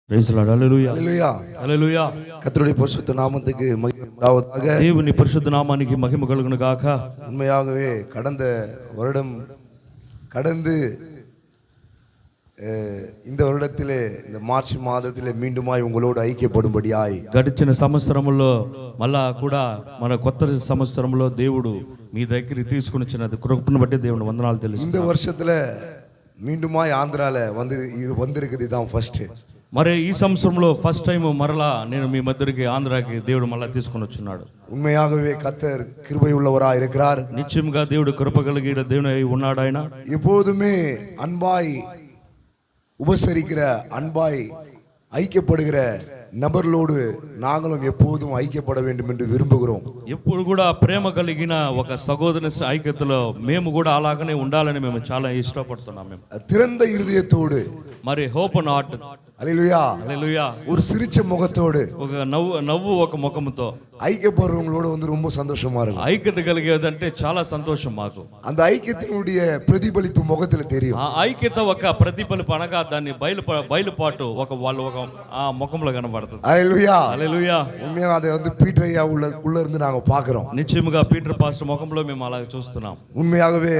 Praise Lord. హల్లెలూయా హల్లెలూయా హల్లెలూయా. கர்த்தருடைய பரிசுத்த நாமத்துக்கு மகிமை உண்டாவதாக. దేవుని పరిశుద్ధ నామానికి మహిమ కలుగును గాక. உண்மையாகவே கடந்த வருடம் கடந்து இந்த வருடத்திலே இந்த மார்ச் மாதத்திலே மீண்டுமாய் உங்களோடு ஐக்கியப்படும்படியாய் గడిచిన సంవత్సరములో మళ్ళా కూడా మన కొత్త సంవత్సరంలో దేవుడు మీ దగ్గరికి తీసుకుని వచ్చిన కృపను బట్టి దేవుని వందనాలు తెలుసు. இந்த வருஷத்துல மீண்டுமாய் ஆந்திரால வந்திருக்குது தான் ஃபர்ஸ்ட். మరి ఈ సంవత్సరంలో ఫస్ట్ టైం మరలా నేను మీ మధ్యకి ఆంధ్రాకి దేవుడు మళ్ళా తీసుకుని వచ్చున్నాడు. உண்மையாகவே கர்த்தர் கிருபை உள்ளவராய் இருக்கிறார். నిత్యముగా దేవుడు కృప కలిగిన దేవుడు అయి ఉన్నాడు. ఆయన எப்போதுமே அன்பாய் உபசரிக்கிற அன்பாய் ஐக்கியப்படுகிற நபர்களோடு நாங்களும் எப்போதும் ஐக்கியப்பட வேண்டும் என்று விரும்புகிறோம். ఎప్పుడు కూడా ప్రేమ కలిగిన ఒక సహోదర ఐక్యతలో మేము కూడా అలాగనే ఉండాలని మేము చాలా ఇష్టపడుతున్నాం. మేము திறந்த இருதயத்தோடு మరి హోప్ నాట్ அல்லேலூயா హల్లెలూయా ஒரு சிரிச்ச முகத்தோடு ఒక నవ్వు ఒక ముఖముతో ஐக்கியப்படுறவங்களோட ரொம்ப சந்தோஷமா இருக்கும். ఐక్యత కలిగేదంటే చాలా సంతోషం మాకు. அந்த ஐக்கியத்தினுடைய பிரதிபலிப்பு முகத்துல தெரியும். ఆ ఐక్యత ఒక ప్రతిఫలిపు అనగా దాన్ని బయలుపాటు ఒక వాళ్ళు ఒక ఆ ముఖంలో కనబడుతుంది. அல்லேலூயா హల్లెలూయా. உண்மையா அதை பீட்டர் ஐயா உள்ள இருந்து நாங்க பாக்குறோம். నిశ్చయముగా పీటర్ పాస్టర్ ముఖంలో మేము అలాగే చూస్తున్నాం. உண்மையாகவே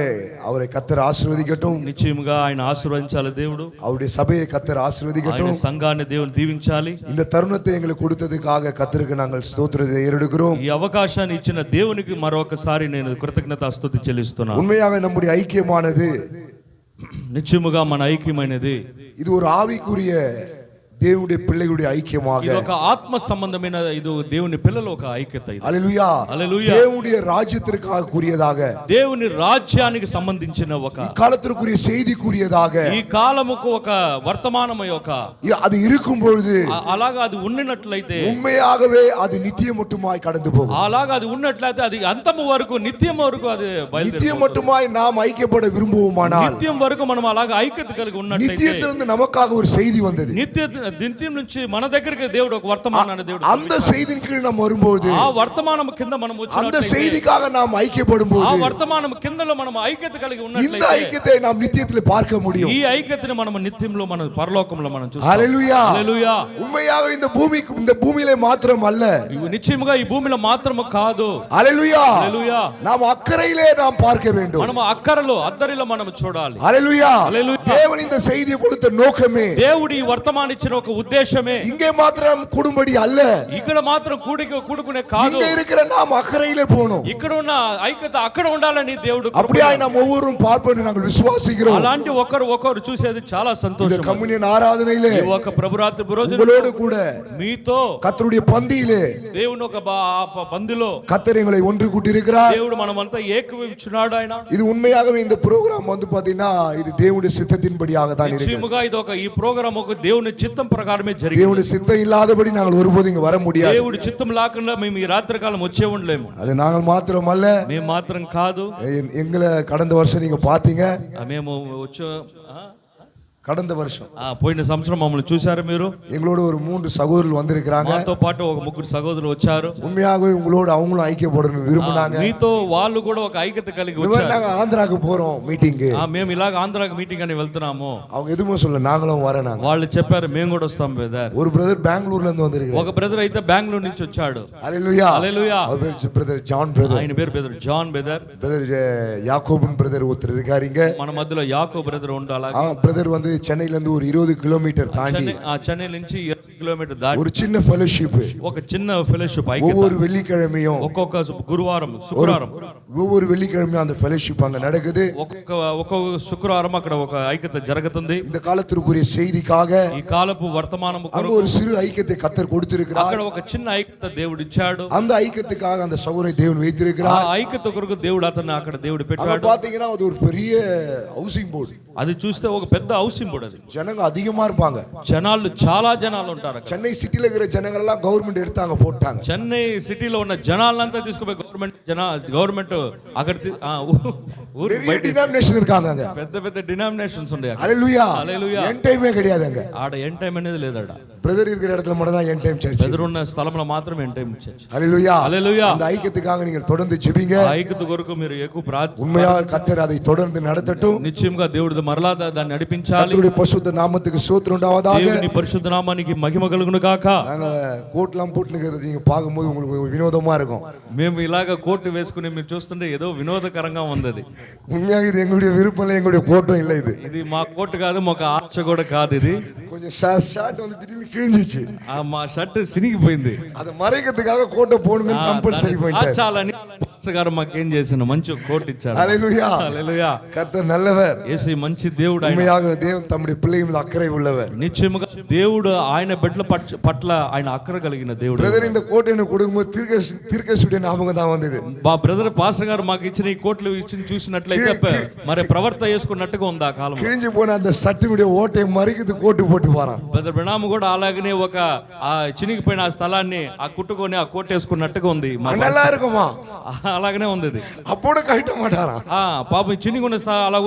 அவரை கர்த்தர் ஆசீர்வதிக்கட்டும். నిశ్చయముగా ఆయన ఆశీర్వదించాలి దేవుడు. அவருடைய சபையை கர்த்தர் ஆசீர்வதிக்கட்டும். సంఘాన్ని దేవుడు దీవించాలి. இந்த தருணத்தை எங்களுக்கு கொடுத்ததுக்காக கர்த்தருக்கு நாங்கள் ஸ்தோத்திரத்தை ஏறெடுக்கிறோம். ఈ అవకాశాన్ని ఇచ్చిన దేవునికి మరొకసారి నేను కృతజ్ఞతాస్తుతి చెల్లిస్తున్నాను. உண்மையாக நம்முடைய ஐக்கியமானது నిశ్చయముగా మన ఐక్యమైనది இது ஒரு ஆவிக்குரிய దేవుడి పిల్లగుడి ఐక్యமாக ఇది ఒక ఆత్మ సంబంధమైన ఇది దేవుని పిల్లల ఒక ఐక్యత. హల్లెలూయా హల్లెలూయా. దేవుடைய ராஜ்யத்திற்காக கூறியதாக దేవుని రాజ్యానికి సంబంధించిన ఒక ఈ కాలத்திற்குரிய செய்தி கூறியதாக ఈ కాలముకు ఒక వర్తమానమై ఒక அது இருக்கும் பொழுது అలాగా అది ఉన్నట్లయితే உண்மையாகவே அது நித்தியம் மட்டுமாய் கடந்து போகும். అలాగా అది ఉన్నట్లయితే అది అంతము వరకు నిత్యం వరకు అది நித்தியம் மட்டுமாய் நாம் ஐக்கியப்பட விரும்புவோமானால் నిత్యం వరకు మనం అలాగా ఐక్యత కలిగి ఉన్నట్లయితే நித்தியத்திலிருந்து நமக்காக ஒரு செய்தி வந்தது. నిత్యం నుంచి మన దగ్గరికి దేవుడు ఒక వర్తమానాన్ని దేవుడు அந்த செய்தியின் கீழ் நாம் வரும்போது ఆ వర్తమానం కింద మనం அந்த వచ్చినట్లయితే செய்திக்காக நாம் ஐக்கியப்படும்போது ఆ వర్తమానం కిందలో మనం ఐక్యత కలిగి இந்த ఉన్నట్లయితే ஐக்கியத்தை நாம் நித்தியத்தில் பார்க்க முடியும். ఈ ఐక్యతని మనం నిత్యంలో మన పరలోకంలో మనం చూస్తాం. హల్లెలూయా హల్లెలూయా. உண்மையாக இந்த பூமியிலே மாத்திரம் அல்ல, నిశ్చయముగా ఈ భూమిలో మాత్రము కాదు. హల్లెలూయా హల్లెలూయా. நாம் అక్కరైயிலே நாம் பார்க்க வேண்டும். మనం అక్కరలో అద్దరిలో మనం చూడాలి. హల్లెలూయా. హల్లెలూయా. தேவன் இந்த செய்தியை கொடுத்த நோக்கமே దేవుడు ఈ వర్తమానం ఇచ్చిన ఒక ఉద్దేశమే இங்கே மாத்திரம் கூடும்படி அல்ல, ఇక్కడ మాత్రం కూడుకునే కాదు. இங்க இருக்கிற நாம் అక్కరైயிலே போணும். ఇక్కడ ఉన్న ఐక్యత అక్కడ ఉండాలని దేవుడు அப்படியே நாம் ஒவ்வொருவரும் பார்ப்போம் நாங்கள் விசுவாசிக்கிறோம். అలాంటి ఒకరు చూసేది చాలా இந்த సంతోషం. கம்யூனியன் ఆరాధనயிலே ఈ ఒక ప్రభురాత్రి రోజు உங்களோடு கூட మీతో கர்த்தருடைய பந்தியிலே దేవుని ఒక పందిలో கர்த்தர் எங்களை ஒன்று கூட்டி இருக்கிறார். దేవుడు మనమంతా ఏకీభవించున్నాడు. ఆయన இது உண்மையாகவே இந்த ப்ரோகிராம் பாத்தீங்கன்னா இது தேவனுடைய சித்தத்தின்படியாக தான் இருக்கு. నిశ్చయముగా ఇది ఒక ఈ ప్రోగ్రామ్ ఒక దేవుని చిత్తం ప్రకారమే జరిగింది. దేవుని சித்தம் இல்லாதபடி நாங்கள் ஒருபோதும் இங்க வர முடியாது. దేవుడి చిత్తం లేకుండా మేము ఈ రాత్రి కాలం వచ్చే ఉండలేము. அது நாங்கள் மாத்திரம் அல்ல, మేము మాత్రం కాదు. எங்களை கடந்த வருஷம் நீங்க பாத்தீங்க. మేము వచ్చే கடந்த வருஷம் పోయిన సంవత్సరం మమ్మల్ని చూశారు మీరు. எங்களோட ஒரு 3 சகோதரர்கள் வந்திருக்காங்க. మాతో పాటు ఒక 3 సహోదరులు వచ్చారు. உண்மையாகவே உங்களோட அவங்களும் ஐக்கியப்படணும் விரும்புனாங்க. మీతో వాళ్ళు కూడా ఒక ఐక్యత కలిగి వచ్చారు. நாங்க ஆந்திராக்கு போறோம் மீட்டிங். మేము ఇలాగ ఆంధ్రాకి మీటింగ్ అని వెళ్తున్నాము. அவங்க எதுவும் சொல்ல, நாங்களும் வரேன். వాళ్ళు చెప్పారు మేము కూడా వస్తాం బ్రదర్. ஒரு பிரதர் பெங்களூர்ல இருந்து வந்திருக்காரு. ఒక బ్రదర్ అయితే బెంగళూరు నుంచి వచ్చాడు. హల్లెలూయా. హల్లెలూయా. அவர் பேர் பிரதர் ஜான் பிரதர். ఆయన పేరు బ్రదర్ జాన్ బ్రదర్. பிரதர் யாக்கோபன் பிரதர் ஒருத்தர் இருக்காருங்க. మన మధ్యలో యాకో బ్రదర్ ఉండాలి. பிரதர் வந்து சென்னையில இருந்து ஒரு 20 கிலோமீட்டர் தாண்டி చెన్నై నుంచి 20 కిలోమీటర్ దాటి ஒரு சின்ன ஃபெலோஷிப், ఒక చిన్న ఫెలోషిప్ ஒவ்வொரு வெள்ளிக்கிழமையும் ఒక్కొక్క గురువారం శుక్రవారం ஒவ்வொரு வெள்ளிக்கிழமையும் அந்த ஃபெலோஷிப் அங்க நடக்குது. ఒక్కొక్క శుక్రవారం అక్కడ ఒక ఐక్యత జరుగుతుంది. இந்த காலத்திற்குரிய செய்திக்காக ఈ కాలపు వర్తమానము அங்க ஒரு சிறு ஐக்கியத்தை கர்த்தர் கொடுத்திருக்கிறார். అక్కడ ఒక చిన్న ఐక్యత దేవుడు ఇచ్చాడు. அந்த ஐக்கியத்துக்காக அந்த சகோதரனை தேவன் வைத்திருக்கிறார். ఆ ఐక్యత కొరకు దేవుడు అతన్ని అక్కడ దేవుడు పెట్టాడు. அங்க பாத்தீங்கன்னா அது ஒரு பெரிய హౌసింగ్ బోర్డ్. అది చూస్తే ఒక పెద్ద హౌసింగ్ బోర్డ్. అది ஜனங்க அதிகமா இருப்பாங்க. జనాలు చాలా జనాలు ఉంటారు. சென்னை சிட்டில இருக்கிற ஜனங்கள் எல்லாம் గవర్నమెంట్ எடுத்தாங்க போட்டாங்க. చెన్నై సిటీలో ఉన్న జనాలంతా తీసుకుపోయి గవర్నమెంట్ అక్కడ பெரிய டினாமினேஷன் இருக்காங்க పెద్ద డినామినేషన్స్ ఉన్నాయి. హల్లెలూయా. హల్లెలూయా. ఎండ్ టైమే கிடையாதுங்க. ఆడ ఎండ్ టైం అనేది లేదట. பிரதர் இருக்கிற இடத்துல மட்டும் தான் என் டைம் சர்ச். ఎదురున్న స్థలంలో మాత్రం ఎండ్ టైం చర్చ్. ஹalleluya. హల్లెలూయా. அந்த ஐக்கியத்துக்காக நீங்கள் தொடர்ந்து ஜெபிங்க. ఐక్యత కొరకు మీరు ఎక్కువ ప్రార్థన. உண்மையாக கர்த்தர் அதை தொடர்ந்து நடத்தட்டும். నిశ్చయంగా దేవుడు మరలా దాన్ని నడిపించాలి. கர்த்தருடைய பரிசுத்த நாமத்துக்கு ஸ்தோத்திரம் உண்டாவதாக. దేవుని పరిశుద్ధ నామానికి మహిమ కలుగును గాక. நாங்க கோட்லாம் போட்டுக்கிறது நீங்க பாக்கும்போது உங்களுக்கு வினோதமா இருக்கும். మేము ఇలాగ కోట్ వేసుకుని మీరు చూస్తుంటే ఏదో వినోదకరంగా ఉంది. உண்மையாக இது எங்களுடைய விருப்பம் இல்லை, எங்களுடைய கோட்டும் இல்லை. ఇది మా కోట్ కాదు, మాకు ఆర్చ కూడా కాదు. ఇది கொஞ்சம் ஷார்ட் வந்து திடீர்னு கிழிஞ்சிச்சு. మా షర్ట్ సినిగిపోయింది. அதை மறைக்கிறதுக்காக கோட்டை போடுங்க కంపల్సరీ పాయింట్. చాలని పాస్టర్ గారు మాకేం చేసిన మంచి కోట్ ఇచ్చారు. హల్లెలూయా. హల్లెలూయా. கர்த்தர் நல்லவர். యేసు మంచి దేవుడు. உண்மையாக தேவன் தம்முடைய பிள்ளைகள் மீது அக்கறை உள்ளவர். నిశ్చయముగా దేవుడు ఆయన బిడ్డల పట్ల ఆయన అక్కర కలిగిన దేవుడు. బ్రదర్ இந்த கோட்டை எனக்கு கொடுக்கும்போது தீர்க்கதரிசியுடைய ஞாபகம் தான் வந்தது. మా బ్రదర్ పాస్టర్ గారు మాకు ఇచ్చిన ఈ కోట్లు ఇచ్చి చూసినట్లయితే మరి ప్రవర్త వేసుకున్నట్టుగా ఉంది ఆ కాలం. கிழிஞ்சு போன அந்த சட்டினுடைய ஓட்டையை மறைக்கிறது கோட்டு போட்டு போறான். బ్రదర్ బ్రహ్నామ్ కూడా అలాగనే ఒక ఆ చినిగిపోయిన ఆ స్థలాన్ని ఆ కుట్టుకొని ఆ కోట్ వేసుకున్నట్టుగా ఉంది. நல்லா இருக்குமா? అలాగనే ఉంది. அப்போட கட்ட மாட்டாரா? పాపం చినిగున్న అలా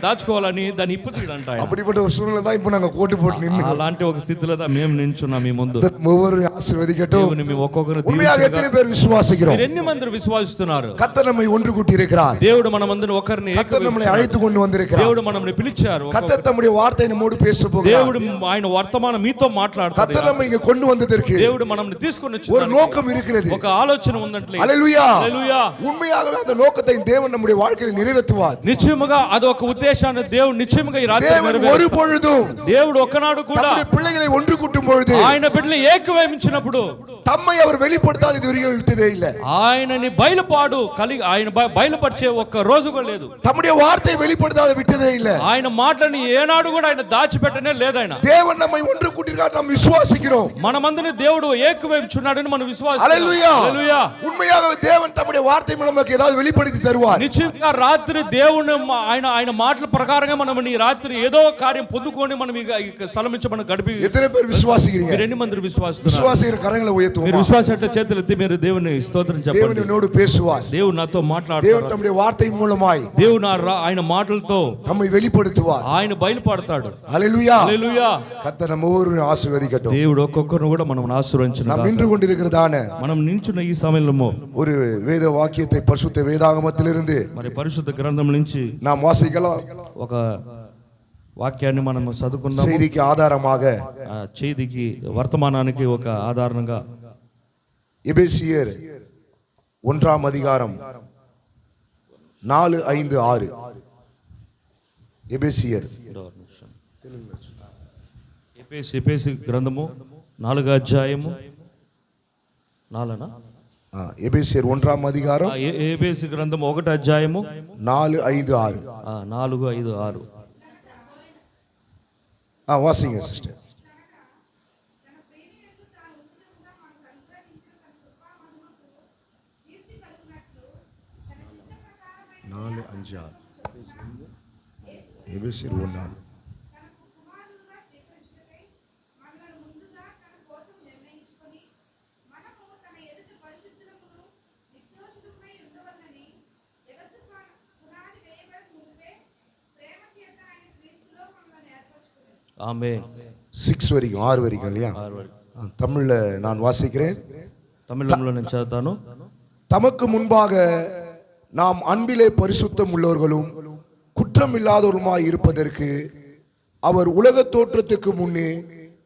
దాచుకోవాలని దాన్ని ఇప్పు తీయడంట. அப்படிப்பட்ட ஒரு சூழ்நிலை தான் இப்போ நாங்க கோட்டு போட்டு நின்னு అలాంటి ఒక స్థితిలో మేము నించున్నాం మీ ముందు. ஒவ்வொரு ஆசீர்வதிக்கட்டும். దేవుని మేము ఒక్కొక్కరు உண்மையாக எத்தனை பேர் விசுவாசிக்கிறோம்? మీరు ఎన్ని మంది విశ్వాసిస్తున్నారు? கர்த்தர் நம்மை ஒன்று கூட்டி இருக்கிறார். దేవుడు మనమందరిని ఒకరిని கர்த்தர் நம்மை அழைத்து கொண்டு வந்திருக்கிறார். దేవుడు మనల్ని పిలిచారు. கர்த்தர் தம்முடைய வார்த்தை நம்மோடு பேச போகிறார். దేవుడు ఆయన వర్తమానం మీతో మాట్లాడుతాడు. கர்த்தர் நம்மை இங்க கொண்டு வந்ததற்கு దేవుడు మనల్ని తీసుకొని ஒரு వచ్చాడు. நோக்கம் இருக்கிறது. ఒక ఆలోచన ఉందంటే. హల్లెలూయా. హల్లెలూయా. உண்மையாகவே அந்த நோக்கத்தை தேவன் நம்முடைய வாழ்க்கையில் நிறைவேற்றுவார். నిశ్చయముగా అదొక ఉద్దేశాన్ని దేవుడు నిశ్చయముగా ఈ రాత్రి தேவன் ஒரு பொழுதும் దేవుడు ఒక్కనాడు కూడా தம்முடைய பிள்ளைகளை ஒன்று கூட்டும் பொழுது ఆయన బిడ్డలు ఏకీభవించినప్పుడు தம்மை அவர் வெளிப்படுத்தாத இதுவரைக்கும் விட்டதே இல்ல. ఆయనని బయలుపాడు కలిగి ఆయన బయలుపరిచే ఒక్క రోజు కూడా లేదు. தம்முடைய வார்த்தை வெளிப்படுத்தாத விட்டதே இல்ல. ఆయన మాటని ఏనాడు కూడా ఆయన దాచిపెట్టనే లేదు. ఆయన தேவன் நம்மை ஒன்று கூட்டியிருக்கார், நாம் விசுவாசிக்கிறோம். మనమందరిని దేవుడు ఏకీభవించున్నాడని మనం విశ్వాసిస్తాం. హల్లెలూయా. హల్లెలూయా. உண்மையாகவே தேவன் தம்முடைய வார்த்தை மூலம் நமக்கு ஏதாவது வெளிப்படுத்தி தருவார். నిశ్చయంగా రాత్రి దేవుని ఆయన మాటల ప్రకారంగా మనం ఈ రాత్రి ఏదో కార్యం పొందుకొని మనం ఈ స్థలం నుంచి మనం గడిపి. எத்தனை பேர் விசுவாசிக்கிறீங்க? మీరు ఎన్ని మంది విశ్వాసిస్తున్నారు? விசுவாசிக்கிற கரங்களை உயர்த்துவோம். మీరు విశ్వాసంటే చేతులు ఎత్తి మీరు దేవుని స్తోత్రం చెప్పండి. தேவன் என்னோடு பேசுவார். దేవుడు నాతో మాట్లాడతాడు. தேவன் தம்முடைய வார்த்தை மூலமாய் దేవుడు ఆయన మాటలతో நம்மை வெளிப்படுத்துவார். ఆయన బయలుపడతాడు. ஹல்லேலூயா. హల్లెలూయా. கர்த்தர் நம்ம ஒவ்வொருவரையும் ஆசீர்வதிக்கட்டும். దేవుడు ఒక్కొక్కరిని కూడా మనం ఆశీర్వదించును. நாம் நின்று கொண்டிருக்கிறதான మనం నించున్న ఈ సమయంలో ஒரு வேத வாக்கியத்தை பரிசுத்த வேதாகமத்திலிருந்து మరి పరిశుద్ధ గ్రంథం నుంచి நாம் வாசிக்கலாம். ఒక వాక్యాన్ని మనం చదువుకుందాం. செய்திக்கு ஆதாரமாக చేదికి వర్తమానానికి ఒక ఆధారంగా எபேசியர் 1ஆம் அதிகாரம் 4, 5, 6. எபேசியர் ఎపేసి గ్రంథము 4వ అధ్యాయము 4 எபேசியர் 1ஆம் அதிகாரம் ఎపేసి గ్రంథము 1వ అధ్యాయము 4, 5, 6. 4, 5, 6. வாசிங்க சிஸ்டர். எபேசியர் 1:4. ఆమేన్. 6 வரைக்கும் 6 வரைக்கும் இல்லையா? தமிழ்ல நான் வாசிக்கிறேன். తమిళంలో నేను చదువుతాను. தமக்கு முன்பாக நாம் அன்பிலே பரிசுத்தம் உள்ளவர்களும் குற்றம் இல்லாதவருமாய் இருப்பதற்கு அவர் உலக தோற்றத்துக்கு முன்னே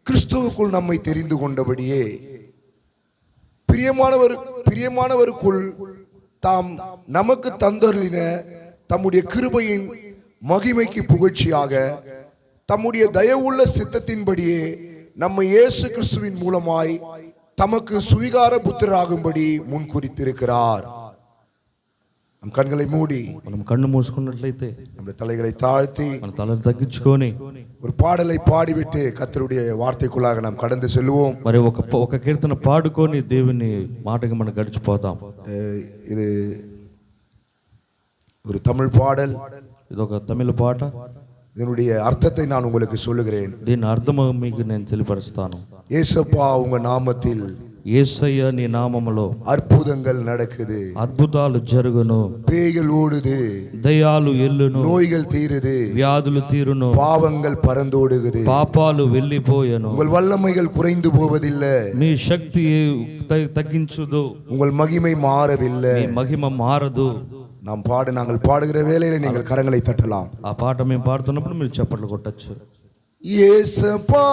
கிறிஸ்துவுக்குள் நம்மை தெரிந்து கொண்டபடியே பிரியமானவருக்குள் தாம் நமக்கு தந்தருளின தம்முடைய கிருபையின் மகிமைக்கு புகழ்ச்சியாக தம்முடைய தயவுள்ள சித்தத்தின்படியே நம்ம இயேசு கிறிஸ்துவின் மூலமாய் தமக்கு சுவிகார புத்திரராகும்படி முன் குறித்திருக்கிறார். நம் கண்களை மூடி మనం కన్ను మూసుకున్నట్లయితే நம்முடைய தலைகளை தாழ்த்தி మన తలను తగ్గించుకొని ஒரு பாடலை பாடிவிட்டு கர்த்தருடைய வார்த்தைக்குள்ளாக நாம் கடந்து செல்வோம். మరి ఒక కీర్తన పాడుకొని దేవుని మాటకి మనం గడిచిపోతాం. இது ஒரு தமிழ் பாடல். ఇది ఒక తమిళ పాట. இதனுடைய அர்த்தத்தை நான் உங்களுக்கு சொல்லுகிறேன். దీని అర్థం మీకు నేను తెలియపరుస్తాను. యేసప్పா உங்க நாமத்தில் యేసయ్య నీ నామములో அற்புதங்கள் நடக்குது, అద్భుతాలు జరుగును, பேய்கள் ஓடுது, దయ్యాలు ఎల్లును, நோய்கள் தீருது, వ్యాధులు తీరును, பாவங்கள் பறந்தோடுகிறது. పాపాలు వెళ్ళిపోయెను. உங்கள் வல்லமைகள் குறைந்து போவதில்லை, మీ శక్తి తగ్గించుదు, உங்கள் மகிமை மாறவில்லை. మీ మహిమ మారదు. நாங்கள் பாடுகிற வேளையில நீங்கள் கரங்களை தட்டலாம். ఆ పాట మేము పాడుతున్నప్పుడు మీరు చప్పట్లు కొట్టచ్చు. இயேசப்பா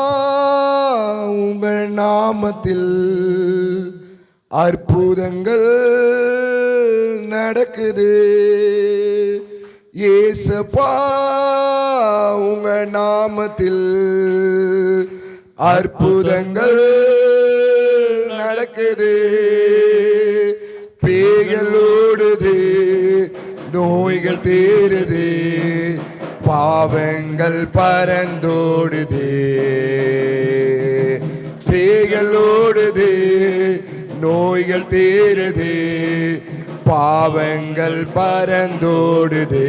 உங்கள் நாமத்தில் அற்புதங்கள் நடக்குது. இயேசப்பா உங்கள் நாமத்தில் அற்புதங்கள் நடக்குது. பேய்கள் ஓடுது, நோய்கள் தீருது, பாவங்கள் பறந்தோடுது. பேய்கள் ஓடுது, நோய்கள் தீருது, பாவங்கள் பறந்தோடுது.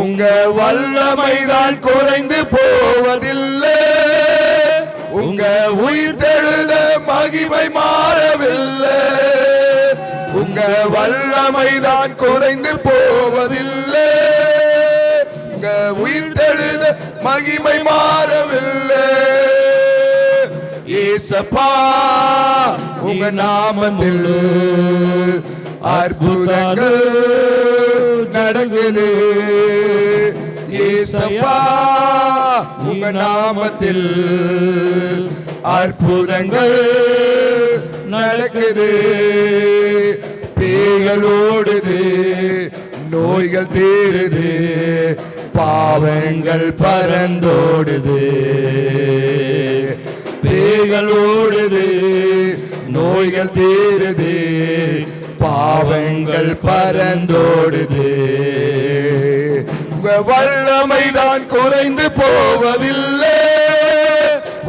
உங்க வல்லமைதான் குறைந்து போவதில்லை, உங்க உயிர் தெழுத மகிமை மாறவில்லை. உங்க வல்லமைதான் குறைந்து போவதில்லை, உங்க உயிர் தெழுத மகிமை மாறவில்லை. இயேசப்பா உங்க நாமத்தில் அற்புதங்கள் நடக்குது. இயேசப்பா உங்க நாமத்தில் அற்புதங்கள் நடக்குது. பேய்கள் ஓடுது, நோய்கள் தீருது, பாவங்கள் பறந்தோடுது. பேய்கள் ஓடுது, நோய்கள் தீருது, பாவங்கள் பறந்தோடுது. உங்க வல்லமைதான் குறைந்து போவதில்லை,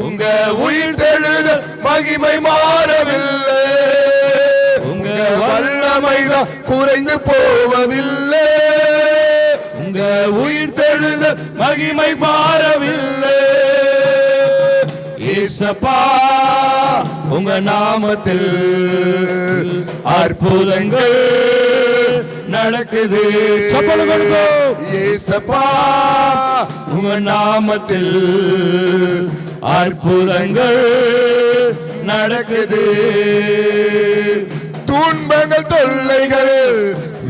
உங்க உயிர் தெழுத மகிமை மாறவில்லை. உங்க வல்லமைதான் குறைந்து போவதில்லை, உங்க உயிர் தெழுத மகிமை மாறவில்லை. இயேசப்பா உங்க நாமத்தில் அற்புதங்கள் நடக்குது. இயேசப்பா உங்க நாமத்தில் அற்புதங்கள் நடக்குது. துன்பங்கள், தொல்லைகள்,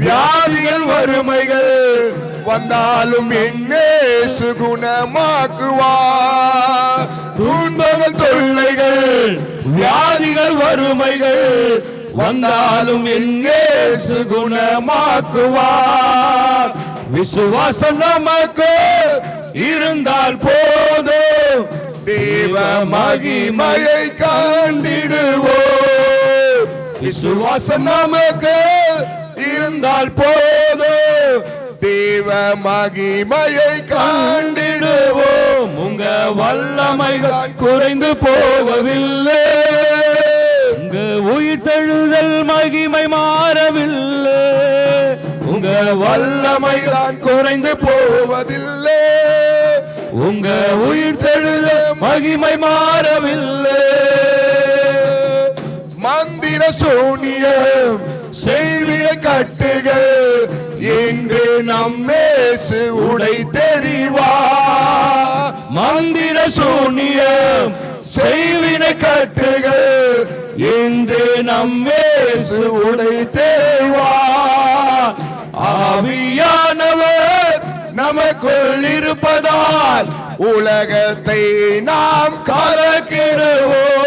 வியாதிகள், வறுமைகள் வந்தாலும் இயேசு குணமாக்குவார். துன்பங்கள், தொல்லைகள், வியாதிகள், வறுமைகள் வந்தாலும் இயேசு குணமாக்குவார். விசுவாசம் நமக்கு இருந்தால் போதும், தேவ மகிமையை காண்பிடுவோம். விசுவாசம் நமக்கு இருந்தால் போதும், தேவ மகிமையை காண்பிடுவோம். உங்க வல்லமைதான் குறைந்து போவதில்லை, உங்க உயிர் தெழுதல் மகிமை மாறவில்லை. உங்க வல்லமைதான் குறைந்து போவதில்லை, உங்க உயிர் தெழுத மகிமை மாறவில்லை. மந்திர சூனியம் செய்வின கட்டுகள் என்று நம்மேசு உடை தெரிவா. மந்திர சூனியம் செய்வின கட்டுகள் என்று நம்மேசு உடை தெரிவா. ஆவியானவர் நமக்குள் இருப்பதால் உலகத்தை நாம் கலக்கிடுவோம்.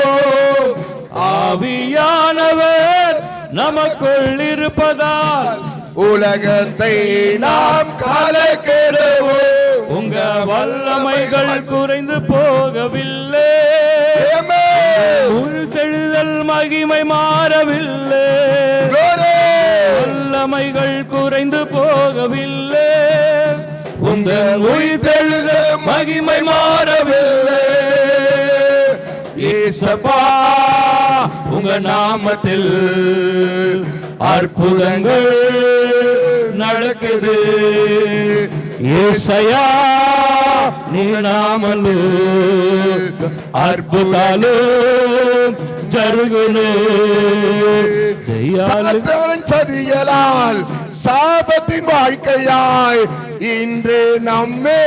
ஆவியானவர் நமக்குள் இருப்பதால் உலகத்தை நாம் கலக்கிடுவோம். உங்க வல்லமைகள் குறைந்து போகவில்லை, உள்தெழுதல் மகிமை மாறவில்லை. வல்லமைகள் குறைந்து போகவில்லை, உங்கள் உயிர்த்தெழுத மகிமை மாறவில்லை. இயேசப்பா உங்க நாமத்தில் அற்புதங்கள் நடக்குது. ஏசையா உங்க நாமத்தில் அற்புதங்கள் జరుగును. దెయ్యాలు சாத்தானின் சதிகளால் சாபத்தின் வாழ்க்கையாய் இன்று நம்மே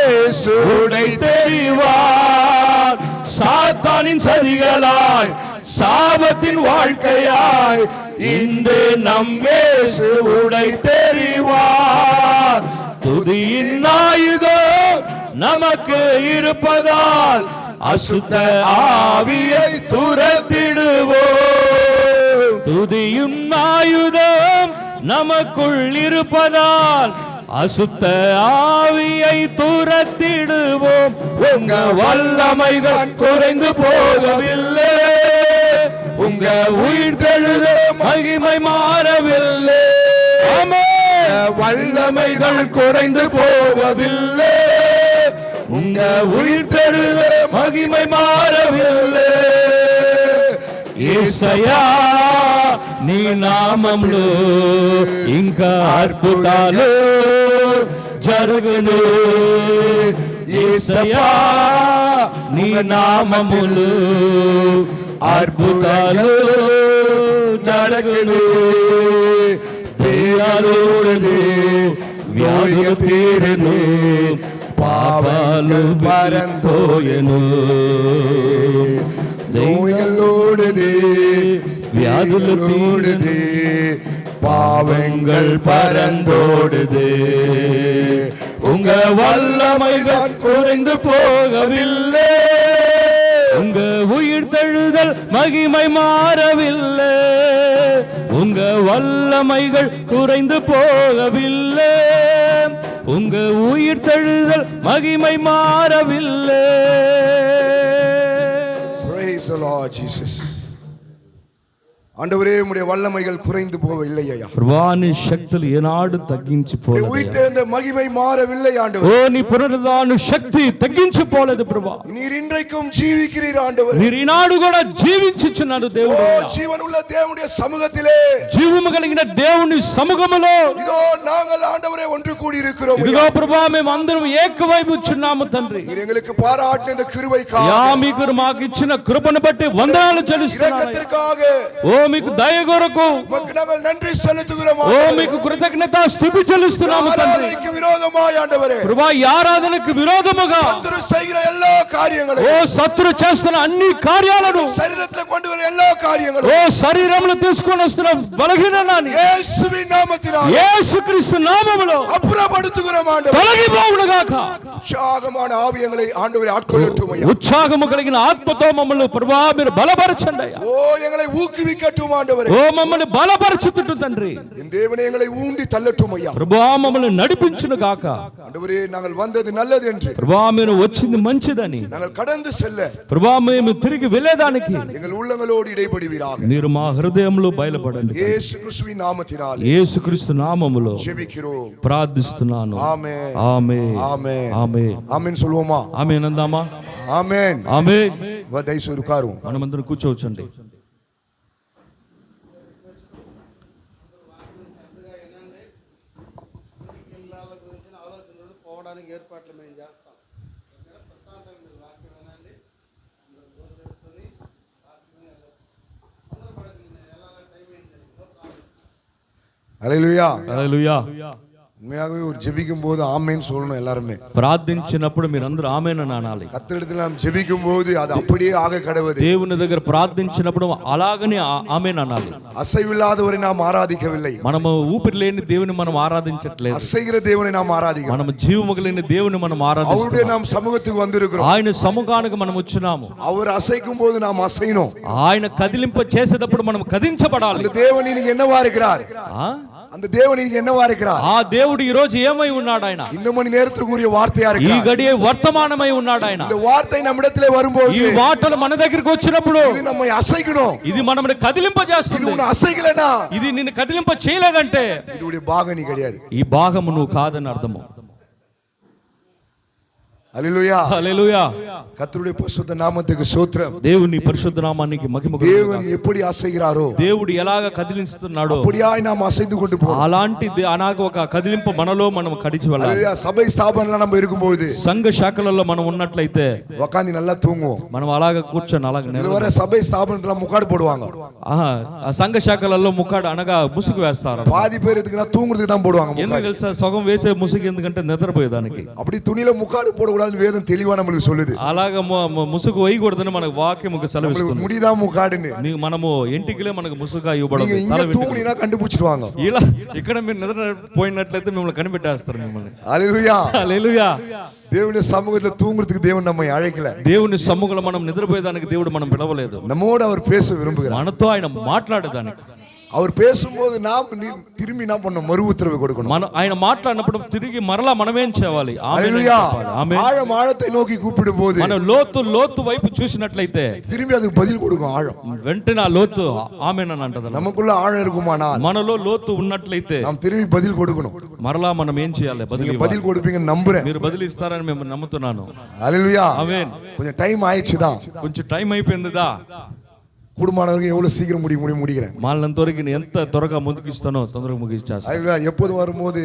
உடை தெரிவார். சாத்தானின் சதிகளாய் சாபத்தின் வாழ்க்கையாய் இன்று நம்மே உடை தெரிவார். துதியின் ஆயுதம் நமக்கு இருப்பதால் அசுத்த ஆவியை துரத்திடுவோம். துதியும் ஆயுதம் நமக்குள் இருப்பதால் அசுத்த ஆவியை துரத்திடுவோம். உங்க வல்லமைதான் குறைந்து போகவில்லை, உங்க உயிர்த்தெழுத மகிமை மாறவில்லை. வல்லமைகள் குறைந்து போவதில்லை, உங்க உயிர்த்தெழுத மகிமை மாறவில்லை. యేసయ్యా నీ నామములో ఇంకా అద్భుతాలు జరుగును. యేసయ్యా నీ నామములో అద్భుతాలు జరుగును. దెయ్యాలుడను వ్యాధులు తీరును, పాపాలు పరంతోయను. நோய்களோடுது வியாதுలు தீருது, பாவங்கள் பரந்தோடுது. உங்க வல்லமைதான் குறைந்து போகவில்லை, உங்க உயிர் தழுதல் மகிமை மாறவில்லை. உங்க வல்லமைகள் குறைந்து போகவில்லை, உங்க உயிர் தழுதல் மகிமை மாறவில்லை. Praise the Lord Jesus. ఆండవరే ఉమ్ముடைய వల్లమైகள் కురైందు పోవవిல்லை ஐயா. ప్రభువాని శక్తులు ఏనాడు తగ్గించిపోలేదు. ఉయితేంద మహిமை மாறவில்லை ஆண்டவரே. ఓ నీ పునరుద్ధాన శక్తి తగ్గించిపోలేదు ప్రభువా. நீர் இன்றைக்கும் ஜீவிக்கிறீர் ஆண்டவரே. మీరు ఈనాడు కూడా జీవించుచున్నారు దేవుడు. ఓ జీవనుள்ள దేవుடைய సముఖத்திலே, జీవము కలిగిన దేవుని సముఖములో இதோ நாங்கள் ஆண்டவரே ஒன்று கூடி இருக்கிறோம். ఇదిగో ప్రభువా మేము అందరం ఏకవైపుచున్నాము తండ్రి. நீர் எங்களுக்கு பாராட்டின இந்த கிருபைக்காக, యా మీకు మాకు ఇచ్చిన కృపను బట్టి వందనాలు చెల్లిస్తున్నాను. இரக்கத்திற்காக ఓ మీకు దయ కొరకు உமக்கு நாங்கள் நன்றி செலுத்துகிறோம். ఓ మీకు కృతజ్ఞత స్తుతి చెల్లిస్తున్నాము తండ్రి. ஆராதனைக்கு விரோதமாய் ஆண்டவரே, ప్రభువా ఈ ఆరాధనకు విరోధముగా சத்துரு செய்கிற எல்லா காரியங்களும், ఓ శత్రు చేస్తున్న అన్ని కార్యాలను, శరీరத்துல கொண்டு வர எல்லா காரியங்களும், ఓ శరీరంలో తీసుకొని వస్తున్న బలహీననాన్ని இயேசுவின் நாமத்தினால் యేసుక్రీస్తు నామములో அப்புறப்படுத்துகிறோம் ஆண்டவரே. తొలగిపోవును గాక. உற்சாகமான ஆவியங்களை ஆண்டவரே ஆட்கொள்ளட்டும் ஐயா. ఉత్సాహము కలిగిన ఆత్మతో మమ్మల్ని ప్రభువా మీరు బలపరచండి అయ్యా. ஓ எங்களை ஊக்குவிக்கட்டும் ஆண்டவரே. ఓ మమ్మల్ని బలపరచుతుంటు తండ్రి. என் தேவனே எங்களை ஊண்டி தள்ளட்டும் ஐயா. ప్రభువా మమ్మల్ని నడిపించును గాక. ஆண்டவரே நாங்கள் வந்தது நல்லது என்று, ప్రభువా మీరు వచ్చింది మంచిదని, நாங்கள் கடந்து செல்ல ప్రభువా మేము తిరిగి వెళ్ళేదానికి எங்கள் உள்ளங்களோடு இடைபடுவீராக. మీరు మా హృదయంలో బయలుపడండి. இயேசு கிறிஸ்துவின் நாமத்தினால் యేసుక్రీస్తు నామములో ஜெபிக்கிறோம். ప్రార్థిస్తున్నాను. ஆமென். ఆమేన్. ஆமென். ఆమేన్. ஆமென் சொல்வோமா? ఆమేన్ అందామా? ஆமென். ఆమేన్. దయచేసి ఉరుకారు. మనమందరం కూర్చోవచ్చండి. ఏర్పాట్లు మేము చేస్తాం. ప్రశాంతంగా వాక్యం వినండి, చేసుకొని వాక్యం అందరూ పడకండి. నేను ఎలా టైం అయింది. హల్లెలూయా. హల్లెలూయా. உண்மையாகவே ஒரு ஜெபிக்கும் போது ஆமென் சொல்லணும் எல்லாருமே. ప్రార్థించినప్పుడు మీరందరూ ఆమేన్ అని అనాలి. கர்த்தரிடத்தில் நாம் ஜெபிக்கும் போது அது அப்படியே ஆக கடவுது. దేవుని దగ్గర ప్రార్థించినప్పుడు అలాగనే ఆమేన్ అనాలి. அசைவில்லாதவரை நாம் ஆராதிக்கவில்லை. మనము ఊపిరి లేని దేవుని మనం ఆరాధించట్లేదు. அசைகிற தேவனை நாம் ஆராதிக்கிறோம். మనం జీవము కలిగిన దేవుని మనం அவருடைய ఆరాధిస్తున్నాం. நாம் சமூகத்துக்கு வந்திருக்கிறோம். ఆయన సముఖానికి మనం వచ్చినాము. அவர் அசைக்கும் போது நாம் அசைனோம். ఆయన కదిలింప చేసేటప్పుడు మనం కదించబడాలి. அந்த தேவன் இன்னைக்கு என்னவா இருக்கிறார்? ఆ? அந்த தேவன் இன்னைக்கு என்னவா இருக்கிறார்? ఆ దేవుడు ఈ రోజు ఏమై ఉన్నాడు? ఆయన இந்த மணி நேரத்துக்குரிய வார்த்தையா ఈ இருக்கிறார். గడియ వర్తమానమై ఉన్నాడు. ఆయన இந்த வார்த்தை நம்மிடத்திலே வரும்போது ఈ మాటలు మన దగ్గరికి వచ్చినప్పుడు இது நம்மை அசைக்கணும். ఇది మనల్ని కదిలింప இது చేస్తుంది. உன்னை அசைக்கலனா ఇది నిన్ను కదిలింప చేయలేదంటే இதுடைய பாகம் நீ கிடையாது. ఈ భాగము నువ్వు కాదని అర్థము. அல்லேலூயா. హల్లెలూయా. கர்த்தருடைய பரிசுத்த நாமத்துக்கு ஸ்தோத்திரம். దేవుని పరిశుద్ధ నామానికి మహిమ కలుగును தேவன் గాక. எப்படி అసైகிறாరో దేవుడు ఎలాగ కదిలిస్తున్నాడో அப்படியாய் நாம் అసைந்து கொண்டு போறோம். అలాంటి అలాగ ఒక కదిలింపు మనలో మనం కడిచి వెళ్ళాలి. அல்லேலூயா. சபை ஸ்தாபனல நம்ம இருக்கும்போது సంఘ శాఖలలో మనం ఉన్నట్లయితే உட்கார்ந்து நல்லா தூங்குவோம். మనం అలాగ కూర్చొని అలాగ இதுவரை சபை ஸ்தாபனத்துல முக்காடு போடுவாங்க. ఆ సంఘ శాఖలలో ముక్కాడు అనగా ముసుగు వేస్తారు. பாதி பேர் எதுக்குன்னா தூங்குறதுக்கு தான் போடுவாங்க ఎందుకు முக்காடு. తెలుసా? సగం వేసే ముసుగు ఎందుకంటే నిద్రపోయేదానికి. அப்படி துணியில முக்காடு போடக்கூடாதுன்னு வேதம் தெளிவா நம்மளுக்கு சொல்லுது. అలాగ ముసుగు వేయకూడదని మనకు వాక్యం సెలవిస్తుంది. முடிதான் முக்காடுன்னு. మనము ఇంటికిలే మనకు ముసుగా நீங்க ఇవ్వబడదు. இங்க தூங்குனீனா கண்டுபிடிச்சிடுவாங்க. ఇలా ఇక్కడ మీరు నిద్ర పోయినట్లయితే మిమ్మల్ని కనిపెట్టేస్తారు మిమ్మల్ని. హల్లెలూయా. హల్లెలూయా. దేవుని సముఖத்துல తూங்குறதுக்கு దేవుడు நம்மை அழைக்கல. దేవుని సమ్ముఖంలో మనం నిద్రపోయేదానికి దేవుడు మనం పిలవలేదు. நம்மோடு அவர் பேச விரும்புகிறார். మనతో ఆయన మాట్లాడేదానికి. அவர் பேசும்போது நாம் திரும்பி என்ன பண்ணணும்? மறு உத்தரவு கொடுக்கணும். ఆయన మాట్లాడినప్పుడు తిరిగి మరలా మనమేం చేయాలి? హల్లెలూయా. ஆழம் ஆழத்தை நோக்கி கூப்பிடும்போது మనం లోతు వైపు చూసినట్లయితే திரும்பி அதுக்கு பதில் கொடுக்கும் ஆழம். వెంటనే ఆ లోతు ఆమేనని అంటది. நமக்குள்ள ஆழம் இருக்குமானால் మనలో లోతు ఉన్నట్లయితే நாம் திரும்பி பதில் கொடுக்கணும். మరలా మనం ఏం చేయాలి? நீங்க பதில் கொடுப்பீங்கன்னு நம்புறேன். మీరు బదిలిస్తారని మేము నమ్ముతున్నాను. హల్లెలూయా. ఆమేన్. கொஞ்சம் டைம் ஆயிடுச்சுதான். కొంచెం టైం అయిపోయిందిదా. குடும்பமானவர்கள் எவ்வளவு சீக்கிரம் முடிக்கிறேன். మాలినంత వరకు ఎంత త్వరగా ముందుకిస్తానో తొందరగా ముగించేస్తాను. హల్లెలూయా. எப்போது வரும்போது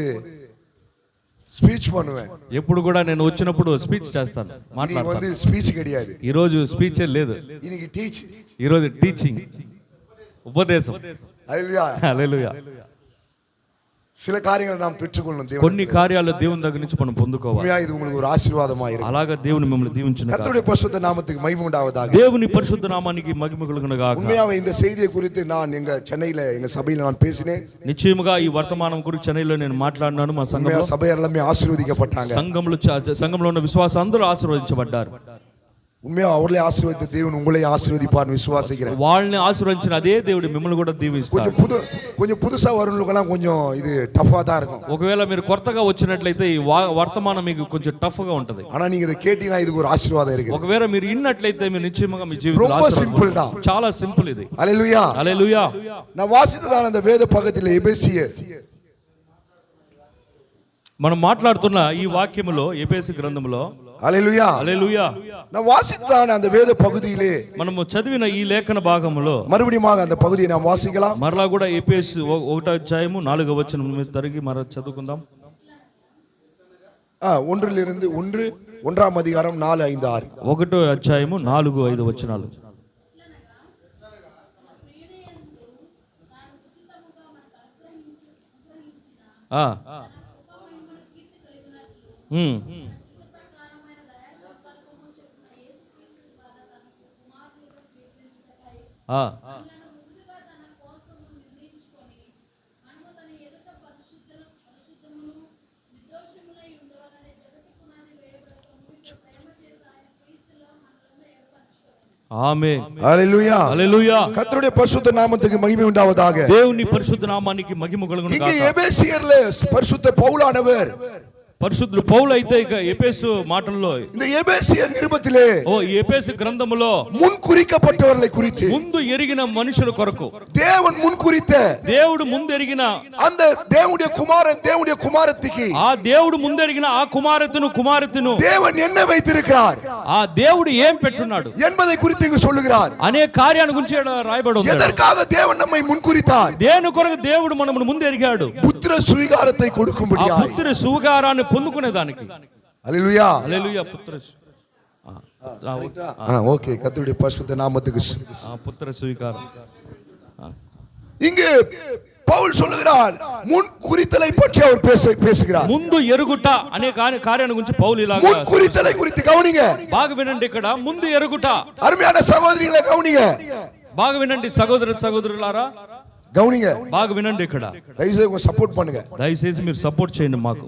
ஸ்பீச் பண்ணுவேன். ఎప్పుడు కూడా నేను వచ్చినప్పుడు స్పీచ్ చేస్తాను, మాట్లాడతాను. வந்து ஸ்பீச் கிடையாது. ఈ రోజు స్పీచ్ లేదు, இன்னைக்கு டீச். ఈ రోజు టీచింగ్, ఉపదేశం. హల్లెలూయా. హల్లెలూయా. சில காரியங்களை நாம் பெற்றுக்கொள்ளணும். కొన్ని కార్యాలు దేవుని దగ్గర నుంచి మనం పొందుకోవాలి. உண்மையா இது உங்களுக்கு ஒரு ஆசீர்வாதமா இருக்கும். అలాగా దేవుని మిమ్మల్ని దీవించును గాక. கர்த்தருடைய பரிசுத்த நாமத்துக்கு மகிமை உண்டாவதாக. దేవుని పరిశుద్ధ నామానికి మహిమ కలుగును గాక. உண்மையாவே இந்த செய்தியை குறித்து நான் எங்க சென்னையில எங்க சபையில நான் பேசினேன். నిశ్చయముగా ఈ వర్తమానం గురించి చెన్నైలో నేను మాట్లాడినాను. మా సంఘంలో சபை எல்லாமே ஆசீர்வதிக்கப்பட்டாங்க. సంఘంలో ఉన్న విశ్వాసం అందరూ ఆశీర్వదించబడ్డారు. உண்மையா அவர்களே ஆசீர்வதித்த தேவன் உங்களை ஆசீர்வதிப்பார்னு விசுவாசிக்கிறேன். వాళ్ళని ఆశీర్వదించిన అదే దేవుడు మిమ్మల్ని కూడా దీవిస్తాడు. கொஞ்சம் புதுசா வரவங்களுக்கெல்லாம் கொஞ்சம் இது டஃபா தான் இருக்கும். ఒకవేళ మీరు కొత్తగా వచ్చినట్లయితే ఈ వర్తమానం మీకు కొంచెం టఫ్ గా ఉంటది. ஆனா நீங்க இத கேட்டீங்கன்னா இதுக்கு ஒரு ஆசீர்வாதம் இருக்கு. ఒకవేళ మీరు ఇన్నట్లయితే మీరు నిశ్చయముగా మీ జీవితంలో ரொம்ப సింపుల్ தான். చాలా సింపుల్ ఇది. హల్లెలూయా. హల్లెలూయా. நான் வாசித்ததான அந்த வேத பக்கத்திலே எபேசியர் మనం మాట్లాడుతున్న ఈ వాక్యములో ఎఫెసు గ్రంథములో హల్లెలూయా. హల్లెలూయా. நான் வாசித்ததான அந்த வேத பகுதியிலே మనము చదివిన ఈ లేఖన భాగములో மறுபடியும் அந்த பகுதியை நாம் வாசிக்கலாம். మరలా కూడా ఎఫెసు 1వ అధ్యాయము 4వ వచనం మీద తిరిగి మరలా చదువుకుందాం. 1 அதிகாரம் 4, 5, 6. 1వ అధ్యాయము 4, 5 వచనాలు. ఆమేన్. హల్లెలూయా. హల్లెలూయా. கர்த்தருடைய பரிசுத்த நாமத்துக்கு மகிமை உண்டாவதாக. దేవుని పరిశుద్ధ నామానికి మహిమ కలుగును గాక. இங்கே எபேசியர்ல பரிசுத்த பவுலானவர் పరిశుద్ధుడు పౌలు అయితే ఇక ఎఫెసు మాటల్లో இந்த எபேசியர் நிருபத்திலே ఈ ఎఫెసు గ్రంథములో முன்குறிக்கப்பட்டவர்களை குறித்து ముందు ఎరిగిన మనుషుల కొరకు தேவன் முன்குறித்த దేవుడు ముందు ఎరిగిన அந்த தேவனுடைய குமாரன் தேவனுடைய குமாரத்திக்கு ఆ దేవుడు ముందు ఎరిగిన ఆ కుమార్తెను தேவன் என்ன வைத்திருக்கிறார், ఆ దేవుడు ఏం పెట్టున్నాడు என்பதை குறித்து இங்கு சொல்லுகிறார். అనే కార్యాన్ని గురించి రాయబడి ఉంది. எதற்காக தேவன் நம்மை முன்குறித்தார்? దేని కొరకు దేవుడు మనల్ని ముందు ఎరిగాడు? புத்திர சுவிகாரத்தை ఆ கொடுக்கும்படியாய். పుత్ర సువికారాన్ని పొందుకునేదానికి. హల్లెలూయా. హల్లెలూయా. పుత్ర ஓகே. கர்த்தருடைய பரிசுத்த நாமத்துக்கு పుత్ర సువికారం. இங்கு பவுல் சொல்லுகிறார், முன் குறித்தலை பற்றி அவர் பேசுகிறார். ముందు ఎరుగుట అనే కార్యాన్ని గురించి పౌలు ఇలాగా முன் குறித்தலை குறித்து கவனிங்க. బాగా వినండి. ఇక్కడ ముందు ఎరుగుట. அருமையான சகோதரிகளை கவனிங்க. బాగా వినండి సహోదరులారా, கவனிங்க. బాగా వినండి. ఇక్కడ దయచేసి సపోర్ట్ பண்ணுங்க. దయచేసి మీరు సపోర్ట్ చేయండి మాకు.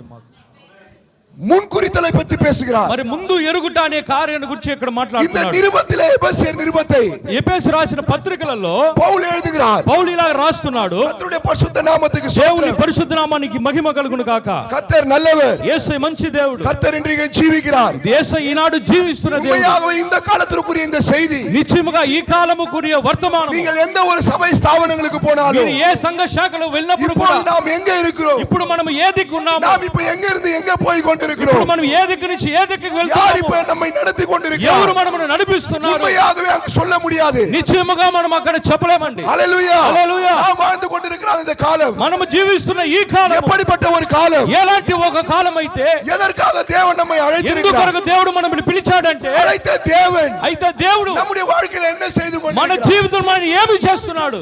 முன்குறித்தலை பற்றி பேசுகிறார். మరి ముందు ఎరుగుట అనే కార్యాన్ని గురించి ఇక్కడ இந்த మాట్లాడుతున్నాడు. நிருபத்திலே எபேசியர் நிருபத்தை ఎఫెసు రాసిన పత్రికలలో பவுல் எழுதுகிறார். పౌలు ఇలా రాస్తున్నాడు. கர்த்தருடைய பரிசுத்த நாமத்துக்கு దేవుని ஸ்தோத்திரம். పరిశుద్ధ నామానికి మహిమ కలుగును గాక. கர்த்தர் நல்லவர். యేసు మంచి దేవుడు. கர்த்தர் இன்றைக்கு ஜீவிக்கிறார். యేసు ఈనాడు జీవిస్తున్న దేవుడు. உண்மையாகவே இந்த காலத்திற்குரிய இந்த செய்தி నిశ్చయముగా ఈ కాలముకుரிய వర్తమానం. நீங்கள் எந்த ஒரு சபை ஸ்தாபனங்களுக்கு போனாலும், మీరు ఏ సంఘ శాఖలో వెళ్ళినప్పుడు இப்போ కూడా, நாம் எங்க இருக்கிறோம், ఇప్పుడు మనం ఏ దిక్కు ఉన్నాము, நாம் இப்ப எங்க இருந்து எங்க போய் கொண்டிருக்கிறோம், கொண்டிருக்கிறோம்? ఇప్పుడు మనం ఏ దిక్కు నుంచి ఏ దిక్కుకు யார் వెళ్తున్నామో, இப்ப நம்மை நடத்தி கொண்டிருக்கிறார்? ఎవరు మనల్ని నడిపిస్తున్నారు, உண்மையாகவே அங்கு சொல்ல முடியாது. నిశ్చయముగా మనం అక్కడ చెప్పలేమండి. ஹalleluya. హల్లెలూయా. நாம் வாழ்ந்து கொண்டிருக்கிற இந்த காலம் మనము జీవిస్తున్న ఈ కాలం எப்படிப்பட்ட ஒரு காலம்? ఎలాంటి ఒక కాలం అయితే, எதற்காக தேவன் நம்மை அழைத்திருக்கிறார்? ఎందుకొరకు దేవుడు మనల్ని పిలిచాడంటే, அழைத்த தேவன் అయితే దేవుడు நம்முடைய வாழ்க்கையில் என்ன செய்து మన கொண்டிருக்கிறார்? జీవితంలో ఆయన ఏమి చేస్తున్నాడు?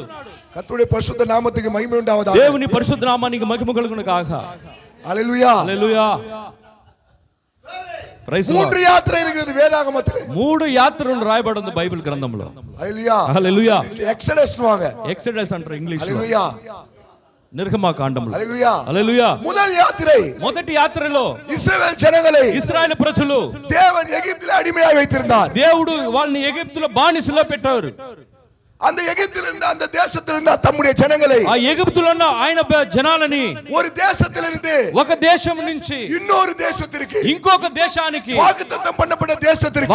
கர்த்தருடைய பரிசுத்த நாமத்துக்கு மகிமை உண்டாவதாக. దేవుని పరిశుద్ధ నామానికి మహిమ కలుగును గాక. ஹalleluya. హల్లెలూయా. Praise lord. 3 யாத்திரை இருக்கிறது வேதாகமத்திலே. 3 యాత్రలు రాయబడి ఉంది బైబిల్ గ్రంథంలో. ஹalleluya. హల్లెలూయా. எக்ஸடஸ் வாங்க. ఎక్సోడస్ అంటారు ఇంగ్లీష్ లో. ஹalleluya. నిర్గమకాండంలో. ஹalleluya. హల్లెలూయా. முதல் யாத்திரை మొదటి యాత్రలో இஸ்ரவேல் ஜனங்களை ఇశ్రాయేలు ప్రజలు தேவன் எகிப்திலே அடிமையாய் வைத்திருந்தார். దేవుడు వాళ్ళని ఎగిప్తులో బానిసలో పెట్టారు. அந்த எகிப்திலிருந்து அந்த தேசத்திலிருந்து தம்முடைய ஜனங்களை ఆ ఎగిప్తులో ఉన్న ఆయన జనాలని ஒரு தேசத்திலிருந்து ఒక దేశం నుంచి இன்னொரு தேசத்திற்கு, ఇంకొక దేశానికి, வாக்குத்தத்தம் பண்ணப்பட்ட தேசத்திற்கு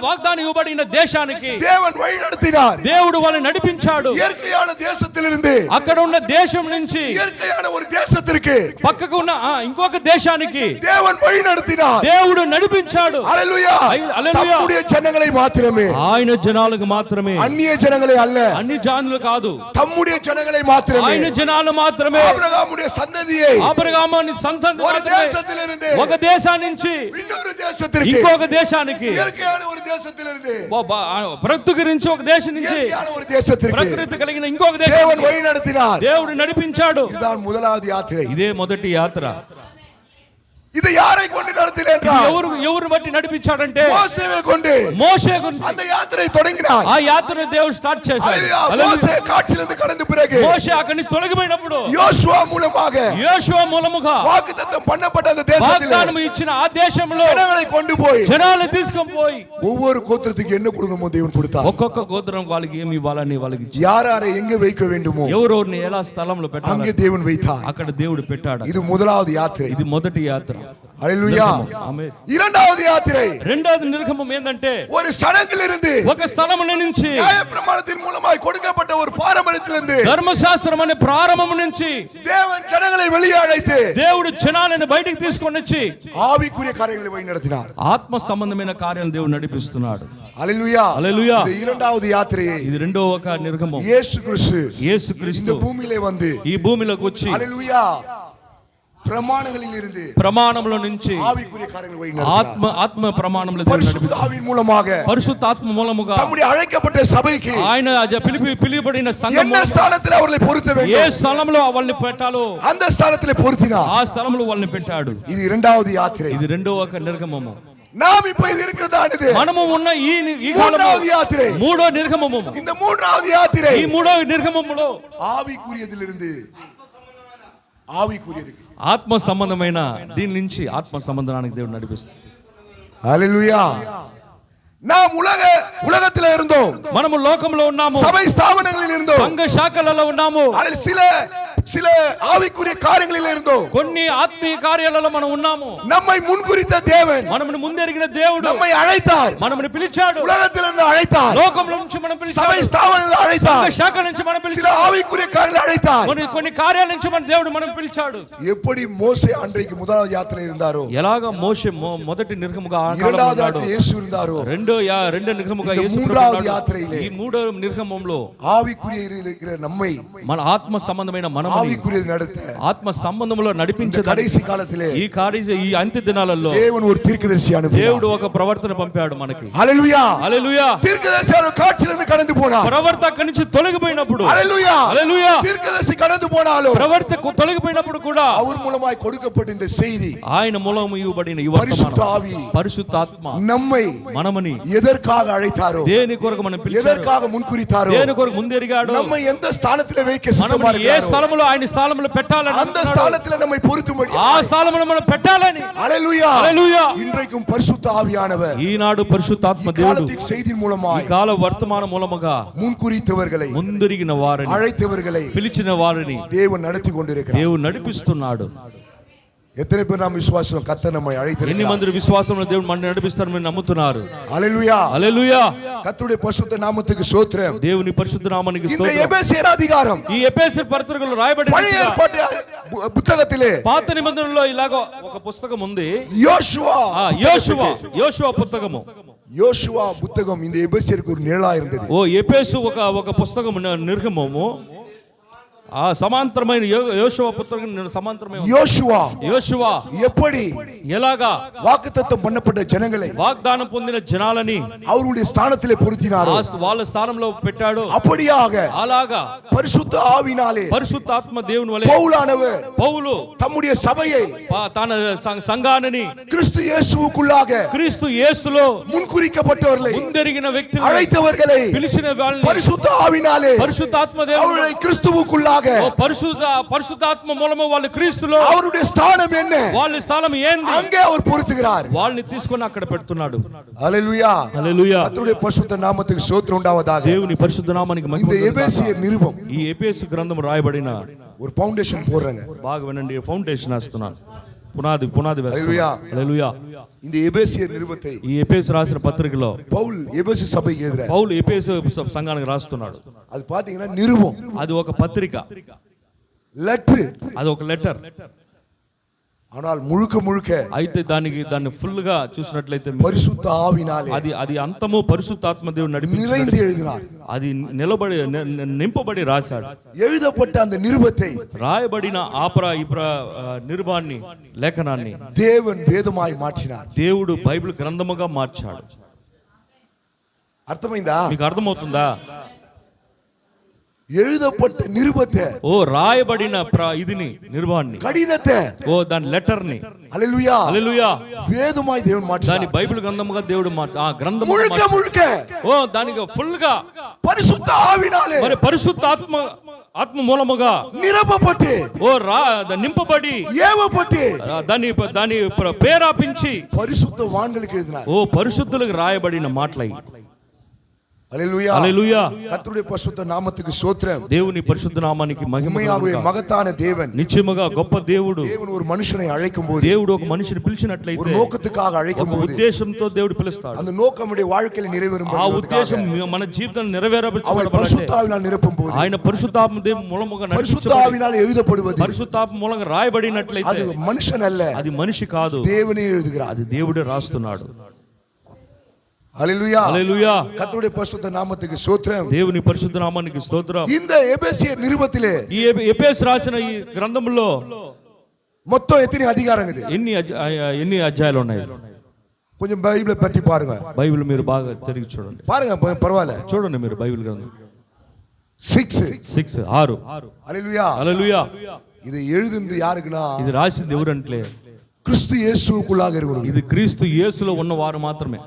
వాగ్దానం ఇవ్వబడిన దేశానికి தேவன் வழி நடத்தினார். దేవుడు వాళ్ళని నడిపించాడు. இயற்கையான தேசத்திலிருந்து అక్కడ ఉన్న దేశం నుంచి இயற்கையான ஒரு தேசத்திற்கு పక్కకు ఉన్న ఇంకొక దేశానికి தேவன் வழி நடத்தினார். దేవుడు నడిపించాడు. ஹalleluya. హల్లెలూయా. தம்முடைய ஜனங்களை மாத்திரமே, ఆయన జనాలకు మాత్రమే, அந்நிய ஜனங்களை அல்ல. అన్ని జానులు కాదు, தம்முடைய ஜனங்களை மாத்திரமே, ఆయన జనాలు మాత్రమే, ஆபிரகாமுடைய சந்ததியை అబ్రహాము సంతానం ஒரு మాత్రమే, தேசத்திலிருந்து ఒక దేశం నుంచి இன்னொரு தேசத்திற்கு, ఇంకొక దేశానికి, இயற்கையான ஒரு தேசத்திலிருந்து ప్రకృతి నుంచి ఒక దేశం నుంచి இயற்கையான ஒரு தேசத்திற்கு ప్రకృతి కలిగిన ఇంకొక தேவன் దేశానికి வழி நடத்தினார். దేవుడు నడిపించాడు. இதுதான் முதலாவது யாத்திரை. ఇదే మొదటి యాత్ర. இது யாரை கொண்டு நடத்தினார் ఇది என்றால் ఎవరు బట్టి నడిపించాడంటే மோசேவை கொண்டு మోషే గురించి. அந்த யாத்திரை தொடங்கினார். ఆ యాత్రను దేవుడు స్టార్ట్ చేశాడు. ஹalleluya. హల్లెలూయా. மோசே காட்சியிலிருந்து கடந்த பிறகு మోషే అక్కడి నుంచి తొలగిపోయినప్పుడు யோசுவா மூலமாக యోషువ మూలముగా வாக்குத்தத்தம் பண்ணப்பட்ட அந்த தேசத்திலே వాగ్దానం ఇచ్చిన ఆ దేశంలో ஜனங்களை கொண்டு போய் జనాలు తీసుకొని పోయి ஒவ்வொரு கோத்திரத்துக்கு என்ன கொடுக்கணுமோ தேவன் கொடுத்தார். ఒక్కొక్క గోత్రం వాళ్ళకి ఏమి ఇవ్వాలని వాళ్ళకి ఇచ్చి, யாரை எங்க வைக்க வேண்டுமோ ఎవరెవరిని ఎలా స్థలంలో அங்கே పెట్టాలి தேவன் வைத்தார். అక్కడ దేవుడు పెట్టాడు. இது முதலாவது யாத்திரை. ఇది మొదటి యాత్ర. ஹalleluya. ఆమేన్. இரண்டாவது யாத்திரை రెండోది నిర్గమం ఏంటంటే, ஒரு சடங்கிலிருந்து, ఒక స్థలముల నుంచి, நியாயப்பிரமாணத்தின் மூலமாய் கொடுக்கப்பட்ட ஒரு பாரம்பரியத்திலிருந்து ధర్మశాస్త్రం అనే ప్రారంభం నుంచి தேவன் ஜனங்களை வெளியே அழைத்து దేవుడు జనాలను బయటికి తీసుకొని వచ్చి ஆவிக்குரிய காரியங்களை வழி நடத்தினார். ఆత్మ సంబంధమైన కార్యాలను దేవుడు నడిపిస్తున్నాడు. ஹalleluya. హల్లెలూయా. இந்த இரண்டாவது யாத்திரையை ఇది రెండో ఒక నిర్గమం. இயேசு கிறிஸ்து இந்த యేసుక్రీస్తు பூமியிலே வந்து ఈ భూమిలోకి వచ్చి ஹalleluya பிரமாணங்களில் இருந்து ప్రమాణంలో నుంచి ஆவிக்குரிய காரியங்களை வழி நடத்தினார். ఆత్మ ప్రమాణంలో దేవుడు பரிசுத்த నడిపించాడు. ஆவியின் மூலமாக పరిశుద్ధాత్మ మూలముగా தம்முடைய அழைக்கப்பட்ட సభைக்கு ఆయన పిలువబడిన என்ன సంఘం ஸ்தானத்தில் அவர்களை பொருத்த ఏ வேண்டும் స్థలంలో వాళ్ళని పెట్టాలో அந்த ஸ்தானத்தில் பொருத்தினார். ఆ స్థలంలో వాళ్ళని పెట్టాడు. இது இரண்டாவது யாத்திரை. ఇది రెండో ఒక నిర్గమము. நாம் இப்ப இது இருக்கிறதானது మనము ఉన్న ఈ மூன்றாவது కాలము யாத்திரை. మూడో నిర్గమము. இந்த மூன்றாவது யாத்திரை ఈ మూడో నిర్గమములో ஆவிக்குரியதிலிருந்து ஆவிக்குரியது. ఆత్మ సంబంధమైన దీని నుంచి ఆత్మ సంబంధానికి దేవుడు నడిపిస్తాడు. ஹalleluya. நாம் உலகத்தில் இருந்தோம், మనము లోకంలో ఉన్నాము, சபை ஸ்தாபனங்களில் இருந்தோம், సంఘ శాఖలలో ఉన్నాము, அதில் சில ஆவிக்குரிய காரியங்களில் இருந்தோம். కొన్ని ఆత్మీయ కార్యాలలో మనం ఉన్నాము. நம்மை முன்குறித்த தேவன் మనమును ముందెరిగిన దేవుడు நம்மை అழைத்தார். మనమును పిలిచాడు. உலகத்திலிருந்து அழைத்தார். లోకంలో నుంచి మనం சபை పిలిచాడు. ஸ்தாபனங்களில் సంఘ அழைத்தார். శాఖ నుంచి మనం சில పిలిచాడు. ஆவிக்குரிய காரியங்களை அழைத்தார். కొన్ని కార్యాల నుంచి మన దేవుడు మనం పిలిచాడు. எப்படி మోసే அன்றைக்கு முதலாவது யாத்திரை இருந்தாரோ, ఎలాగా మోషే మొదటి నిర్గముగా ఆ కాలంలో இரண்டாவது ఉన్నాడో, யாத்திரை இயேசு இருந்தாரோ, రెండో నిర్గముగా இந்த యేసు மூன்றாவது ఉన్నాడు. யாத்திரையிலே ఈ మూడో నిర్గమంలో ஆவிக்குரிய இருக்கிற நம்மை మన ఆత్మ సంబంధమైన మనమని ஆவிக்குரிய நடத்த ఆత్మ సంబంధంలో இந்த నడిపించే கடைசி காலத்திலே ఈ అంత్య దినాలలో தேவன் ஒரு தீர்க்கதரிசி அனுப்பினார். దేవుడు ఒక ప్రవర్తన పంపాడు మనకి. ஹalleluya. హల్లెలూయా. தீர்க்கதரிசி காட்சியிலிருந்து கடந்து போனார். ప్రవర్త అక్కడి నుంచి తొలగిపోయినప్పుడు, ஹalleluya. హల్లెలూయా, தீர்க்கதரிசி கடந்து போனாலும் ప్రవర్త తొలగిపోయినప్పుడు కూడా அவர் மூலமாய் கொடுக்கப்பட்ட இந்த செய்தி, ఆయన మూలము ఇవ్వబడిన ఈ பரிசுத்த వర్తమానం, ஆவி పరిశుద్ధాత్మ நம்மை మనమని எதற்காக அழைத்தாரோ, దేని కొరకు మనం పిలిచాడు, எதற்காக முன்குறித்தாரோ, దేని కొరకు ముందెరిగాడు, நம்மை எந்த ஸ்தானத்திலே வைக்க మనం சித்தமா ఏ இருக்கிறாரோ స్థలములో ఆయన స్థలములో పెట్టాలని அந்த అనుకున్నాడో, ஸ்தானத்திலே நம்மை பொருத்தும்படி ఆ స్థలములో మనం పెట్టాలని. ஹalleluya. హల్లెలూయా. இன்றைக்கும் பரிசுத்த ஆவியானவர் ఈనాడు పరిశుద్ధాత్మ దేవుడు காலத்தின் செய்தியின் ఈ மூலமாய் కాల వర్తమాన మూలముగా முன்குறித்தவர்களை, ముందరిగిన వారిని, அழைத்தவர்களை పిలిచిన వారిని தேவன் நடத்தி கொண்டிருக்கிறார். దేవుడు నడిపిస్తున్నాడు. எத்தனை பேர் நாம் விசுவாசம் கர்த்தர் நம்மை ఎన్ని அழைத்திருக்கிறார்? మంది విశ్వాసంలో దేవుడు మనల్ని నడిపిస్తారని మీరు నమ్ముతున్నారు? ஹalleluya. హల్లెలూయా. கர்த்தருடைய பரிசுத்த நாமத்துக்கு ஸ்தோத்திரம். దేవుని పరిశుద్ధ నామానికి இந்த స్తోత్రం. எபேசியர் அதிகாரம் ఈ ఎఫెసీయుల పత్రికలో రాయబడిన பழைய ஏற்பாட்டு புத்தகத்திலே పాత నిబంధనలో ఇలాగ ఒక పుస్తకం ఉంది. யோசுவா యోషువ పుస్తకము. யோசுவா புத்தகம் இந்த எபேசியருக்கு ஒரு நிழலா இருந்தது. ఓ ఎఫెసు ఒక పుస్తకము నిర్గమము. ఆ సమాంతరమైన యోషువ పుస్తకం సమాంతరమైన యోషువ எப்படி ఎలాగా வாக்குத்தத்தம் பண்ணப்பட்ட ஜனங்களை వాగ్దానం పొందిన జనాలని அவருடைய ஸ்தானத்திலே பொருத்தினாரோ వాళ్ళ స్థానంలో పెట్టాడు. அப்படியாக అలాగా பரிசுத்த ஆவினாலே పరిశుద్ధాత్మ దేవుని వలె పౌలు தம்முடைய சபையை తన సంఘాన్ని கிறிஸ்து இயேசுவுக்குள்ளாக క్రీస్తు యేసులో முன்குறிக்கப்பட்டவர்களை ముందెరిగిన వ్యక్తులు அழைத்தவர்களை పిలిచిన వాళ్ళని பரிசுத்த ஆவினாலே పరిశుద్ధాత్మ దేవుని அவர்களை கிறிஸ்துவுக்குள்ளாக పరిశుద్ధాత్మ మూలము వాళ్ళు క్రీస్తులో அவருடைய ஸ்தானம் என்ன వాళ్ళ స్థానం ఏంది அங்கே அவர் பொறுத்துகிறார். వాళ్ళని తీసుకొని అక్కడ పెడుతున్నాడు. హల్లెలూయా. హల్లెలూయా. கர்த்தருடைய பரிசுத்த நாமத்துக்கு ஸ்தோத்திரம் உண்டாவதாக. దేవుని పరిశుద్ధ నామానికి మహిమ இந்த எபேசியர் நிருபம் ఈ ఎఫెసు గ్రంథం రాయబడిన ஒரு ఫౌండేషన్ போடுறாங்க. బాగా వినండి. ఫౌండేషన్ వేస్తున్నాను. పునాది హల్లెలూయా. హల్లెలూయా. இந்த ఎబేసియర్ నిరుబத்தை ఈ ఎఫెసు రాసిన పత్రికలో పౌల్ ఎబేసు సభకి ఎదురా పౌలు ఎఫెసు సంఘానికి రాస్తున్నాడు. అది பாத்தீங்கன்னா నిరుబం. అది ఒక పత్రిక, లెటర్, అది ఒక లెటర్. ஆனால் முழுக்க అయితే దాన్ని ఫుల్ గా చూసినట్లయితే పరిశుద్ధ ఆవినాలే అది అంతము పరిశుద్ధాత్మ దేవుడు நிறைந்து எழுதினார். అది నింపబడి రాశాడు. எழுதப்பட்ட அந்த நிருபத்தை రాయబడిన నిర్మాణాన్ని లేఖనాన్ని தேவன் வேதமாய் மாற்றினார். దేవుడు బైబిల్ గ్రంథముగా మార్చాడు. అర్థమైందా? మీకు అర్థమవుతుందా? எழுதப்பட்ட நிருபத்தை రాయబడిన ఇదిని నిర్మాణాన్ని కడిదతే దాని లెటర్ ని హల్లెలూయా హల్లెలూయా వేదమాయి దేవుడు మార్చాడు. దాని బైబిల్ గ్రంథముగా దేవుడు ఆ గ్రంథము ముల్క దానికి ఫుల్ గా పరిశుద్ధ ఆవినాలే మరి పరిశుద్ధ ఆత్మ మూలముగా నిరపపట్టి నింపబడి ఏవపట్టి దాని పేరాపించి పరిశుద్ధ వాంగలికి எழுதினார். పరిశుద్ధులకు రాయబడిన మాటలై. హల్లెలూయా. హల్లెలూయా. கர்த்தருடைய பரிசுத்த நாமத்துக்கு ஸ்தோத்திரம். దేవుని పరిశుద్ధ నామానికి మహిమ. மகத்தான தேவன், నిశ్చయముగా గొప్ప దేవుడు. தேவன் ஒரு மனுஷனை அழைக்கும்போது, దేవుడు ఒక మనిషిని పిలిచినట్లయితే ஒரு நோக்கத்துக்காக அழைக்கும்போது, ఉద్దేశంతో దేవుడు పిలుస్తాడు. அந்த நோக்கம் நம்முடைய வாழ்க்கையில் நிறைவேறும். ఆ ఉద్దేశం మన జీవితంలో నెరవేరబడాలంటే పరిశుద్ధ ఆవినాల్ నింపుம்போது, ఆయన పరిశుద్ధాత్మ దేవుని మూలముగా పరిశుద్ధ ఆవినాల్ எழுதப்படுவது, పరిశుద్ధాత్మ మూలంగా రాయబడినట్లయితే అది మనుషన్ అల్ల, అది మనిషి కాదు, దేవుడే எழுதுகிறார். అది దేవుడే రాస్తున్నాడు. హల్లెలూయా. హల్లెలూయా. கர்த்தருடைய பரிசுத்த நாமத்துக்கு ஸ்தோத்திரம். దేవుని పరిశుద్ధ నామానికి స్తోత్రం. இந்த எபேசியர் நிருபத்திலே ఈ ఎఫెసు రాసిన ఈ గ్రంథంలో మొత్తం ఎన్ని అధికారం ఇది? ఎన్ని అధ్యాయాలు ఉన్నాయి? కొంచెం బైబిల్ పట్టి பாருங்க. బైబిల్ మీరు బాగా తిరిగి చూడండి. பாருங்க, పర్వాలే చూడండి మీరు బైబిల్ గ్రంథం. 6 హల్లెలూయా. హల్లెలూయా. ఇది எழுதுంది யாருக்குனா, ఇది రాసింది ఎవరంటే క్రీస్తు యేసువుకుள்ளாக இருக்கிறவங்க. ఇది క్రీస్తు యేసులో ఉన్న వారు మాత్రమే.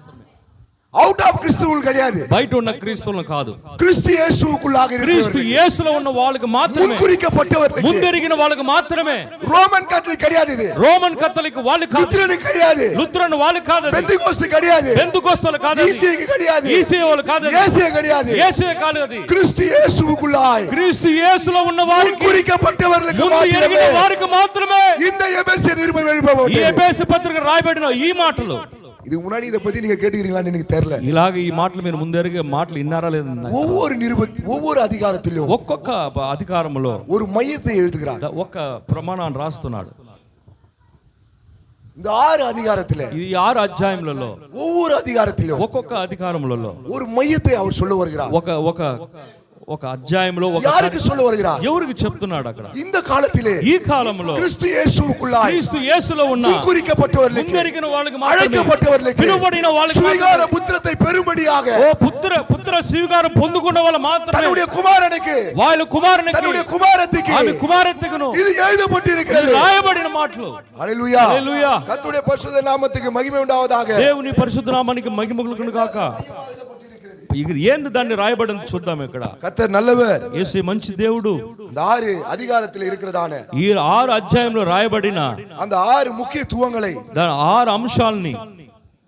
అవుట్ ఆఫ్ క్రిస్తువులు கிடையாது. బయట ఉన్న క్రీస్తువులు కాదు. క్రీస్తు యేసువుకుள்ளாக இருக்கிறவங்க. క్రీస్తు యేసులో ఉన్న వాళ్ళకి మాత్రమే. முன்குறிக்கப்பட்டவர்களுக்கு, ముందెరిగిన వాళ్ళకి మాత్రమే. రోమన్ కథలిక్ கிடையாது. இது రోమన్ కథలిక్ వాళ్ళు కాదు. లుథరన్ கிடையாது. లుథరన్ వాళ్ళు కాదు. పెంతెకోస్తు கிடையாது. పెంతెకోస్తులు కాదు. ఈసీఏ கிடையாது. ఈసీఏ వాళ్ళు కాదు. యేసే கிடையாது. యేసే కాదు. అది క్రీస్తు యేసువుకుள்ளாய், క్రీస్తు యేసులో ఉన్న వారికి, முன்குறிக்கப்பட்டவர்களுக்கு ముందెరిగిన వారికి మాత్రమే இந்த எபேசியர் நிருபம் எழுதப்பட்டது. ఈ ఎఫెసు పత్రిక రాయబడిన ఈ మాటలు. இது முன்னாடி இத பத்தி நீங்க கேட்டுக்கிறீங்களான்னு எனக்கு தெரியல. ఇలాగ ఈ మాటలు మీరు ముందెరిగే మాటలు ఇన్నారా లేదా? ஒவ்வொரு அதிகாரத்திலும் ఒక్కొక్క అధికారంలో ஒரு மையத்தை எழுதுகிறார். ఒక ప్రమాణాన్ని రాస్తున్నాడు. இந்த 6 அதிகாரத்திலே, ఈ 6 అధ్యాయములలో ஒவ்வொரு அதிகாரத்திலும் ఒక్కొక్క అధికారములలో ஒரு மையத்தை அவர் சொல்ல வருகிறார். ఒక అధ్యాయంలో யாருக்கு சொல்ல வருகிறார்? ఎవరికి చెప్తున్నాడు అక్కడ? இந்த காலத்திலே, ఈ కాలంలో கிறிஸ்து இயேசுவுக்குள்ளாய், క్రీస్తు యేసులో ఉన్న முன்குறிக்கப்பட்டவர்களுக்கு, ముందెరిగిన వాళ్ళకి మాత్రమే, அழைக்கப்பட்டவர்களுக்கு, పిలువబడిన వాళ్ళకి சுவிகார புத்திரத்தை பெறும்படியாக, పుత్ర స్వీకారం పొందుకున్న వాళ్ళ మాత్రమే, தன்னுடைய குமாரனுக்கு, వాళ్ళ కుమారునికి, தன்னுடைய குமாரத்திக்கு, ఆమె కుమార్తెకును இது எழுதப்பட்டிருக்கிறது. రాయబడిన మాటలు. హల్లెలూయా. హల్లెలూయా. கர்த்தருடைய பரிசுத்த நாமத்துக்கு மகிமை உண்டாவதாக. దేవుని పరిశుద్ధ నామానికి మహిమ కలుగును గాక. ఇది ఏంది దాన్ని రాయబడింది చూద్దాం ఇక్కడ. கர்த்தர் நல்லவர். యేసు మంచి దేవుడు. அந்த 6 அதிகாரத்தில் இருக்கிறதான ఈ 6 అధ్యాయంలో రాయబడిన அந்த 6 முக்கியத்துவங்களை 6 అంశాలని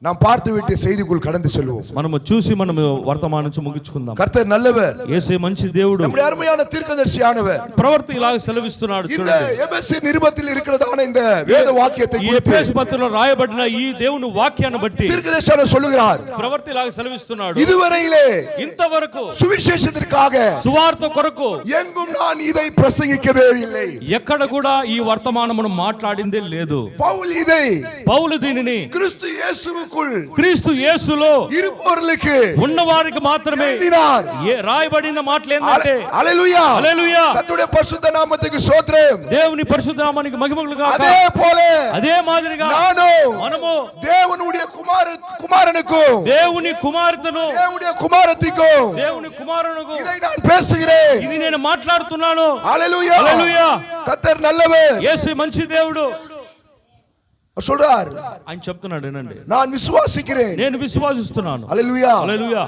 நாம் பார்த்து விட்டு செய்திக்குள் கடந்து செல்வோம். మనము చూసి మనము వర్తమానం నుంచి ముగించుకుందాం. கர்த்தர் நல்லவர், యేసే మంచి దేవుడు, நம்முடைய அருமையான தீர்க்கதரிசியானவர். ప్రవర్తి ఇలాగ సెలవిస్తున్నాడు. இந்த చూడండి, எபேசியர் நிருபத்தில் இருக்கிறதான இந்த வேத வாக்கியத்தை ఈ ఎఫెసు పత్రికలో రాయబడిన ఈ దేవుని వాక్యాన్ని బట్టి தீர்க்கதரிசியானவர் சொல்லுகிறார், ప్రవర్తి ఇలాగ సెలవిస్తున్నాడు, இதுவரையிலே ఇంతవరకు சுவிசேஷத்திற்காக సువార్త కొరకు எங்கும் நான் இதை பிரசங்கிக்கவே இல்லை. ఎక్కడ కూడా ఈ వర్తమానమును మాట్లాడిందే లేదు. பவுல் இதை పౌలు దీనిని கிறிஸ்து இயேசுவுக்குள் క్రీస్తు యేసులో இருப்பவர்களுக்கு ఉన్నవారికి మాత్రమే எழுதினார். రాయబడిన మాటలు ఏంటంటే, ஹல்லேலூயா, హల్లెలూయా, கர்த்தருடைய பரிசுத்த நாமத்துக்கு ஸ்தோத்திரம். దేవుని పరిశుద్ధ నామానికి మహిమలు గాక. அதே போல అదే మాదిరిగా మనము தேவனுடைய குமாரனுக்கும் దేవుని కుమార్తెను தேவனுடைய குமாரத்திக்கும் దేవుని కుమారునికి இதை நான் பேசுகிறேன். ఇది నేను మాట్లాడుతున్నాను. ஹல்லேலூயா, హల్లెలూయా, கர்த்தர் நல்லவர். యేసు మంచి దేవుడు சொல்றார், ఆయన చెప్తున్నాడు, వినండి, நான் விசுவாசிக்கிறேன். నేను విశ్వాసిస్తున్నాను. ஹல்லேலூயா, హల్లెలూయా,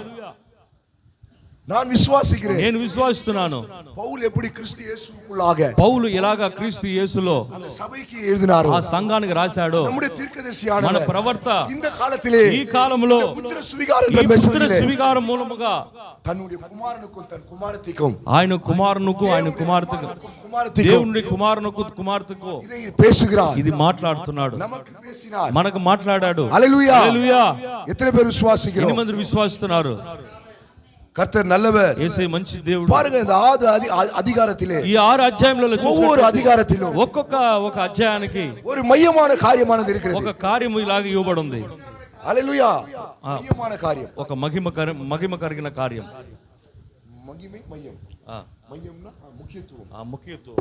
நான் விசுவாசிக்கிறேன். నేను విశ్వాసిస్తున్నాను. பவுல் எப்படி கிறிஸ்து இயேசுவுக்குள்ளாக పౌలు ఎలాగా క్రీస్తు యేసులో அந்த சபைக்கு எழுதினாரோ, ఆ సంఘానికి రాశాడో, நம்முடைய మన தீர்க்கதரிசியானவர் ప్రవర్త இந்த కాలத்திலே ఈ కాలంలో புத்திர சுவிகாரம் ఈ என்ற పుత్ర மெசேஜிலே స్వీకారం మూలముగా தன்னுடைய குமாரனுக்கும் தன் குமாரத்திக்கும் ఆయన కుమారునుకు ఆయన కుమార్తెకు, குமாரத்திக்கும் దేవుని కుమారునుకు కుమార్తెకు இதை பேசுகிறார். ఇది మాట్లాడుతున్నాడు, நமக்கு பேசினார். మనకు మాట్లాడాడు. ஹல்லேலூயா, హల్లెలూయా, எத்தனை பேர் விசுவாசிக்கிறோம்? ఎన్ని మంది విశ్వాసిస్తున్నారు? கர்த்தர் நல்லவர். యేసే మంచి దేవుడు. பாருங்க, இந்த ஆதி அதிகாரத்திலே ఈ 6 అధ్యాయములలో ஒவ்வொரு அதிகாரத்திலும் ఒక అధ్యాయానికి ஒரு மையமான காரியமானது இருக்கிறது. ఒక కార్యము ఇలాగ ఇవ్వబడి ఉంది. ஹல்லேலூயா, மையமான காரியம், ఒక మహిమ కలిగిన కార్యం. மகிமை மையம், மையம்னா முக்கியத்துவம், ముఖ్యత్వం,